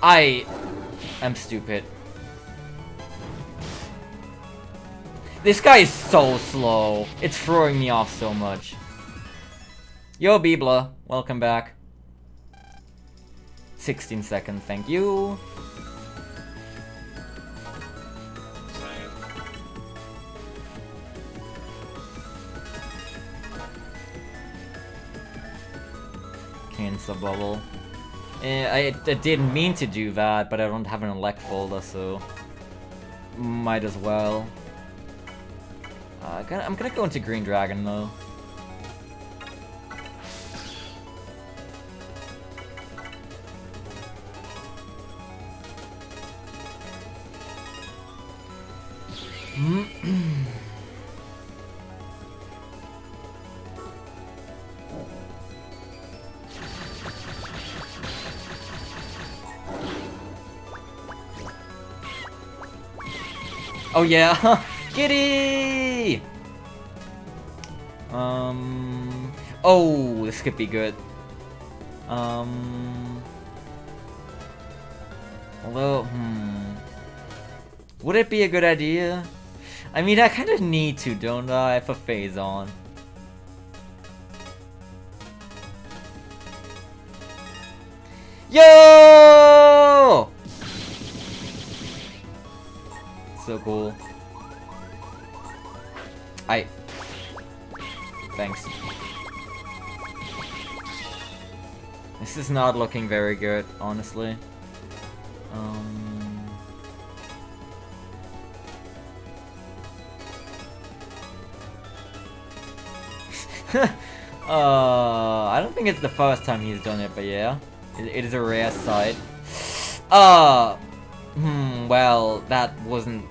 I am stupid. This guy is so slow. It's throwing me off so much. Yo, Bibla. Welcome back. 16 seconds, thank you. Cancel bubble. I didn't mean to do that, but I don't have an elect folder, so might as well. I'm gonna go into Green Dragon though. Oh yeah, Kitty! Oh, this could be good. Although, would it be a good idea? I mean, I kind of need to, don't I, for phase on. Yo! So cool. Thanks. This is not looking very good, honestly. I don't think it's the first time he's done it, but yeah. It is a rare sight. Well, that wasn't,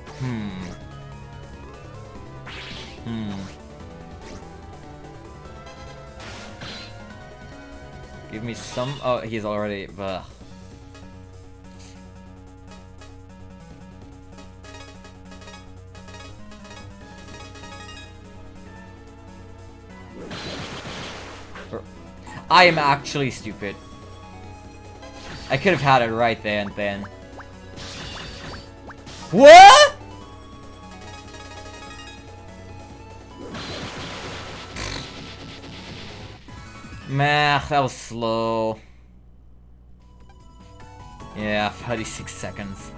Give me some, oh, he's already, ugh. I am actually stupid. I could have had it right there and then. What? Meh, that was slow. Yeah, 36 seconds.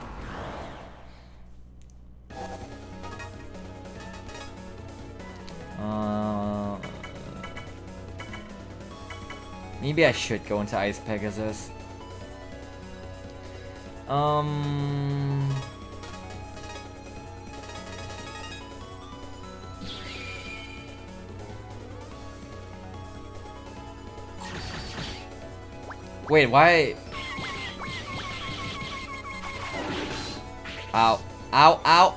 Maybe I should go into Ice Pegasus. Wait, why? Ow. Ow, ow!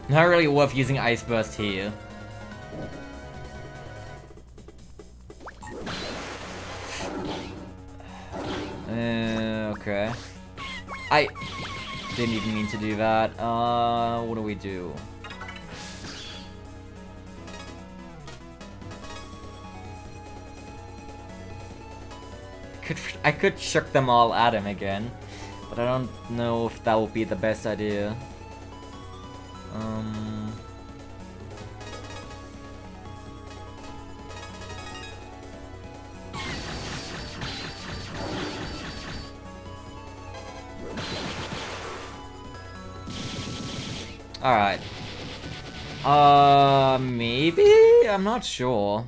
Not really worth using Ice Burst here. Okay. I didn't even mean to do that. What do we do? I could chuck them all at him again, but I don't know if that would be the best idea. Alright. Maybe? I'm not sure.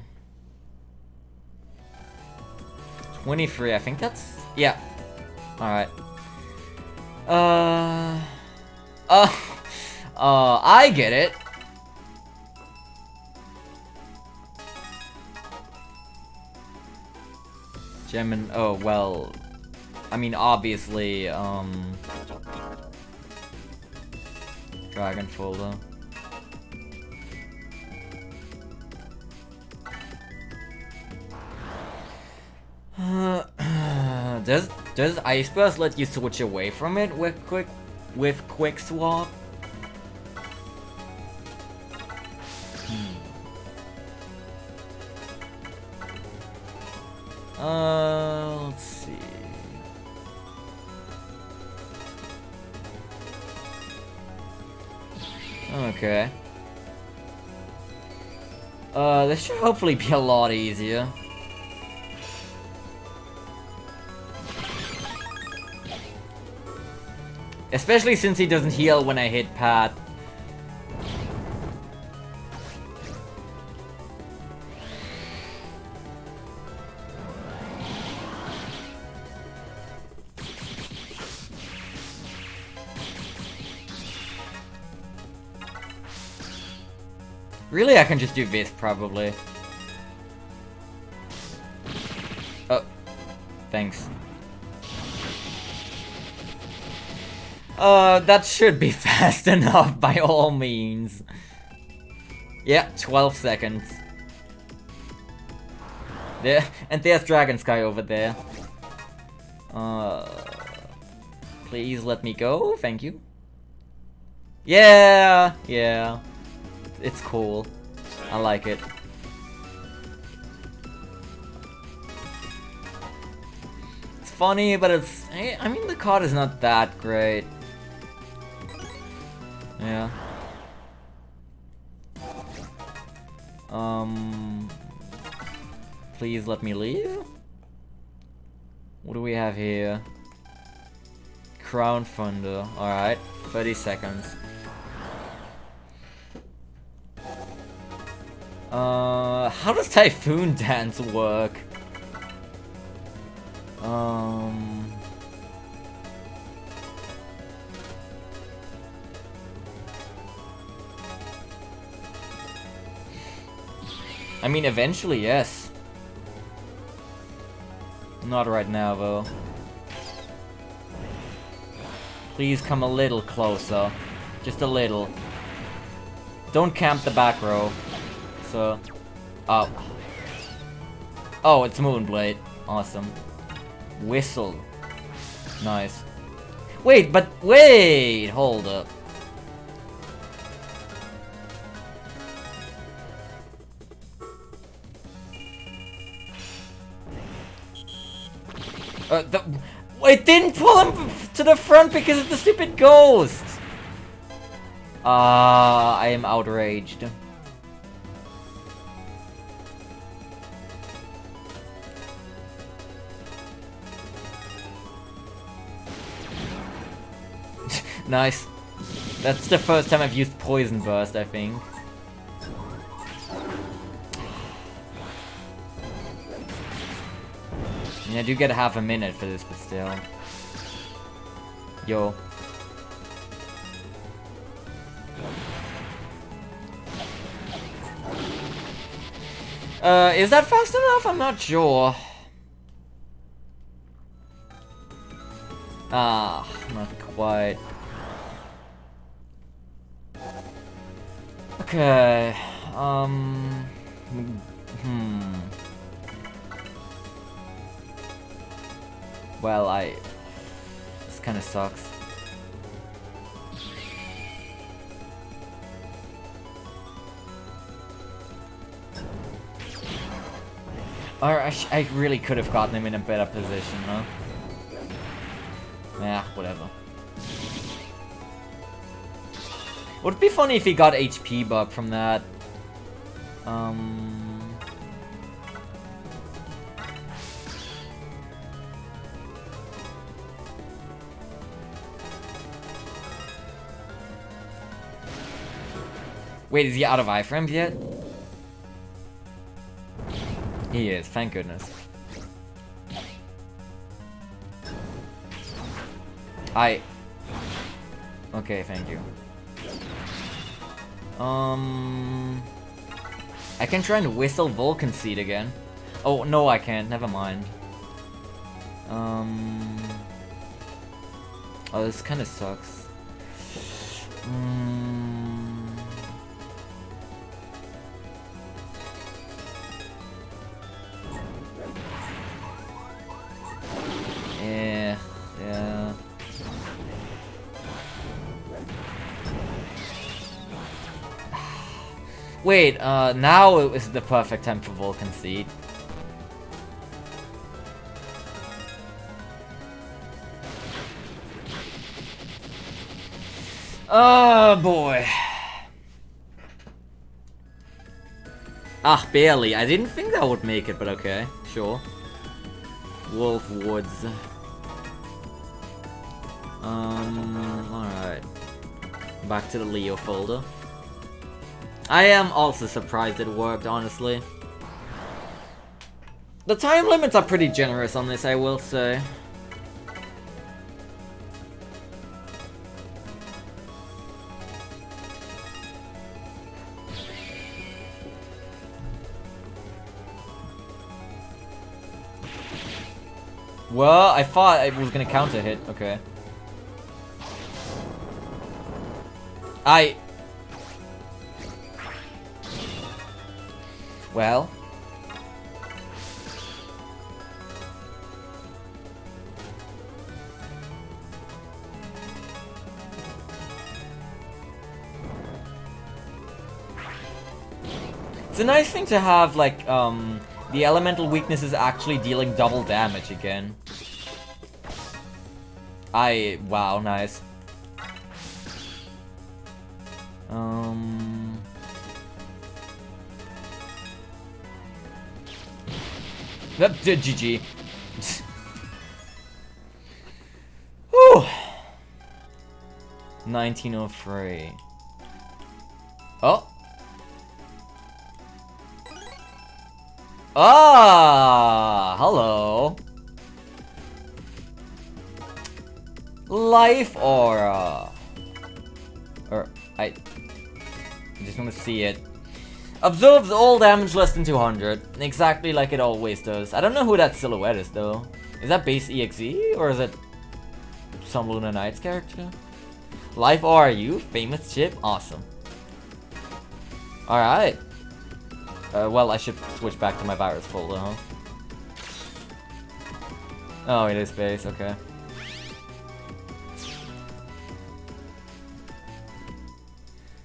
23, I think that's... Yeah. Alright. I get it. Gem oh, well... I mean, obviously, Dragon folder. Does Ice Burst let you switch away from it with quick swap? Let's see. Okay. This should hopefully be a lot easier. Especially since he doesn't heal when I hit Pat. Really, I can just do this, probably. Oh. Thanks. That should be fast enough, by all means. Yeah, 12 seconds. There, and there's Dragon Sky over there. Please let me go, thank you. Yeah, yeah. It's cool. I like it. It's funny, but it's... I mean, the card is not that great. Yeah. Please let me leave? What do we have here? Crown Thunder. Alright. 30 seconds. How does Typhoon Dance work? I mean, eventually, yes. Not right now, though. Please come a little closer. Just a little. Don't camp the back row. So... Oh. Oh, it's Moonblade. Awesome. Whistle. Nice. Wait, but wait! Hold up. It didn't pull him to the front because of the stupid ghost! I am outraged. Nice. That's the first time I've used Poison Burst, I think. I mean, I do get half a minute for this, but still. Yo. Is that fast enough? I'm not sure. Ah, not quite. Okay, Well, this kinda sucks. Or I really could have gotten him in a better position, huh? Yeah, whatever. Would it be funny if he got HP buff from that? Wait, is he out of iframes yet? He is, thank goodness. Okay, thank you. I can try and whistle Vulcan Seed again. Oh, no I can't, never mind. Oh, this kinda sucks. Yeah. Wait, now it was the perfect time for Vulcan Seed. Oh boy. Ah, barely. I didn't think that would make it, but okay. Sure. Wolf Woods. Alright. Back to the Leo folder. I am also surprised it worked, honestly. The time limits are pretty generous on this, I will say. Well, I thought it was gonna counter hit. Okay. Well. It's a nice thing to have, like, the elemental weaknesses actually dealing double damage again. Wow, nice. GG. Whew. 1903. Oh. Ah, hello. Life aura. Or I just want to see it. Absorbs all damage less than 200, exactly like it always does. I don't know who that silhouette is though. Is that base EXE or is it some Luna Knights character? Life aura, you famous chip, awesome. All right. Well, I should switch back to my virus folder, huh? Oh, it is base, okay.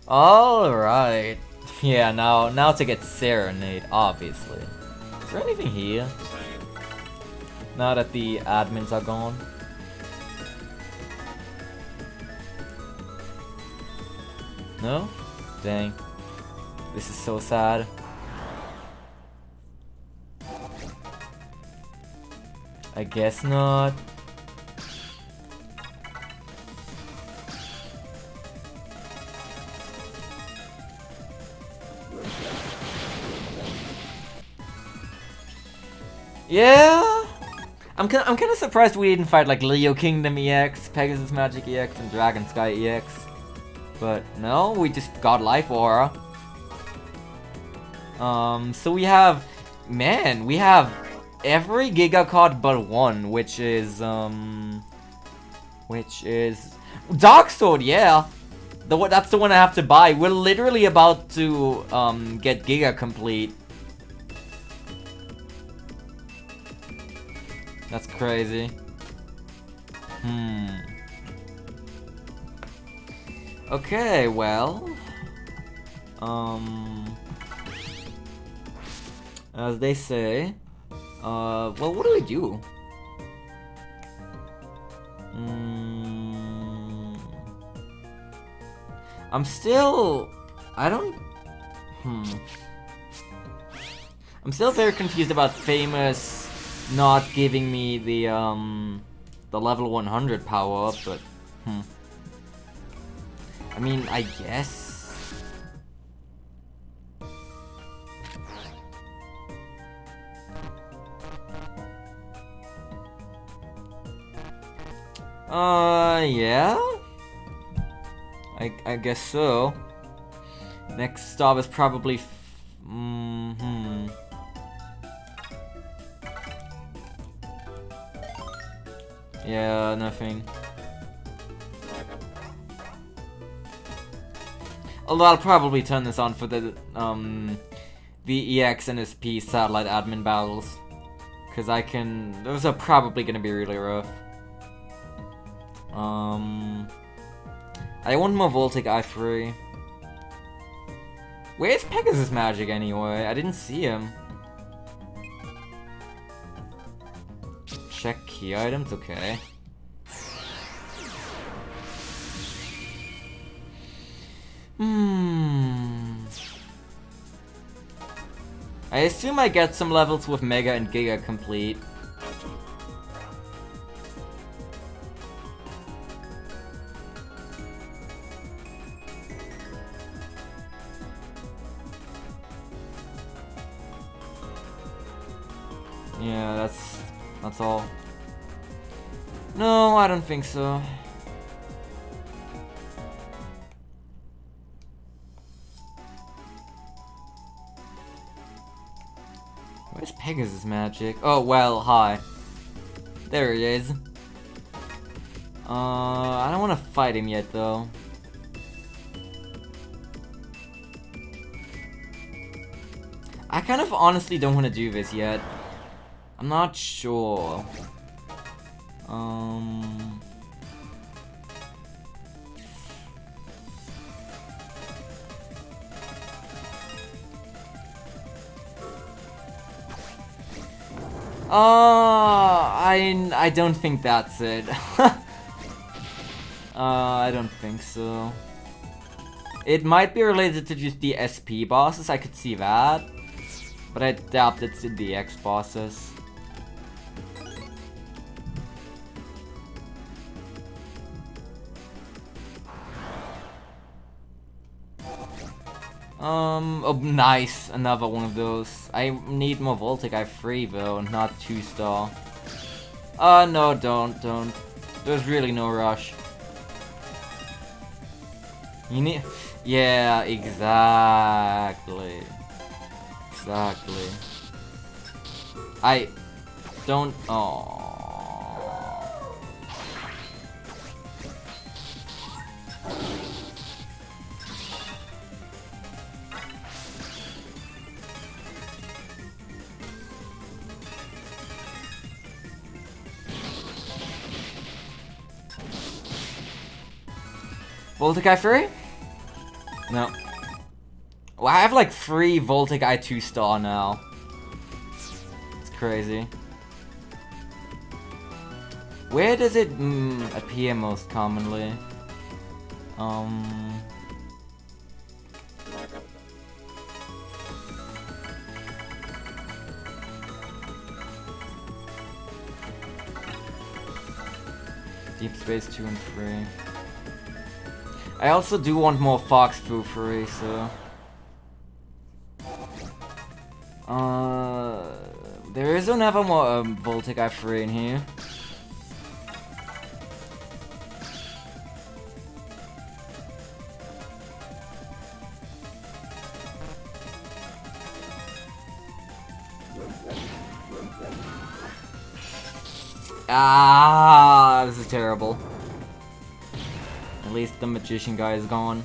Alright. Yeah, now to get Serenade, obviously. Is there anything here? Now that the admins are gone. No? Dang. This is so sad. I guess not. Yeah, I'm kind of surprised we didn't fight like Leo Kingdom EX, Pegasus Magic EX, and Dragon Sky EX. But no, we just got Life Aura. So we have, man, we have every Giga card but one, which is Dark Sword. Yeah, that's the one I have to buy. We're literally about to get Giga complete. That's crazy. Okay, well. As they say. Well, what do we do? I'm still... I'm still very confused about Famous not giving me the level 100 power up, but I mean, I guess. Yeah. I guess so. Next stop is probably Yeah, nothing. Although I'll probably turn this on for the EX and SP satellite admin battles. Cause I can... Those are probably gonna be really rough. I want more Voltic I3. Where's Pegasus Magic anyway? I didn't see him. Check key items, okay. I assume I get some levels with Mega and Giga complete. Yeah, that's all. No, I don't think so. Where's Pegasus Magic? Oh, well, hi. There he is. I don't want to fight him yet, though. I kind of honestly don't want to do this yet. I'm not sure. I don't think that's it. I don't think so. It might be related to just the SP bosses, I could see that. But I doubt it's the X bosses. Oh, nice. Another one of those. I need more Voltic. I have 3 though, not 2-star. No, don't. There's really no rush. You need... Yeah, exactly. Exactly. I don't... Oh. Voltic I3? No. Well, I have like 3 Voltic I 2-star now. It's crazy. Where does it appear most commonly? Deep Space 2 and 3. I also do want more Fox Foofery, so... There is another more Voltic I3 in here. Ah, this is terrible. At least the magician guy is gone.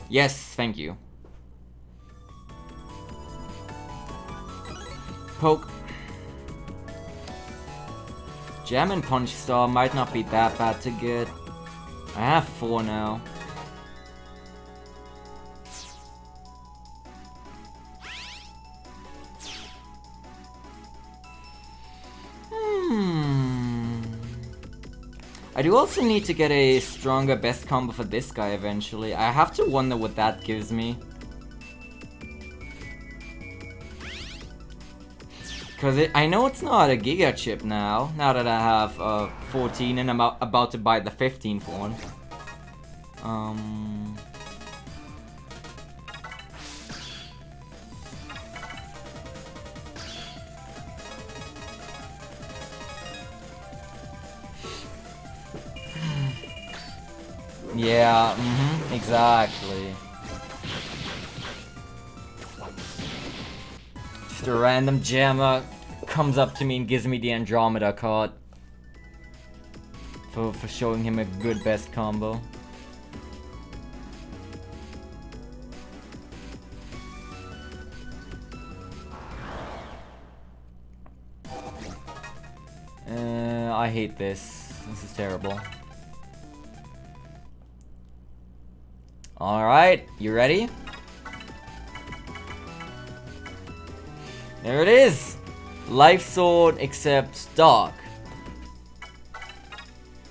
Yes, thank you. Poke. Jam and Punch Star might not be that bad to get. I have 4 now. I do also need to get a stronger best combo for this guy eventually. I have to wonder what that gives me. Because I know it's not a Giga chip now that I have 14 and I'm about to buy the 15th one. Yeah, exactly. Just a random jammer comes up to me and gives me the Andromeda card. For showing him a good best combo. I hate this. This is terrible. Alright, you ready? There it is! Life Sword except Dark.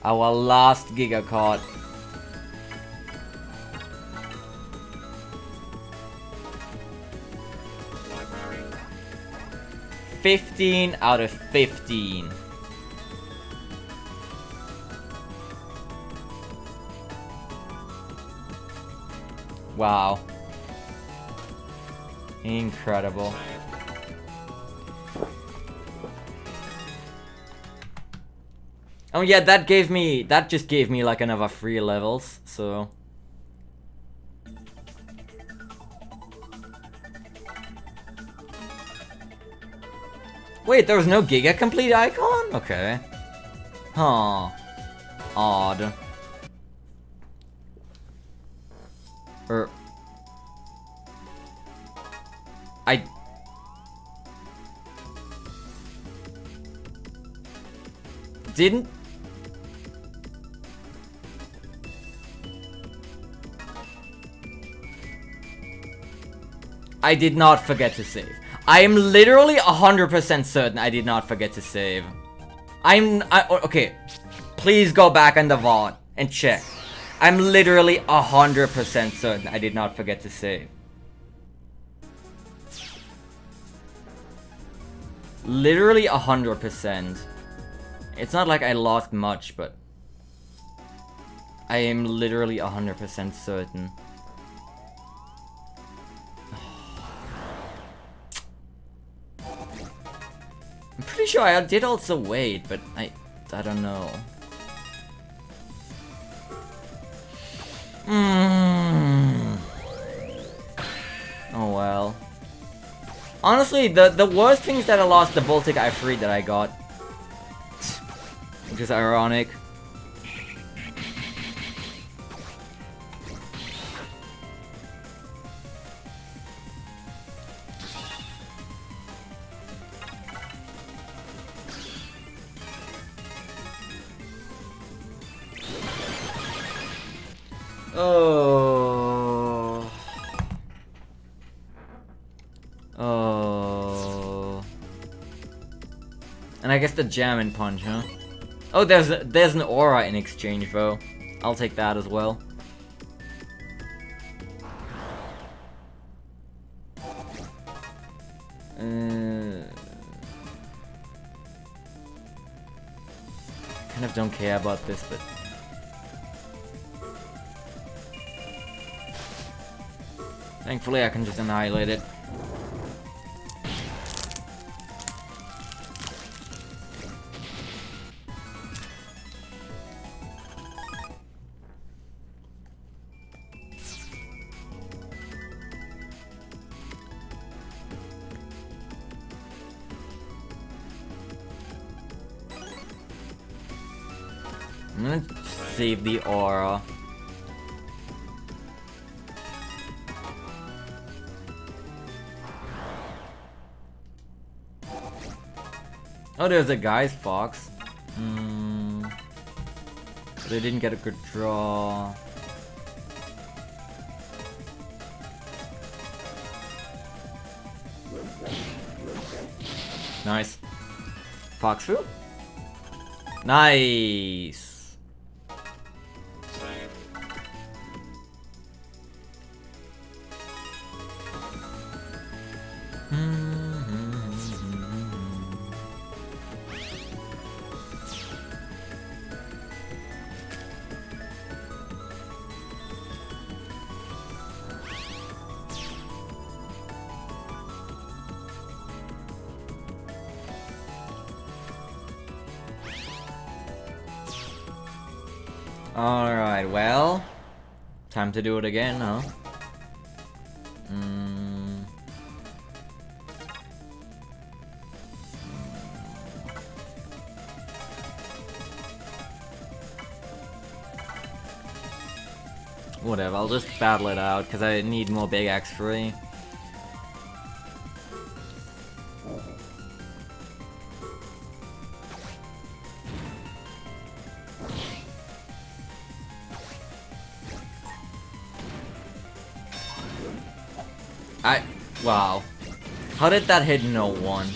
Our last Giga card. $15 out of 15. Wow. Incredible. Oh yeah, that just gave me like another 3 levels, so. Wait, there was no Giga Complete icon? Okay. Huh. Odd. I didn't. I did not forget to save. I am literally 100% certain I did not forget to save. Okay. Please go back on the VOD and check. I'm literally 100% certain I did not forget to save. Literally 100%. It's not like I lost much, but I am literally 100% certain. I'm pretty sure I did also wait, but I don't know. Oh well. Honestly, the worst thing is that I lost the Baltic I3 that I got. Which is ironic. Oh. Oh. And I guess the Jam and Punch, huh? Oh, there's an aura in exchange though. I'll take that as well. Kind of don't care about this, but thankfully I can just annihilate it. I'm gonna save the aura. Oh, there's a guy's fox. They didn't get a good draw. Nice. Foxfu? Nice. Alright, well, time to do it again, huh? Whatever, I'll just battle it out, because I need more big X3. Wow. How did that hit no one?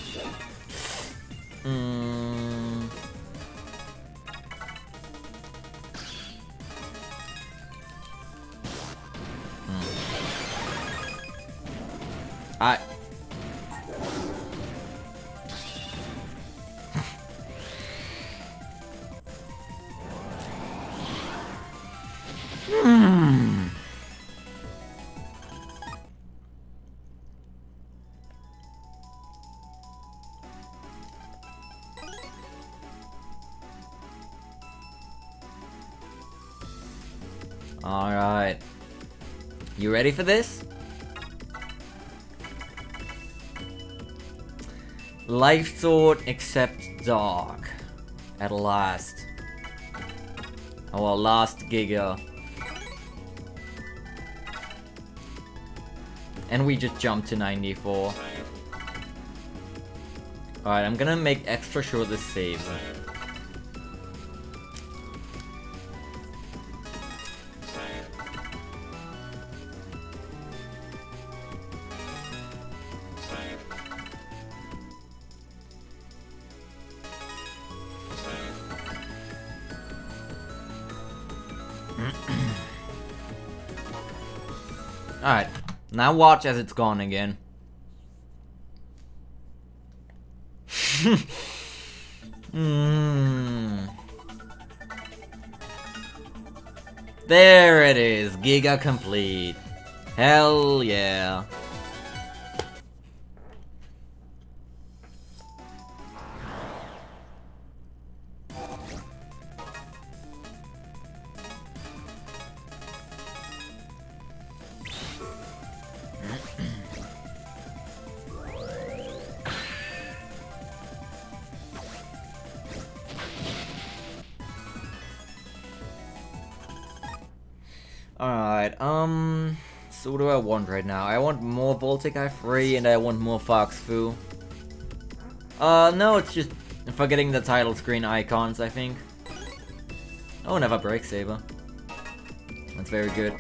I... Alright. You ready for this? Life Sword except Dark. At last. Our last Giga. And we just jumped to 94. Alright, I'm gonna make extra sure this saves. Alright, now watch as it's gone again. There it is, Giga complete. Hell yeah. Alright, so what do I want right now? I want more Voltic 3 and I want more Fox Fu. No, it's just forgetting the title screen icons, I think. Oh, another Break Saber. That's very good.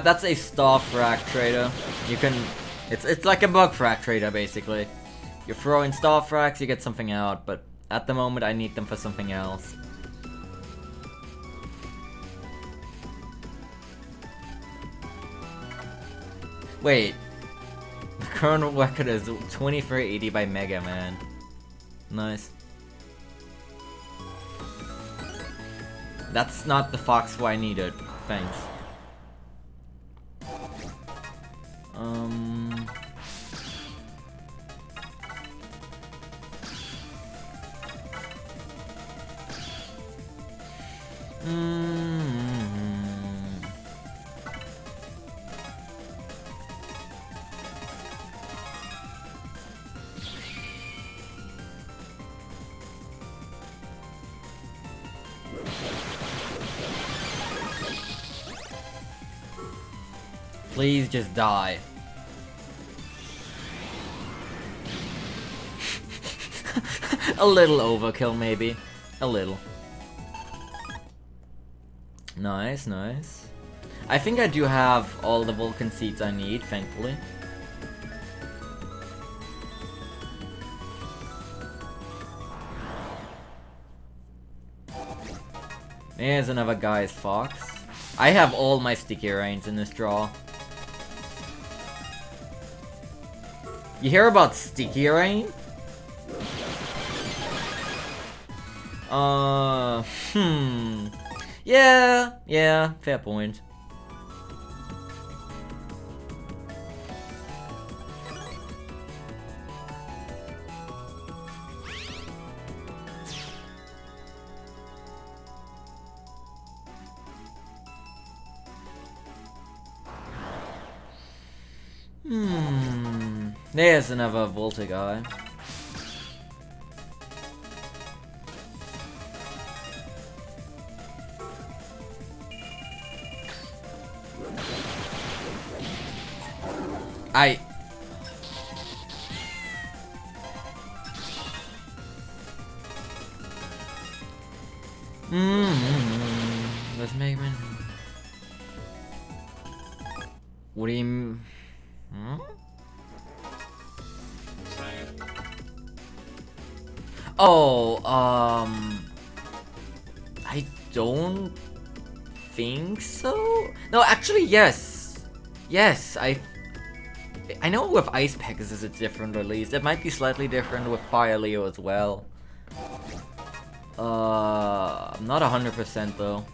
That's a star frag trader. You can, it's like a bug frag trader basically. You throw in star frags, you get something out, but at the moment I need them for something else. Wait, the current record is 2380 by Mega Man. Nice. That's not the Fox who I needed. Thanks. Please just die. A little overkill, maybe. A little. Nice, nice. I think I do have all the Vulcan seeds I need, thankfully. There's another guy's Fox. I have all my sticky rains in this draw. You hear about sticky rain? Yeah, fair point. There's another Volta guy. I... Let's make me... What do you... Oh, I don't think so. No, actually, yes. Yes, I know with Ice Pegasus it's different, at least. It might be slightly different with Fire Leo as well. I'm not 100% though.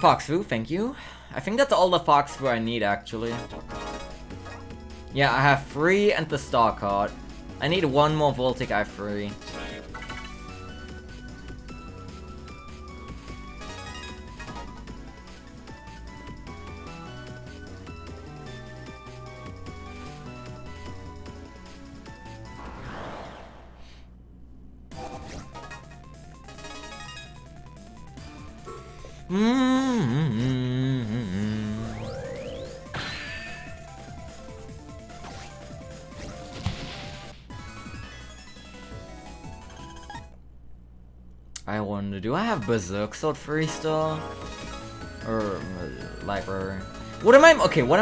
Fox Fu, thank you. I think that's all the Fox Fu I need, actually. Yeah, I have 3 and the Star card. I need 1 more Voltic Eye free. I wonder, do I have Berserk Sword 3-star? Or library? What am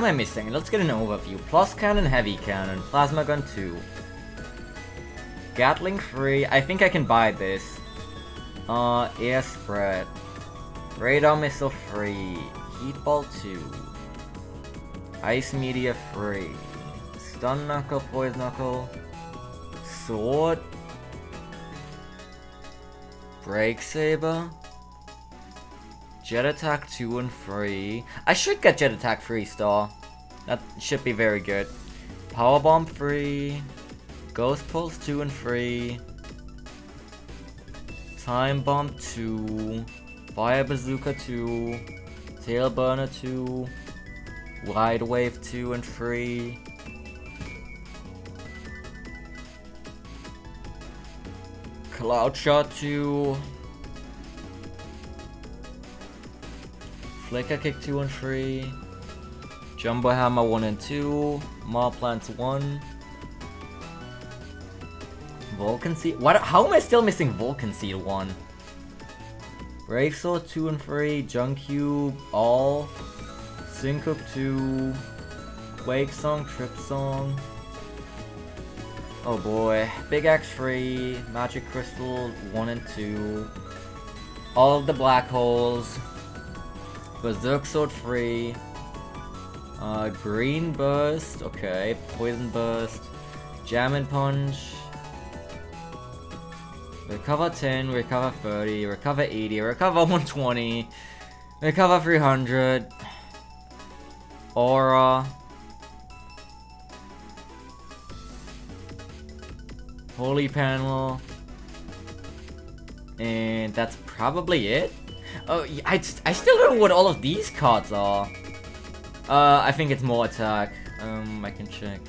I missing? Let's get an overview. Plus Cannon, Heavy Cannon, Plasma Gun 2. Gatling 3, I think I can buy this. Air Spread. Radar Missile 3. Heat Ball 2. Ice Meteor 3. Stun Knuckle, Poison Knuckle. Sword. Break Saber. Jet Attack 2 and 3. I should get Jet Attack 3-star. That should be very good. Power Bomb 3. Ghost Pulse 2 and 3. Time Bomb 2. Fire Bazooka 2. Tail Burner 2. Wide Wave 2 and 3. Cloud Shot 2. Flicker Kick 2 and 3. Jumbo Hammer 1 and 2. Maw Plants 1. Vulcan Seed. What? How am I still missing Vulcan Seed 1? Brave Sword 2 and 3. Junk Cube. All. Syncope 2. Wake Song. Trip Song. Oh boy. Big Axe 3. Magic Crystal 1 and 2. All of the Black Holes. Berserk Sword 3. Green Burst. Okay. Poison Burst. Jam and Punch. Recover 10, recover 30, recover 80, recover 120, recover 300, Aura, Holy Panel, and that's probably it. Oh, I still don't know what all of these cards are. I think it's more attack. I can check.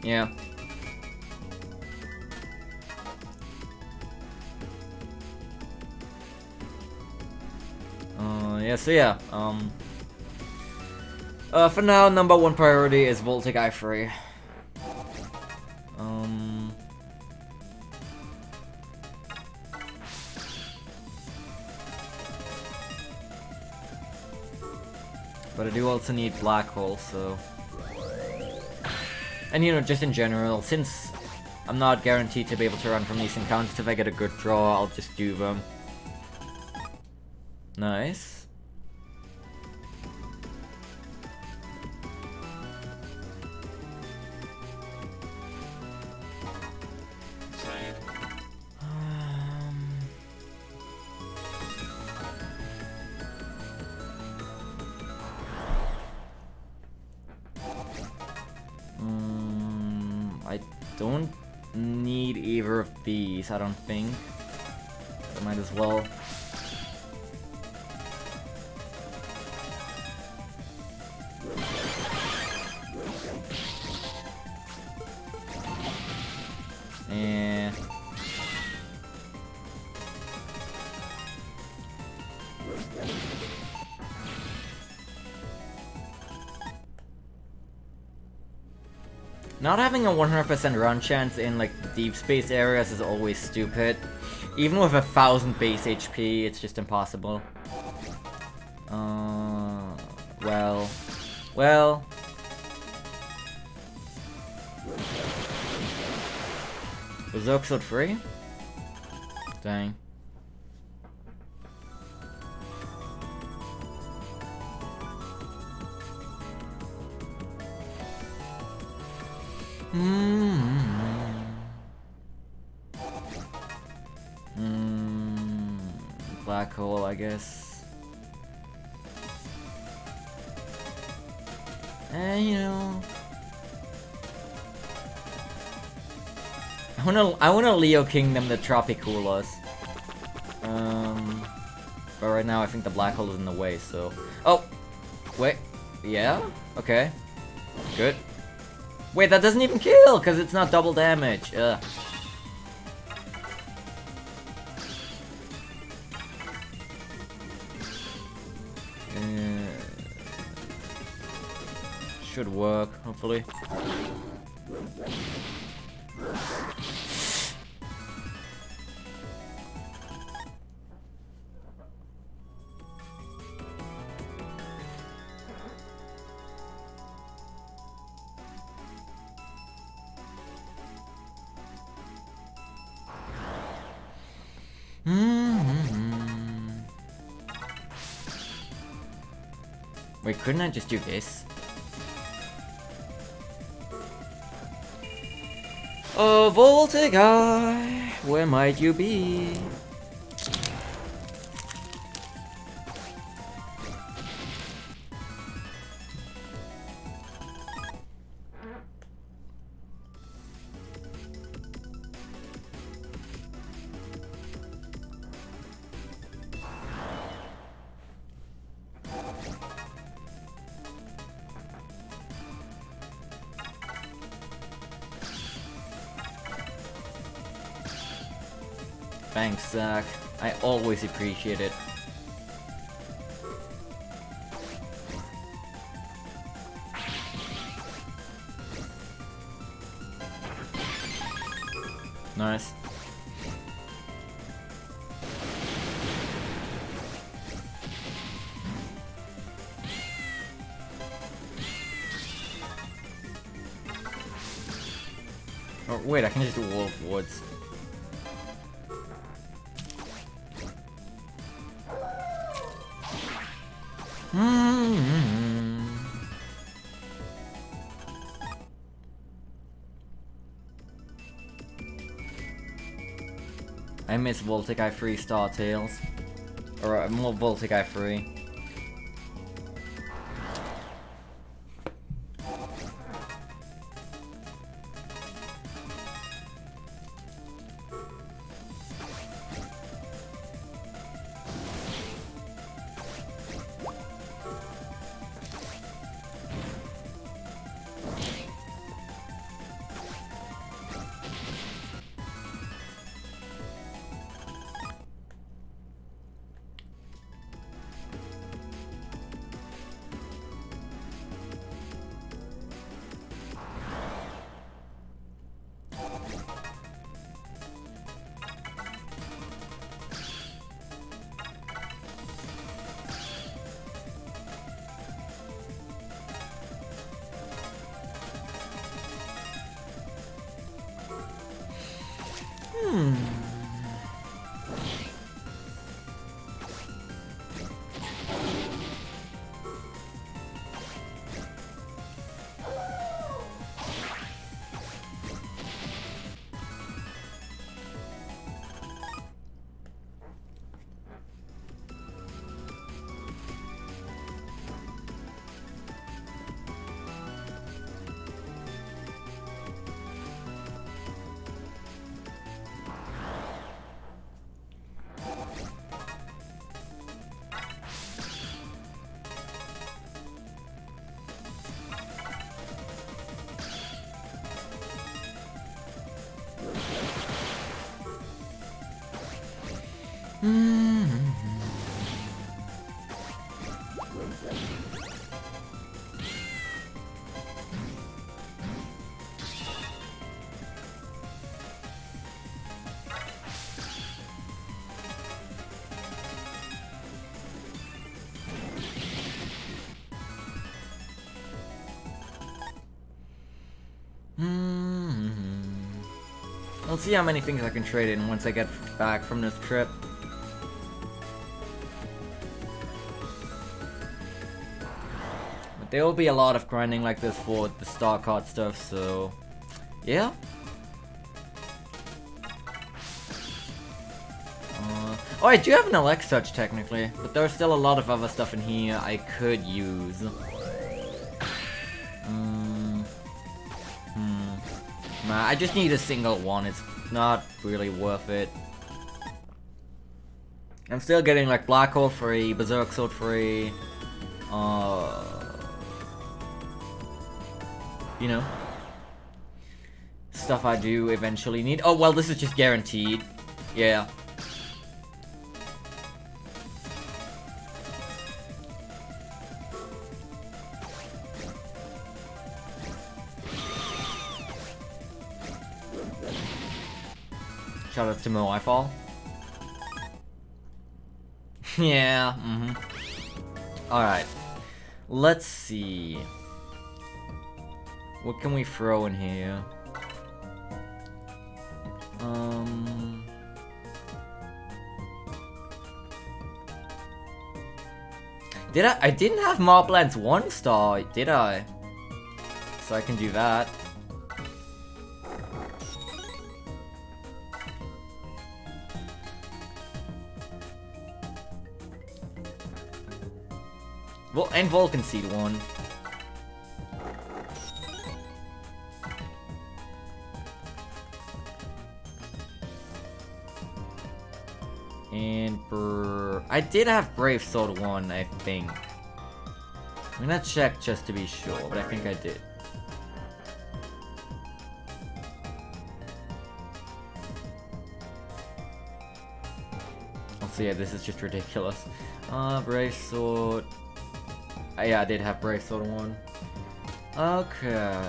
Yeah. Yeah, so yeah, for now, number 1 priority is Voltic Eye free. But I do also need Black Hole, so... And you know, just in general, since I'm not guaranteed to be able to run from these encounters, if I get a good draw, I'll just do them. Nice. I don't need either of these, I don't think. I might as well. Not having a 100% run chance in like deep space areas is always stupid. Even with 1000 base HP, it's just impossible. Well. Was episode 3? Dang. Black hole, I guess. You know, I wanna Leo Kingdom the Tropiculas. But right now I think the black hole is in the way, so. Oh, wait, yeah, okay, good. Wait, that doesn't even kill because it's not double damage. Ugh. Should work, hopefully. Wait, couldn't I just do this? Oh, Voltigai, where might you be? Thanks, Zach. I always appreciate it. Nice. Oh, wait, I can just do Wall of Woods. I miss Voltigai 3 Star Tales. Or more Voltigai 3. We'll see how many things I can trade in once I get back from this trip. But there will be a lot of grinding like this for the star card stuff, so yeah. Oh, I do have an Elect Touch technically, but there's still a lot of other stuff in here I could use. Nah, I just need a single one, it's not really worth it. I'm still getting like Black Hole free, Berserk Sword free, you know, stuff I do eventually need. Oh, well, this is just guaranteed. Yeah. Shoutouts to Mo I Fall. Yeah, Alright. Let's see. What can we throw in here? I didn't have Marblands 1 star, did I? So I can do that. Well, and Vulcan Seed 1. And I did have Brave Sword 1, I think. I'm gonna check just to be sure, but I think I did. So yeah, this is just ridiculous. Brave Sword. Yeah, I did have Brave Sword 1. Okay.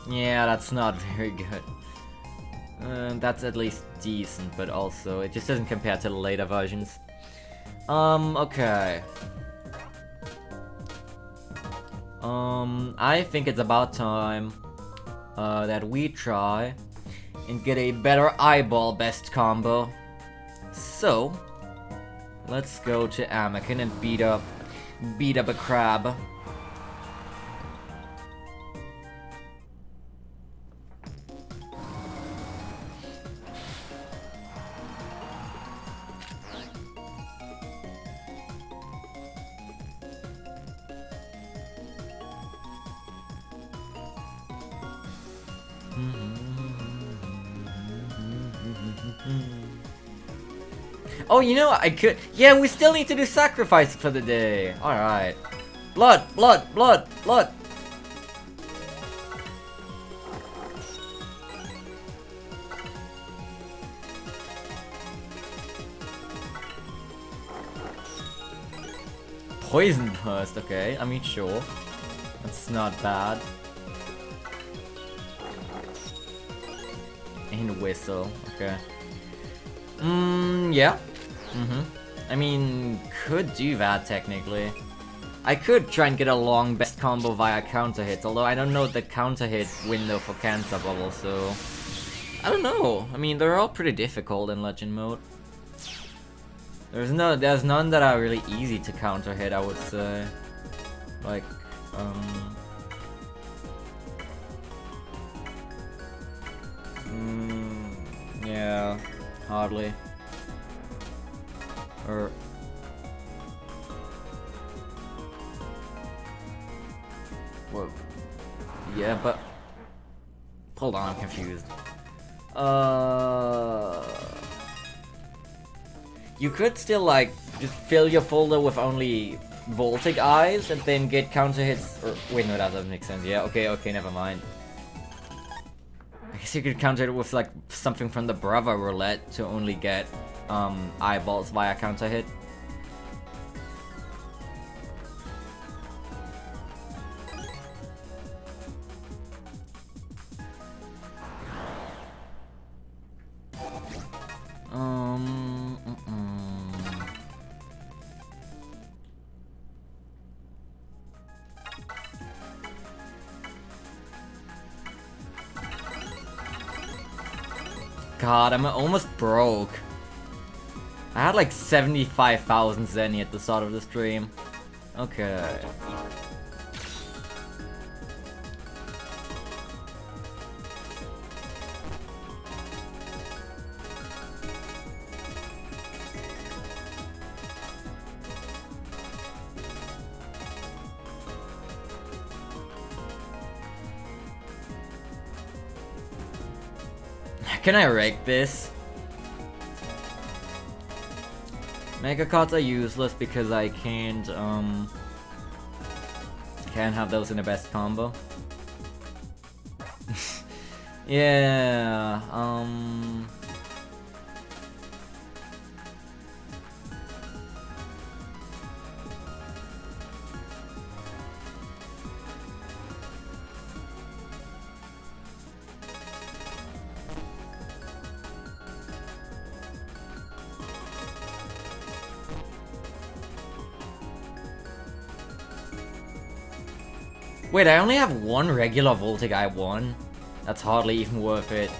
Yeah, that's not very good. That's at least decent, but also it just doesn't compare to the later versions. Okay. I think it's about time that we try and get a better eyeball best combo. So, let's go to Anakin and beat up a crab. Oh, you know, I could. Yeah, we still need to do sacrifice for the day. Alright. Blood, blood, blood, blood. Poison burst, okay. I mean, sure. That's not bad. And whistle, okay. Yeah. I mean, could do that technically. I could try and get a long best combo via counter hits, although I don't know the counter hit window for Cancer Bubble, so I don't know. I mean, they're all pretty difficult in Legend mode. There's none that are really easy to counter hit, I would say. Like, yeah, hardly. Or well, yeah, but hold on, I'm confused. You could still like just fill your folder with only Voltic eyes and then get counter hits. Or wait, no, that doesn't make sense. Yeah, okay, never mind. I guess you could counter it with like something from the Brava roulette to only get eyeballs via counter hit. God, I'm almost broke. I had like 75,000 Zenny at the start of the stream. Okay. Can I rake this? Mega cards are useless because I can't have those in the best combo. Yeah, wait, I only have one regular Voltic I1? That's hardly even worth it.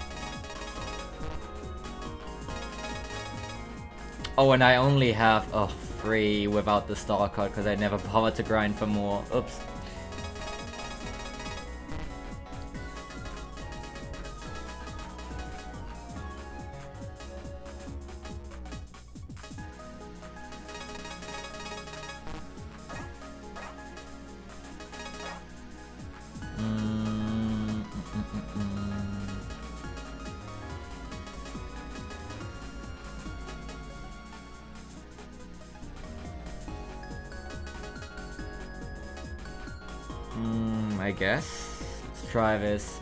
Oh, and I only have, 3 without the star card because I never bothered to grind for more. Oops. I guess. Let's try this.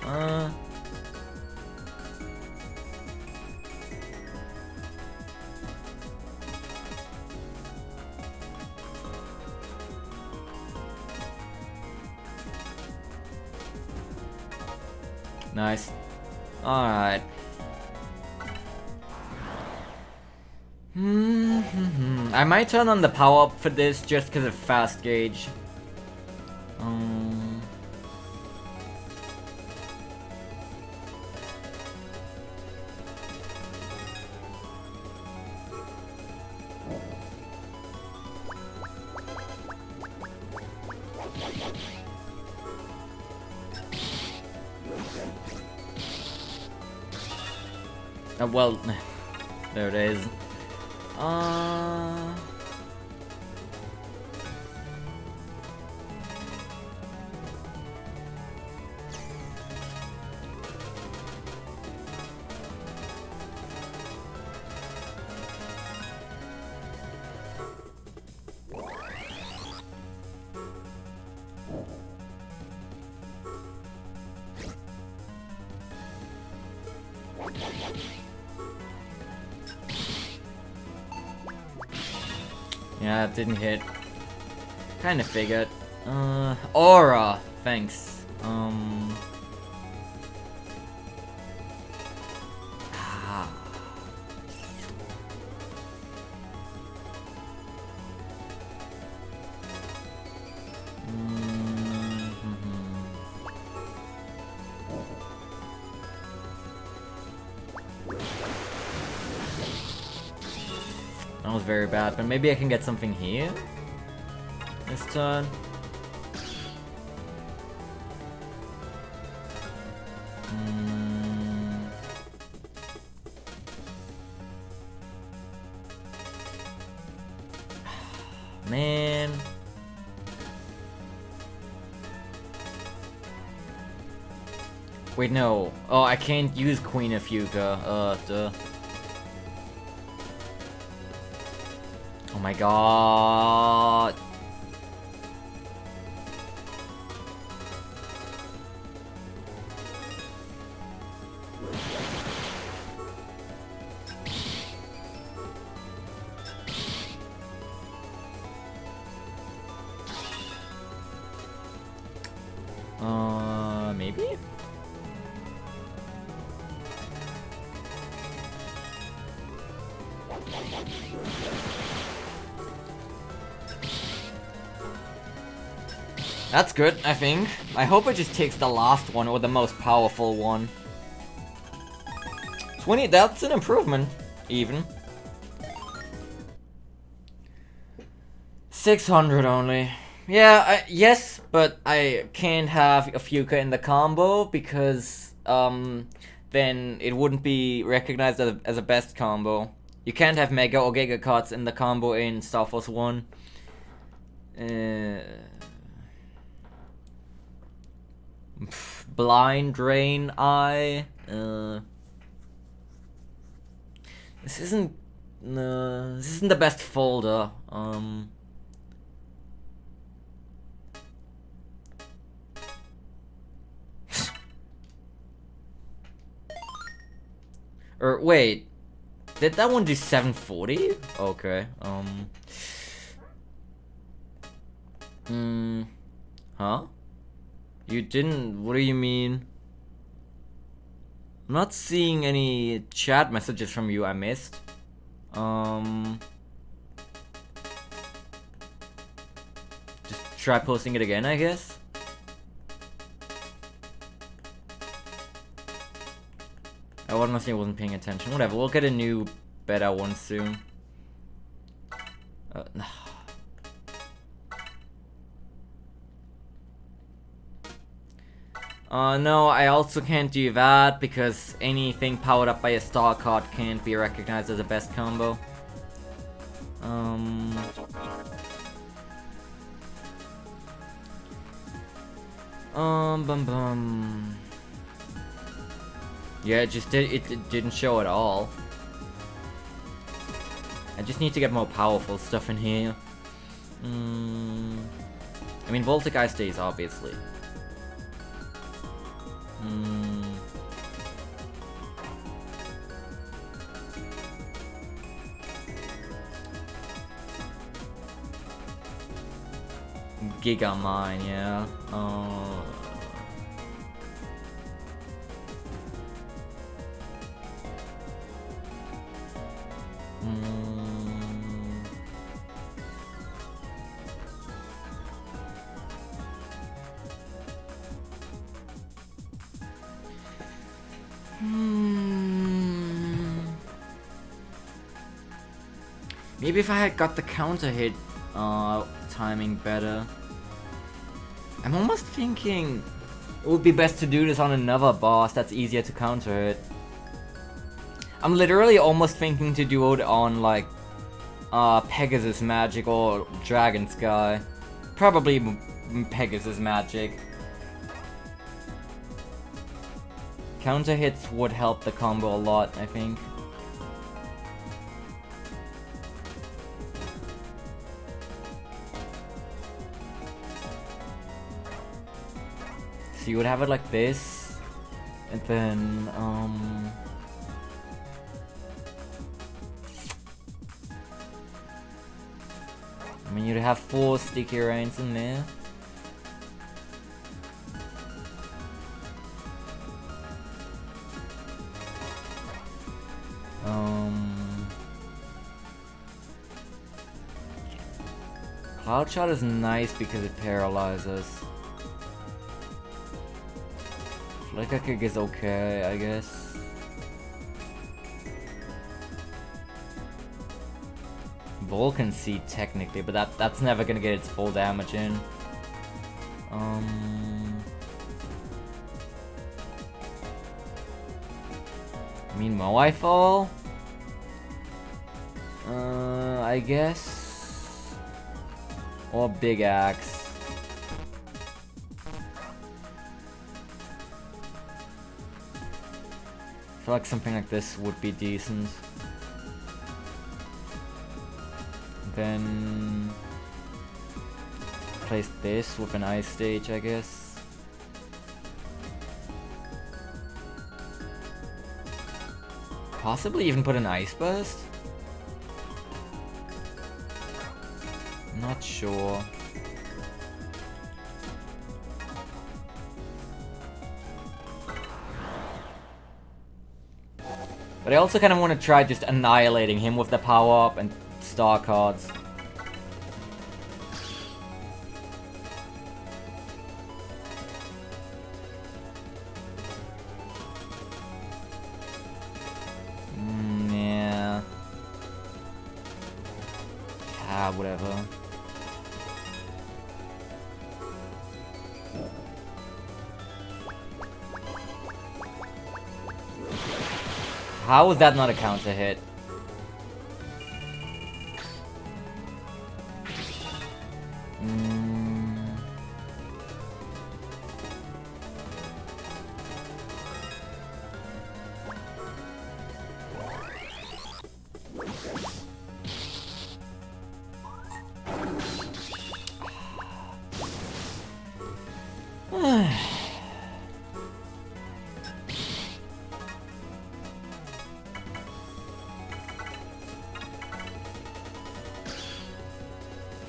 Nice. Alright. I might turn on the power up for this just because of fast gauge. Well, there it is. Yeah, it didn't hit. Kinda figured. Aura! Thanks. That was very bad, but maybe I can get something here this turn. Man. Wait, no. Oh, I can't use Queen of Fuga. Duh. Oh my god. Maybe? That's good, I think. I hope it just takes the last one or the most powerful one. 20, that's an improvement, even. 600 only. Yeah, yes, but I can't have a Fuka in the combo because, then it wouldn't be recognized as a best combo. You can't have Mega or Giga Cuts in the combo in Star Force 1. Blind Drain Eye. This isn't the best folder. Or wait, did that one do 740? Okay. Huh? You didn't? What do you mean? I'm not seeing any chat messages from you I missed. Just try posting it again, I guess. I honestly wasn't paying attention. Whatever, we'll get a new better one soon. No, I also can't do that because anything powered up by a star card can't be recognized as a best combo. Yeah, it didn't show at all. I just need to get more powerful stuff in here. I mean, Voltic Ice stays, obviously. Giga Mine, yeah. Maybe if I had got the counter hit timing better. I'm almost thinking it would be best to do this on another boss that's easier to counter hit. I'm literally almost thinking to do it on like Pegasus Magic or Dragon Sky. Probably Pegasus Magic. Counter hits would help the combo a lot, I think. So you would have it like this, and then I mean, you'd have 4 sticky rains in there. Cloud Shot is nice because it paralyzes. Flicker Kick is okay, I guess. Vulcan Seed technically, but that's never gonna get its full damage in. I mean, Moai Fall? I guess. Or Big Axe. I feel like something like this would be decent. Then place this with an ice stage, I guess. Possibly even put an ice burst? Not sure. But I also kind of want to try just annihilating him with the power up and star cards. whatever. How was that not a counter hit?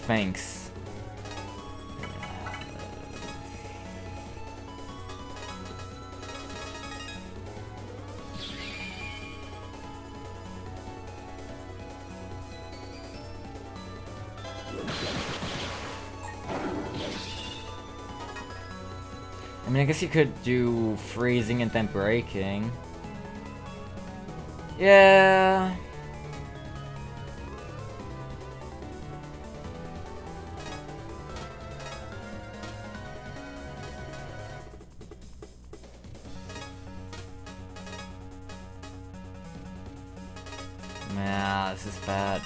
Thanks. I mean, I guess you could do freezing and then breaking. Yeah. Nah, this is bad.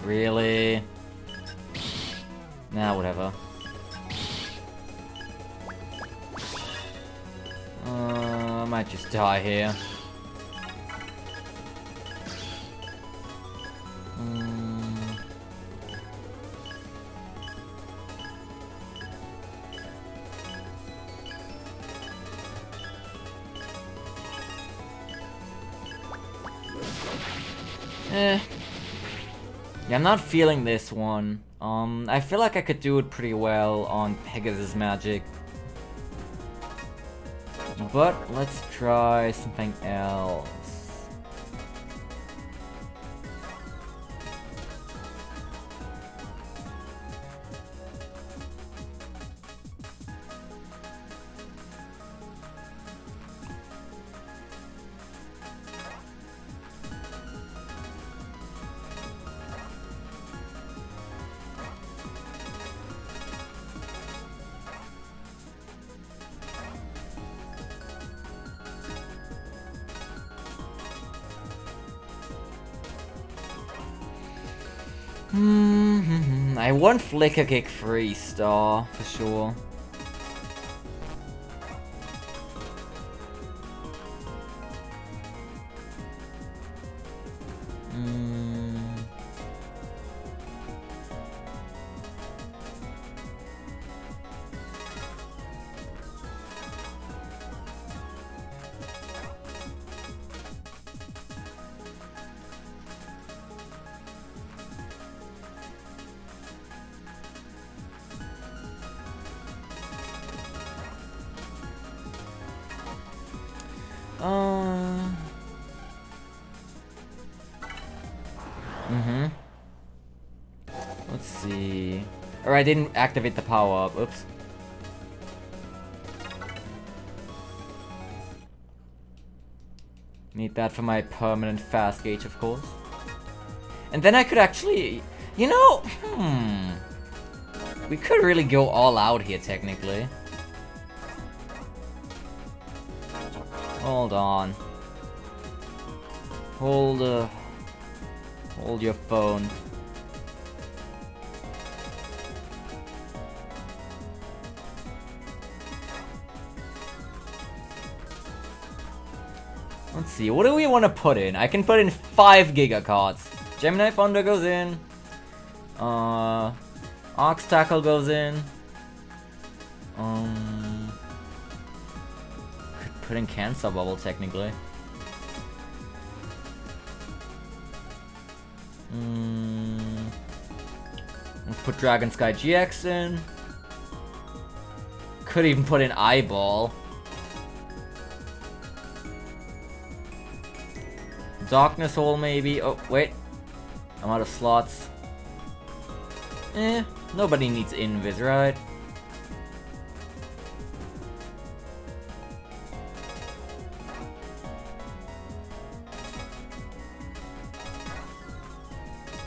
Really? Nah, whatever. I might just die here. Yeah, I'm not feeling this one. I feel like I could do it pretty well on Pegasus Magic. But let's try something else. I want Flicker Kick 3-star for sure. Let's see. Or I didn't activate the power up. Oops. Need that for my permanent fast gauge, of course. And then I could actually, you know, we could really go all out here, technically. Hold on. Hold your phone. Let's see, what do we want to put in? I can put in 5 Giga cards. Gemini Thunder goes in. Ox Tackle goes in. Could put in Cancer Bubble, technically. Let's put Dragon Sky GX in. Could even put in Eyeball. Darkness Hole, maybe. Oh, wait. I'm out of slots. Nobody needs Invis, right?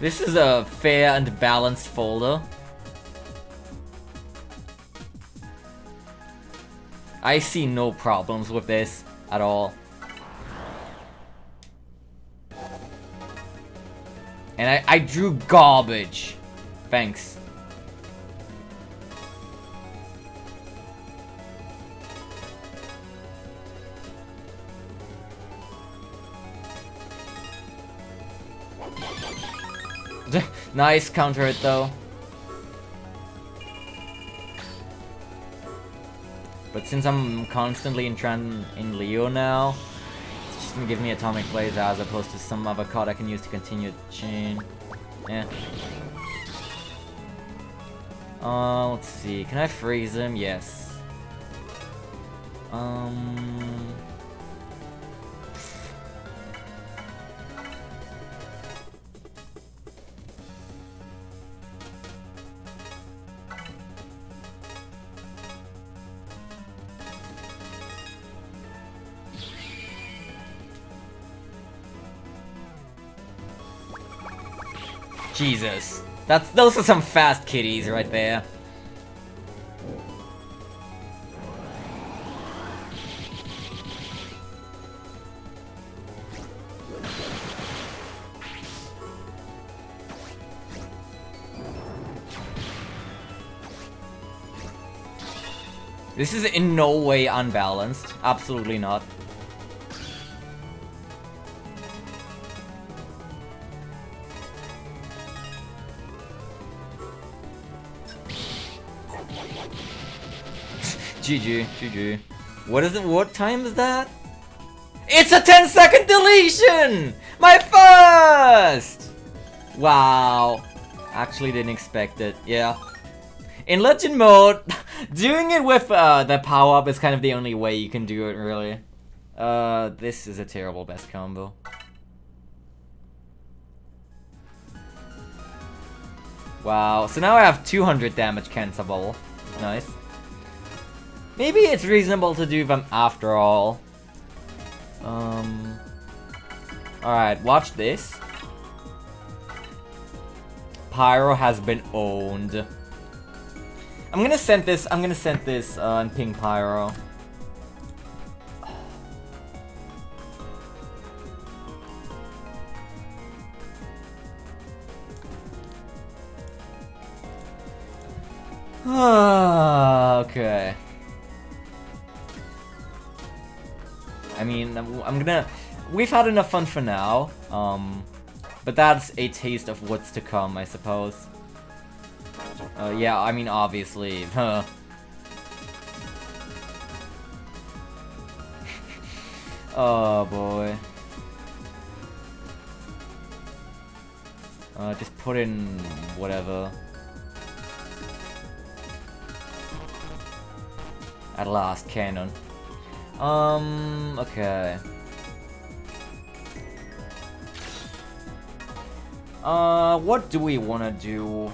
This is a fair and balanced folder. I see no problems with this at all. And I drew garbage. Thanks. Nice counter it though. But since I'm constantly in Leo now, it's just gonna give me Atomic Blaze as opposed to some other card I can use to continue the chain. Yeah. Let's see. Can I freeze him? Yes. Jesus. Those are some fast kitties right there. This is in no way unbalanced. Absolutely not. GG, GG. What is it? What time is that? It's a 10-second deletion! My first! Wow. Actually didn't expect it. Yeah. In Legend mode, doing it with the power-up is kind of the only way you can do it, really. This is a terrible best combo. Wow, so now I have 200 damage cancelable. Nice. Maybe it's reasonable to do them after all. Alright, watch this. Pyro has been owned. I'm gonna send this and ping Pyro. Okay. I mean, we've had enough fun for now, but that's a taste of what's to come, I suppose. Yeah, I mean, obviously, Oh, boy. Just put in whatever. At last, cannon. Okay. What do we want to do?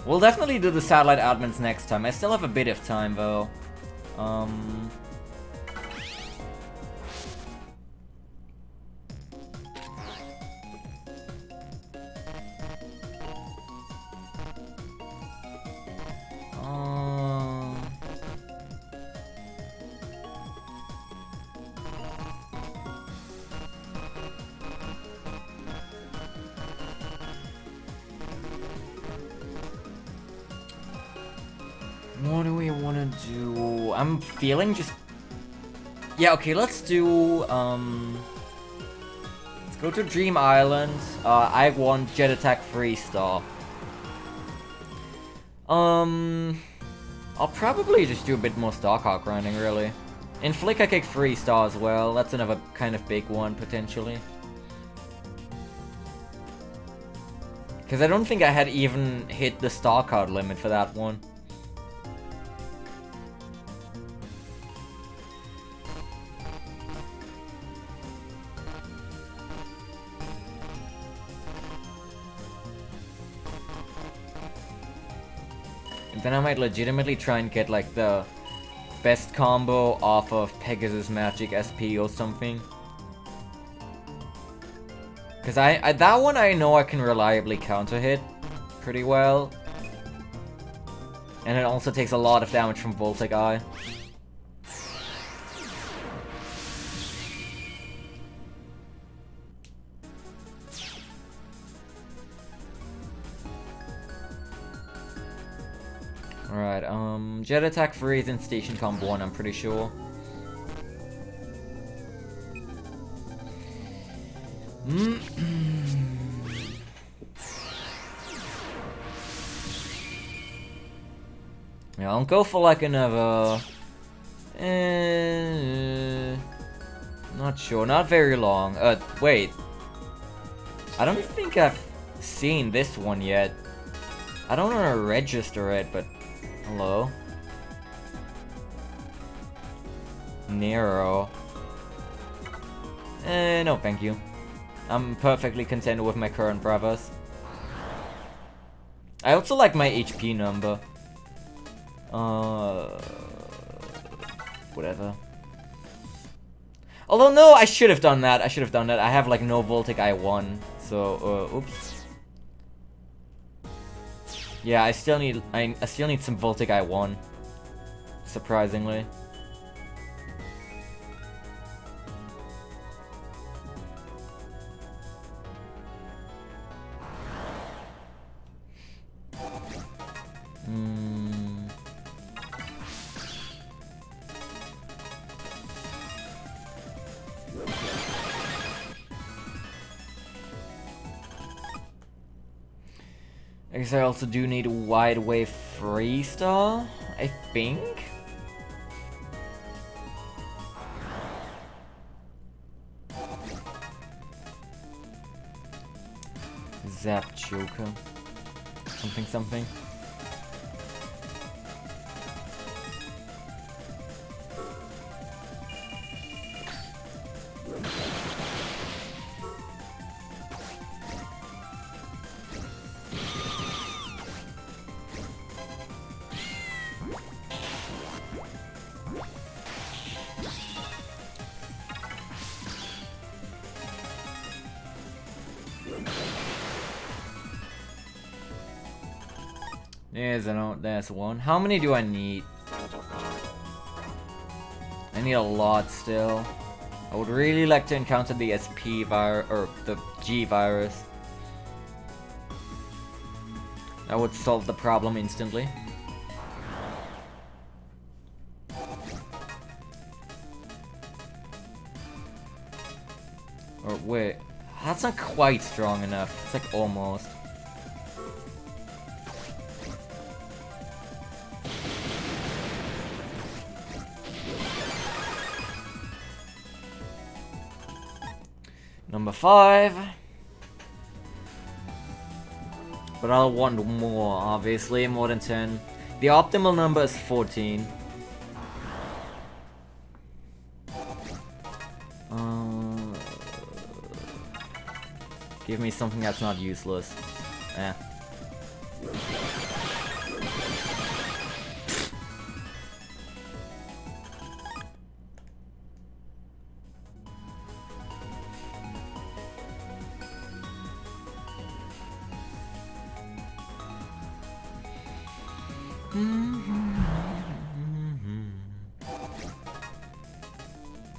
We'll definitely do the satellite admins next time. I still have a bit of time, though. What do we want to do? I'm feeling just... Yeah, okay, let's do... Let's go to Dream Island. I want Jet Attack Freestar. I'll probably just do a bit more Starcard grinding, really. In Flick, I kick Freestar as well. That's another kind of big one, potentially. Because I don't think I had even hit the Starcard limit for that one. Then I might legitimately try and get like the best combo off of Pegasus Magic SP or something. Because that one I know I can reliably counter hit pretty well. And it also takes a lot of damage from Voltic Eye. Alright, Jet Attack Freeze and Station Combo 1, I'm pretty sure. Yeah, I'll go for like another... not sure, not very long. Wait. I don't think I've seen this one yet. I don't want to register it, but... Hello? Nero. No thank you. I'm perfectly content with my current brothers. I also like my HP number. Whatever. Although, no, I should have done that. I have, like, no Voltic Eye 1. So, oops. Yeah, I still need some Voltic Eye 1. Surprisingly. I guess I also do need a Wide Wave Freestar, I think? Zap Joker. Something something. There's one. How many do I need? I need a lot still. I would really like to encounter the SP virus, or the G virus. That would solve the problem instantly. Or wait, that's not quite strong enough. It's like almost. Number 5. But I'll want more, obviously, more than 10. The optimal number is 14. Give me something that's not useless. Eh.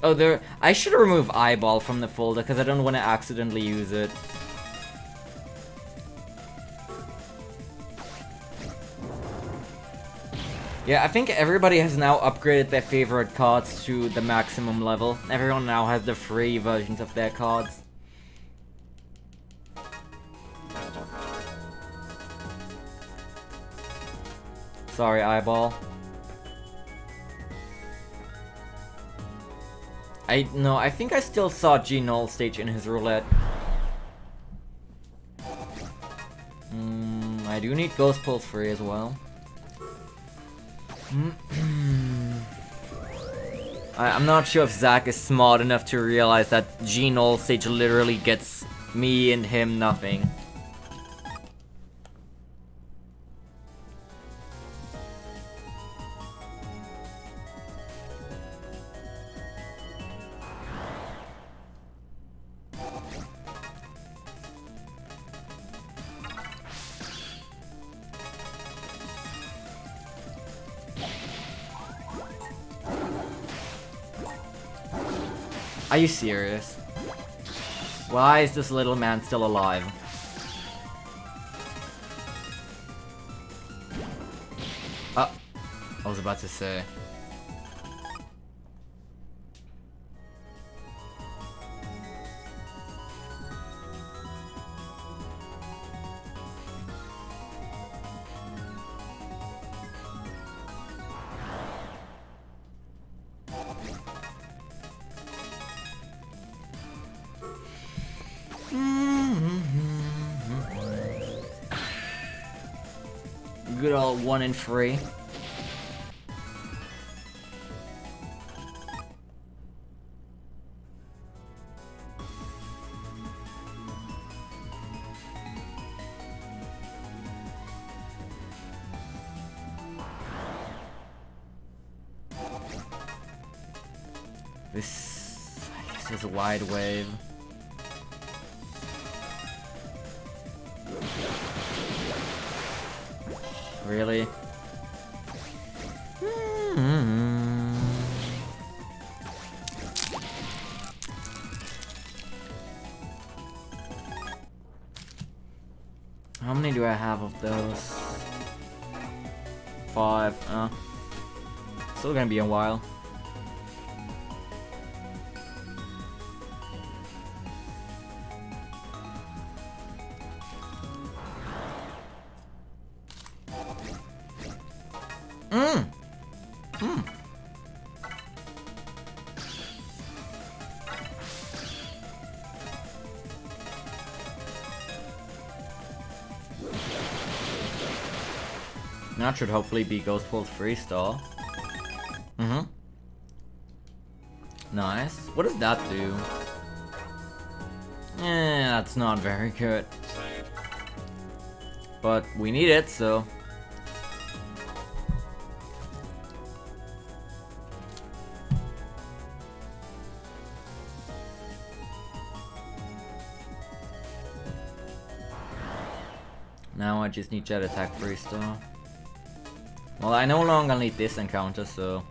Oh, I should remove Eyeball from the folder because I don't want to accidentally use it. Yeah, I think everybody has now upgraded their favorite cards to the maximum level. Everyone now has the free versions of their cards. Sorry, Eyeball. No, I think I still saw G Null stage in his roulette. I do need Ghost Pulse free as well. I'm not sure if Zach is smart enough to realize that G Null stage literally gets me and him nothing. Are you serious? Why is this little man still alive? I was about to say. Good old 1 and 3. This is a wide wave. Really? How many do I have of those? 5. Still gonna be a while. That should hopefully be Ghost Pulse 3-star. Nice. What does that do? That's not very good. But we need it, so... Now I just need Jet Attack 3-star. Well, I no longer need this encounter, so...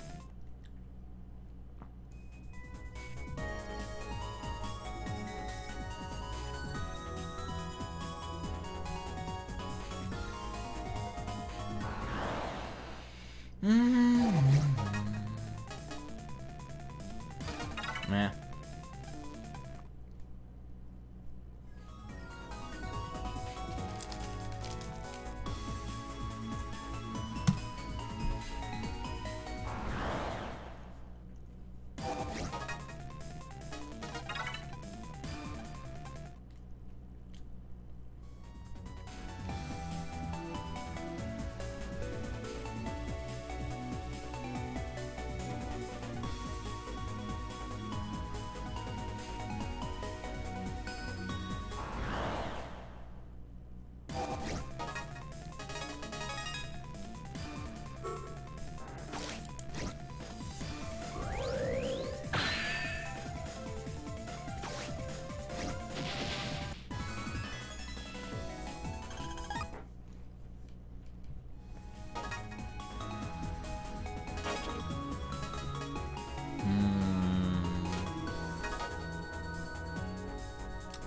Meh.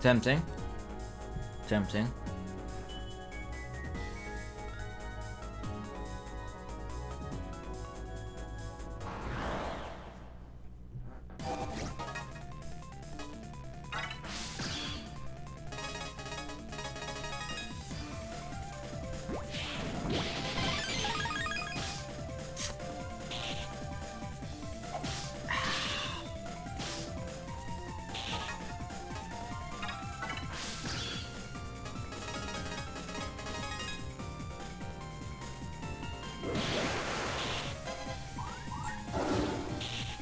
Tempting. Tempting.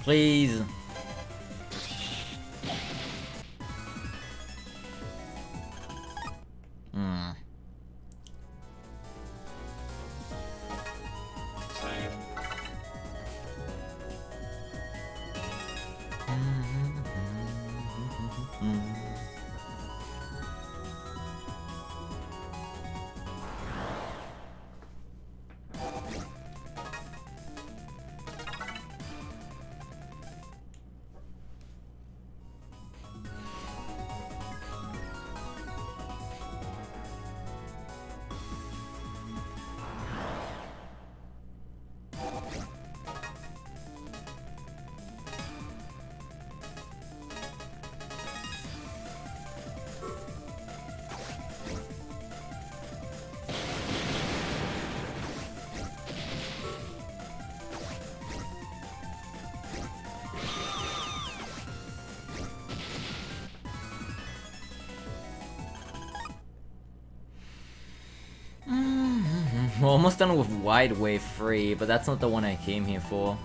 Please. We're almost done with Wide Wave 3, but that's not the one I came here for.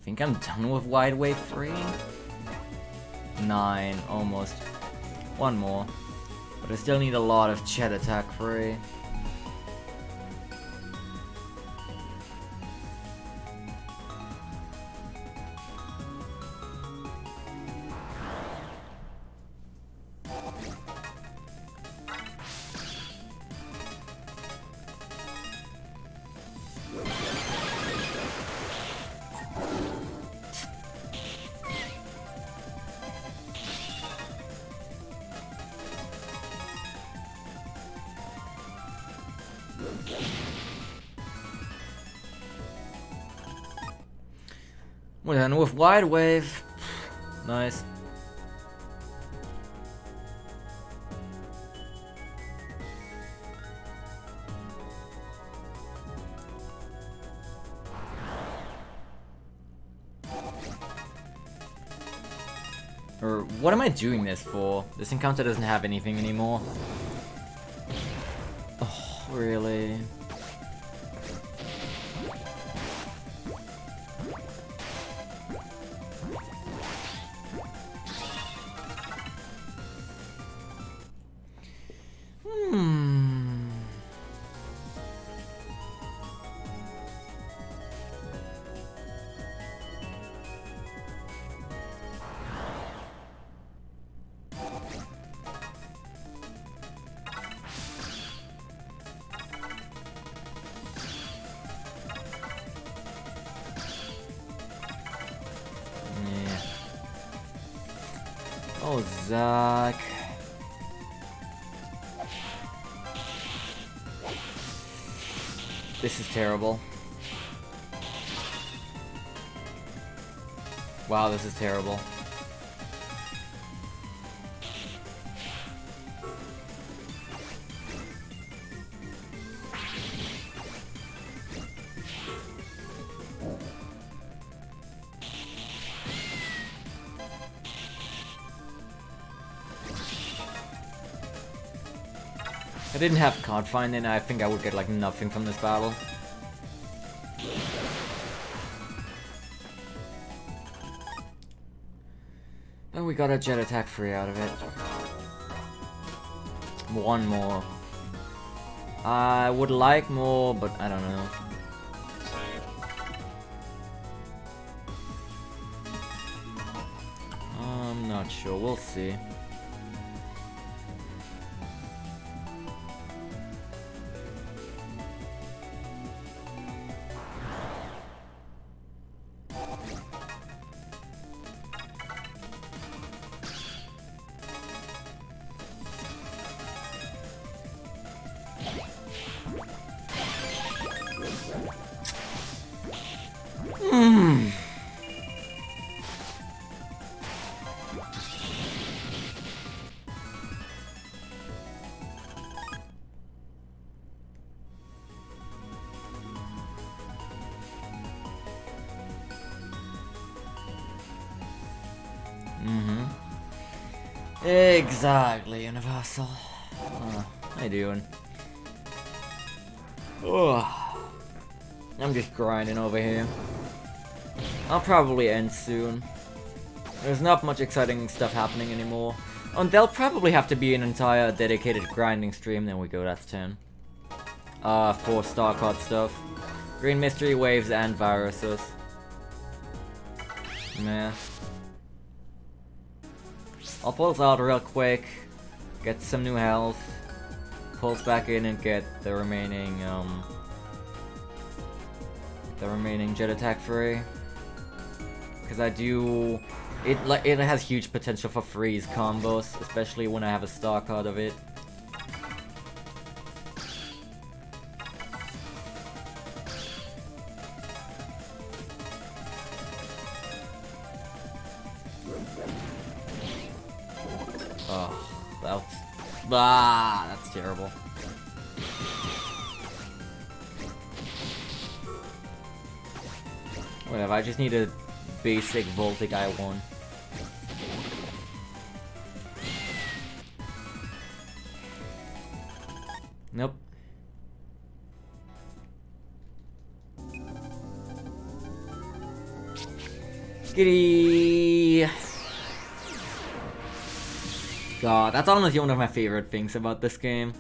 I think I'm done with Wide Wave 3. 9, almost. One more. But I still need a lot of Chet Attack 3. We're done with Wide Wave. Nice. Or what am I doing this for? This encounter doesn't have anything anymore. Oh, really? Oh, Zach. This is terrible. Wow, this is terrible. I didn't have card finding, I think I would get like nothing from this battle. But we got a jet attack free out of it. One more. I would like more, but I don't know. I'm not sure, we'll see. Exactly, Universal. How you doing? Oh, I'm just grinding over here. I'll probably end soon. There's not much exciting stuff happening anymore. And there'll probably have to be an entire dedicated grinding stream. There we go, that's 10. 4 star card stuff. Green mystery waves and viruses. Meh. I'll pulse out real quick, get some new health, pulse back in and get the remaining jet attack free. Cause I do, it has huge potential for freeze combos, especially when I have a star card of it. That's terrible. Whatever, I just need a basic Voltic I1. Nope. Skitty! God, that's honestly one of my favorite things about this game.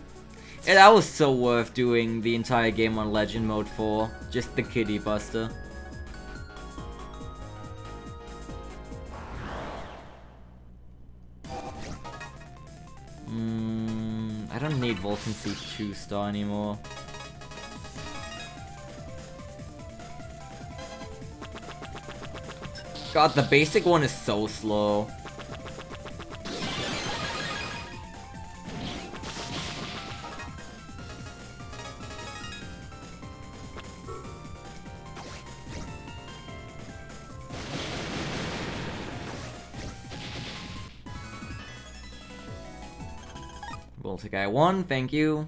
That was so worth doing the entire game on Legend Mode for. Just the Kitty Buster. I don't need Vulcan Seed 2-star anymore. God, the basic one is so slow. Voltic I1, thank you.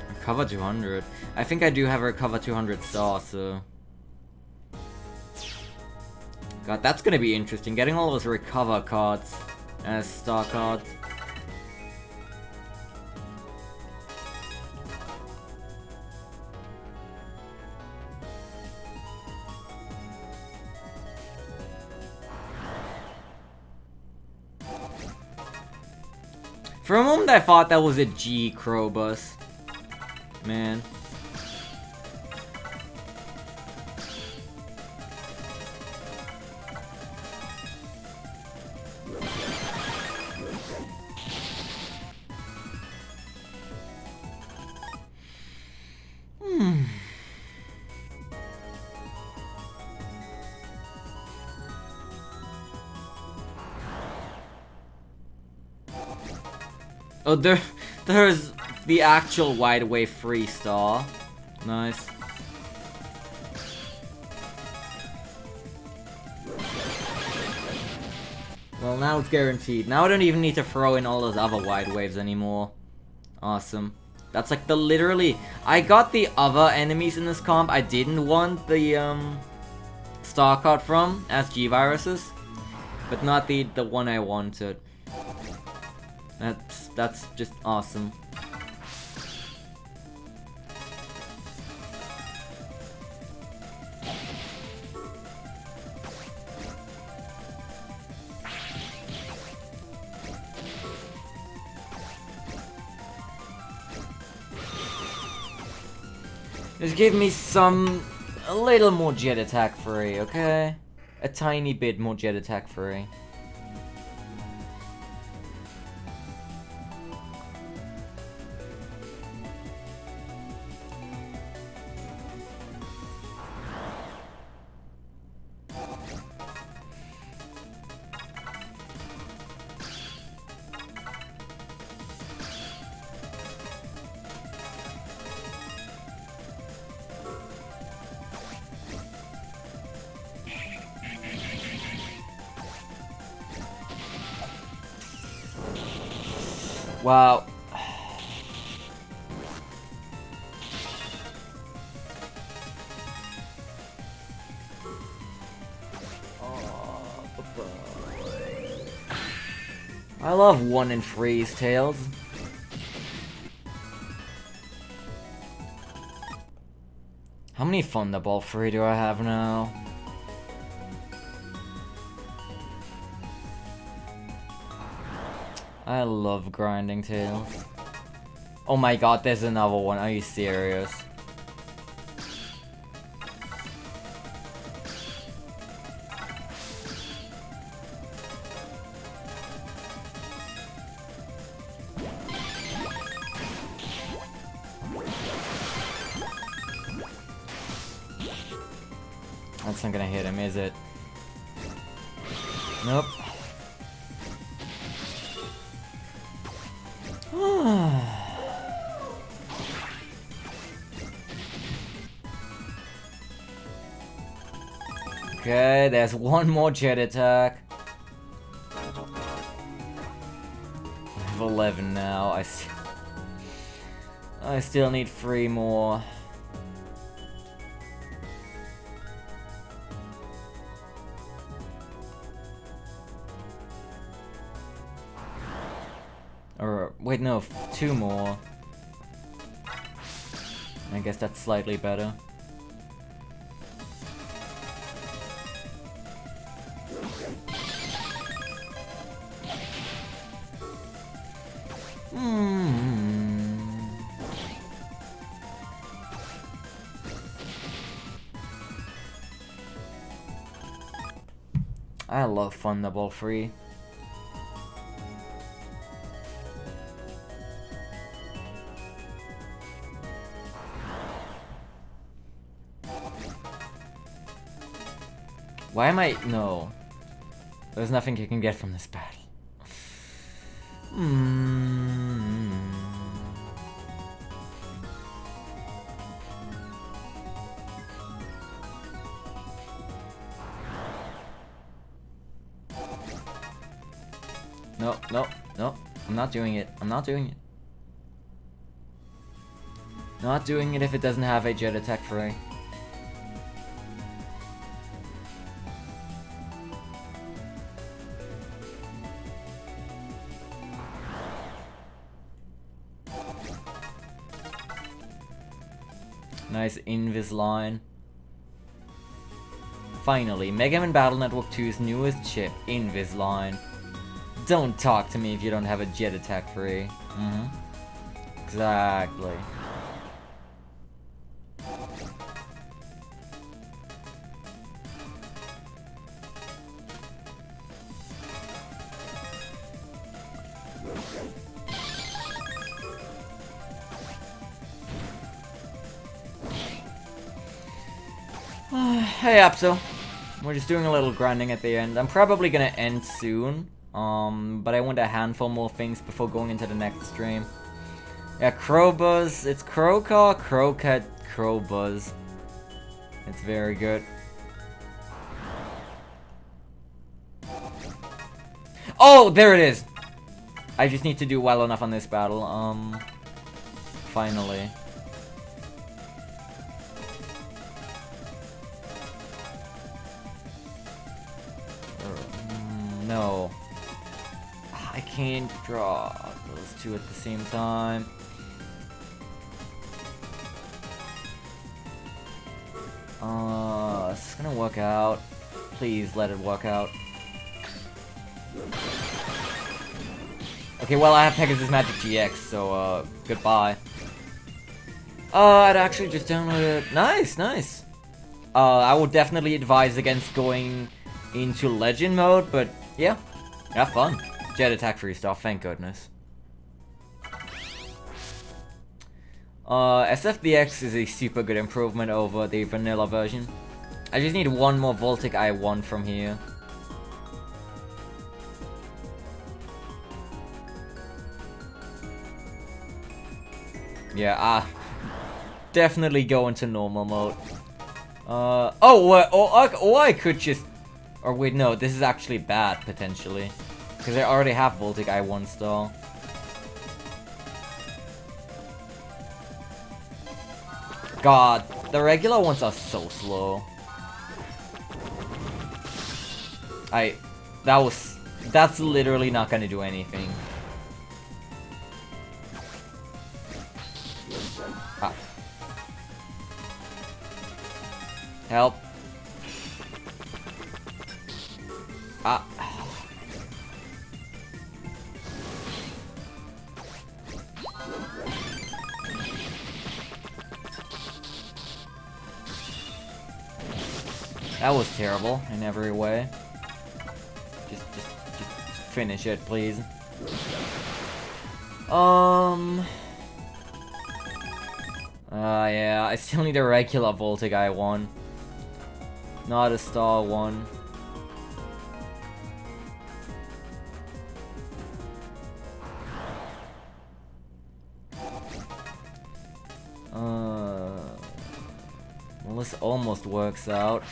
Recover 200. I think I do have a Recover 200 star, so... God, that's gonna be interesting. Getting all those Recover cards as star cards. For a moment I thought that was a G Krobus. Man. Oh, there's the actual Wide Wave 3-star. Nice. Well, now it's guaranteed. Now I don't even need to throw in all those other Wide Waves anymore. Awesome. That's like the literally... I got the other enemies in this comp I didn't want the, star card from as G-Viruses. But not the one I wanted. That's just awesome. Just give me a little more jet attack free, okay? A tiny bit more jet attack free. Wow. I love 1 and freeze tails. How many Thunderball free do I have now? I love grinding tails. Oh my god, there's another one. Are you serious? That's not gonna hit him, is it? Nope. Okay, there's one more jet attack. I have 11 now. I still need 3 more. Or, wait, no, 2 more. I guess that's slightly better. I love Thunderball free. Why am I... No. There's nothing you can get from this battle. No, no, no. I'm not doing it. I'm not doing it. Not doing it if it doesn't have a jet attack free. Nice Invisalign. Finally, Mega Man Battle Network 2's newest chip, Invisalign. Don't talk to me if you don't have a jet attack free. Exactly. Hey Apso, we're just doing a little grinding at the end. I'm probably gonna end soon, but I want a handful more things before going into the next stream. Yeah, Crowbuzz, it's Crowcaw, Crowcat, Crowbuzz. It's very good. Oh, there it is! I just need to do well enough on this battle, finally. No. I can't draw those two at the same time. It's gonna work out. Please let it work out. Okay, well I have Pegasus Magic GX, so goodbye. I'd actually just download it. Nice, nice. I would definitely advise against going into Legend mode, but yeah, have fun. Jet attack free stuff, thank goodness. SFBX is a super good improvement over the vanilla version. I just need one more Voltic I1 from here. Yeah, definitely go into normal mode. Or I could just... Or wait, no, this is actually bad, potentially. Because I already have Voltic I1 stall. God, the regular ones are so slow. That's literally not gonna do anything. Ah. Help. Ah. That was terrible in every way. Just finish it, please. Yeah, I still need a regular Voltic I1. Not a star one. Well, this almost works out.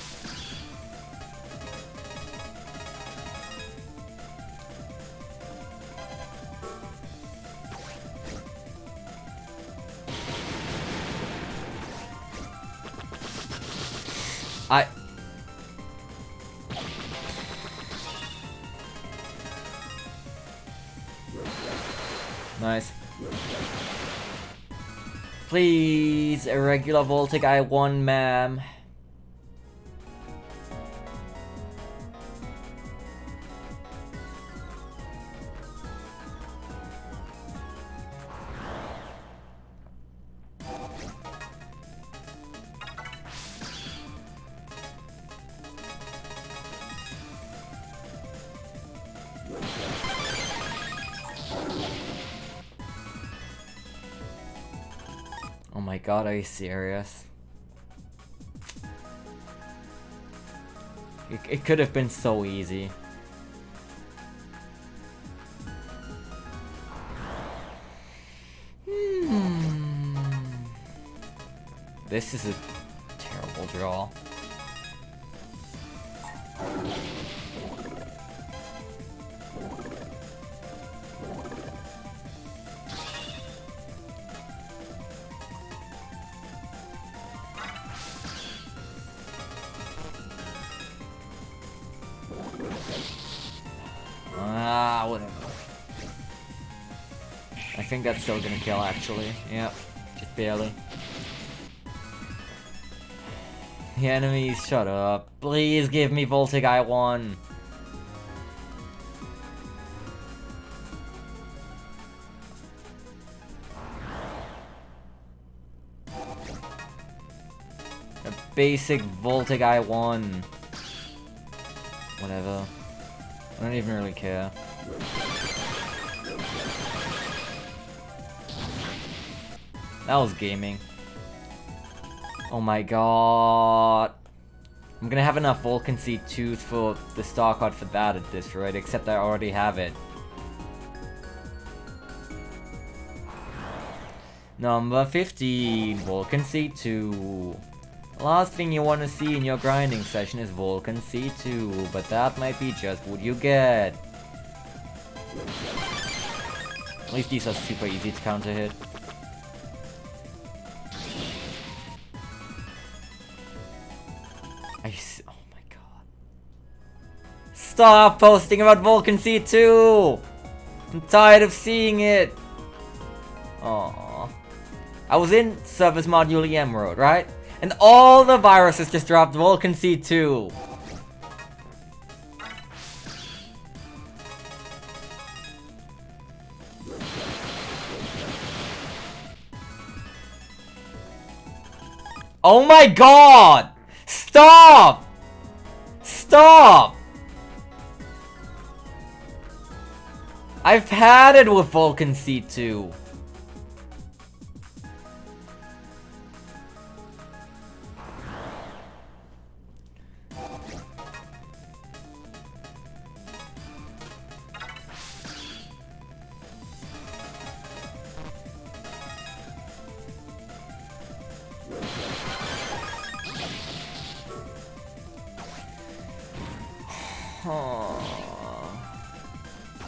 Nice. Please, a regular Voltic I1, ma'am. Oh my god, are you serious? It could have been so easy. This is a terrible draw. Whatever. I think that's still gonna kill, actually. Yep, just barely. The enemies, shut up. Please give me Voltic I1. A basic Voltic I1. Whatever. I don't even really care. That was gaming. Oh my god. I'm gonna have enough Vulcan Seed Tooth for the star card for that at this rate, except I already have it. Number 15, Vulcan C2. Last thing you want to see in your grinding session is Vulcan C2, but that might be just what you get. At least these are super easy to counter hit. Oh my god. Stop posting about Vulcan C2! I'm tired of seeing it. Aww. I was in Service Module Emerald, right? And all the viruses just dropped Vulcan C2. Oh my god! Stop! Stop! I've had it with Vulcan C2.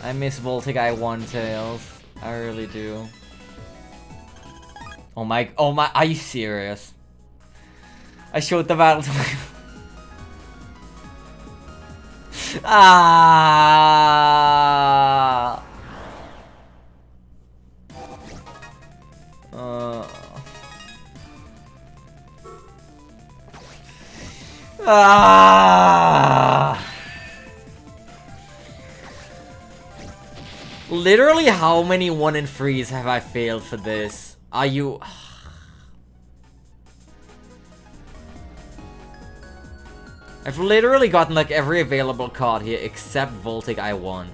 I miss Voltic I1 Tails. I really do. Oh my, are you serious? I showed the battle time. Ah! Ah! Literally, how many 1 in 3s have I failed for this? Are you... I've literally gotten like every available card here except Voltic I1.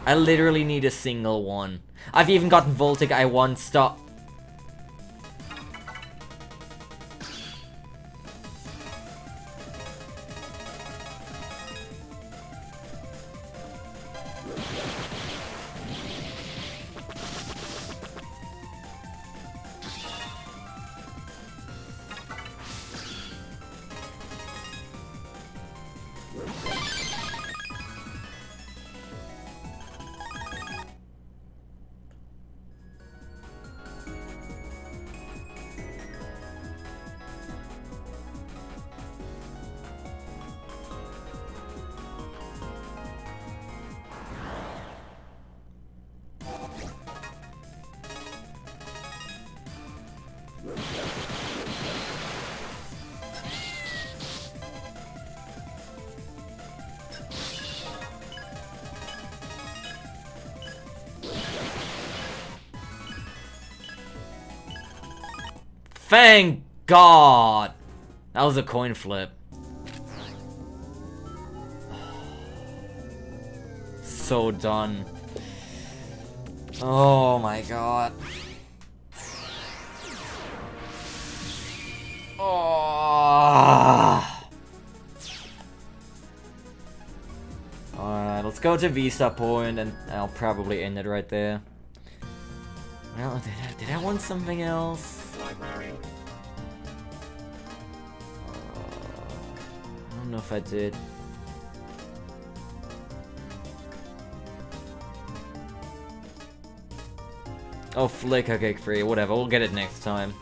I literally need a single one. I've even gotten Voltic I1 stop. Thank God! That was a coin flip. So done. Oh my god. Oh. Alright, let's go to Vista Point and I'll probably end it right there. Well, did I want something else? I don't know if I did. Oh, Flicker Cake free, whatever, we'll get it next time.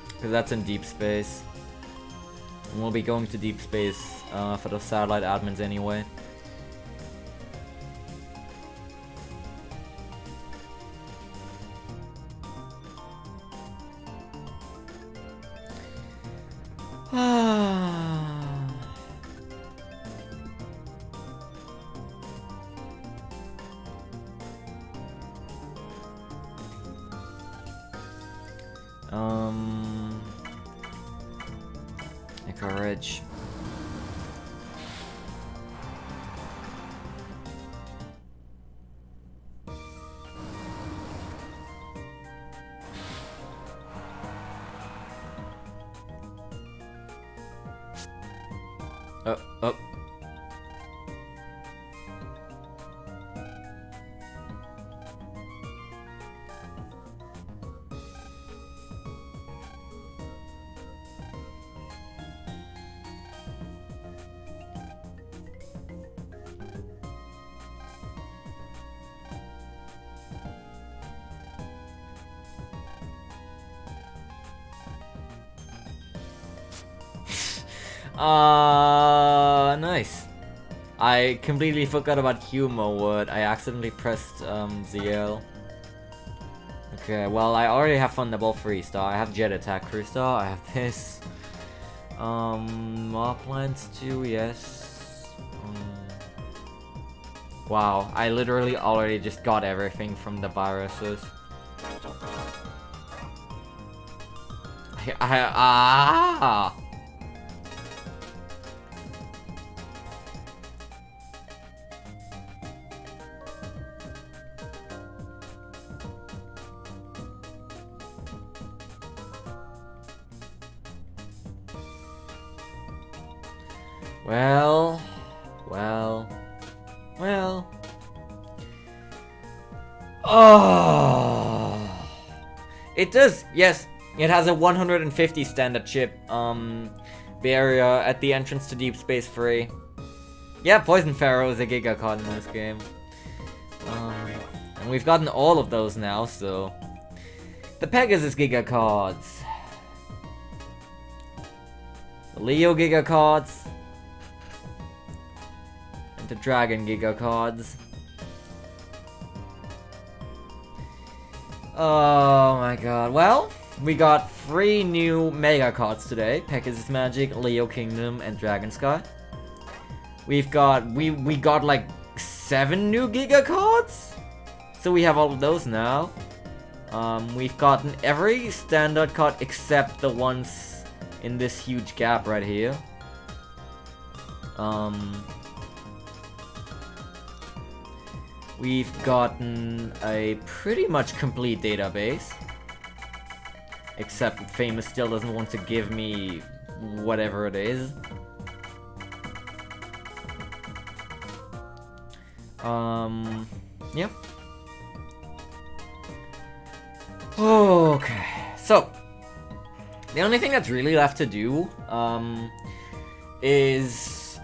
Because that's in deep space. And we'll be going to deep space for the satellite admins anyway. Encourage. Oh. Nice. I completely forgot about Humor Word. I accidentally pressed ZL. Okay, well, I already have Thunderbolt 3-star. I have Jet Attack 3-star. I have this. Moplants too, yes. Wow, I literally already just got everything from the viruses. Ah! Well. Oh. It does, yes. It has a 150 standard chip barrier at the entrance to Deep Space 3. Yeah, Poison Pharaoh is a Giga card in this game. And we've gotten all of those now, so... The Pegasus Giga cards. The Leo Giga cards. And the Dragon Giga cards. Oh my god. Well, we got 3 new Mega cards today. Pegasus Magic, Leo Kingdom, and Dragon Sky. We've got... We got like 7 new Giga cards? So we have all of those now. We've gotten every standard card except the ones in this huge gap right here. We've gotten a pretty much complete database. Except Famous still doesn't want to give me whatever it is. Yeah. Okay, so the only thing that's really left to do is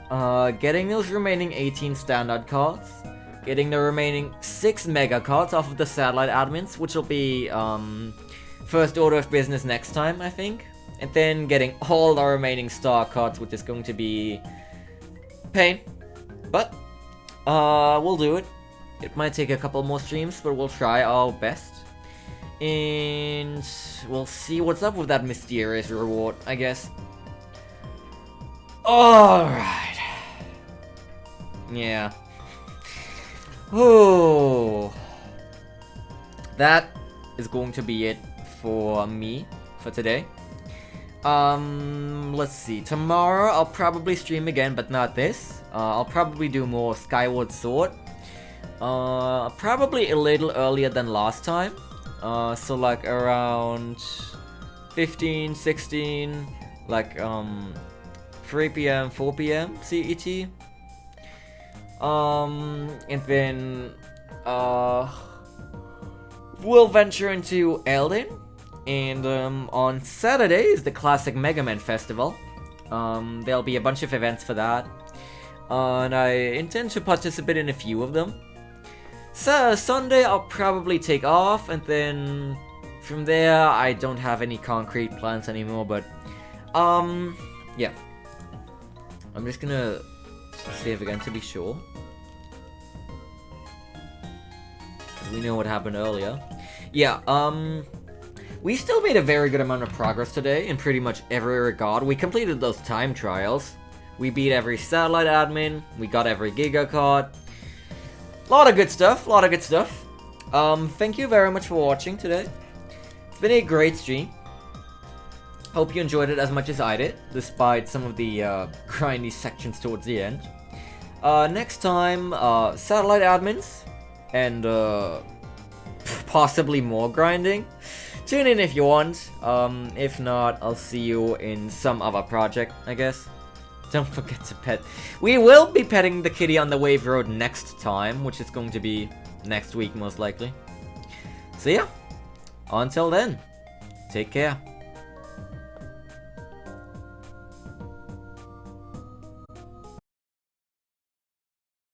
getting those remaining 18 standard cards, getting the remaining 6 mega cards off of the satellite admins, which will be first order of business next time, I think, and then getting all the remaining star cards, which is going to be pain, but we'll do it. It might take a couple more streams, but we'll try our best. And we'll see what's up with that mysterious reward, I guess. Alright. Yeah. Oh. That is going to be it for me for today. Let's see. Tomorrow I'll probably stream again, but not this. I'll probably do more Skyward Sword. Probably a little earlier than last time. So like around 15, 16, like 3 p.m, 4 p.m. CET. And then we'll venture into Elden. And on Saturday is the Classic Mega Man Festival. There'll be a bunch of events for that. And I intend to participate in a few of them. So Sunday I'll probably take off, and then from there I don't have any concrete plans anymore, but yeah. I'm just gonna save again to be sure. We know what happened earlier. Yeah, we still made a very good amount of progress today in pretty much every regard. We completed those time trials. We beat every satellite admin. We got every Giga card. Lot of good stuff. Thank you very much for watching today. It's been a great stream. Hope you enjoyed it as much as I did, despite some of the grindy sections towards the end. Next time, satellite admins, and possibly more grinding. Tune in if you want. If not, I'll see you in some other project, I guess. Don't forget to pet. We will be petting the kitty on the Wave Road next time, which is going to be next week most likely. So yeah, until then, take care.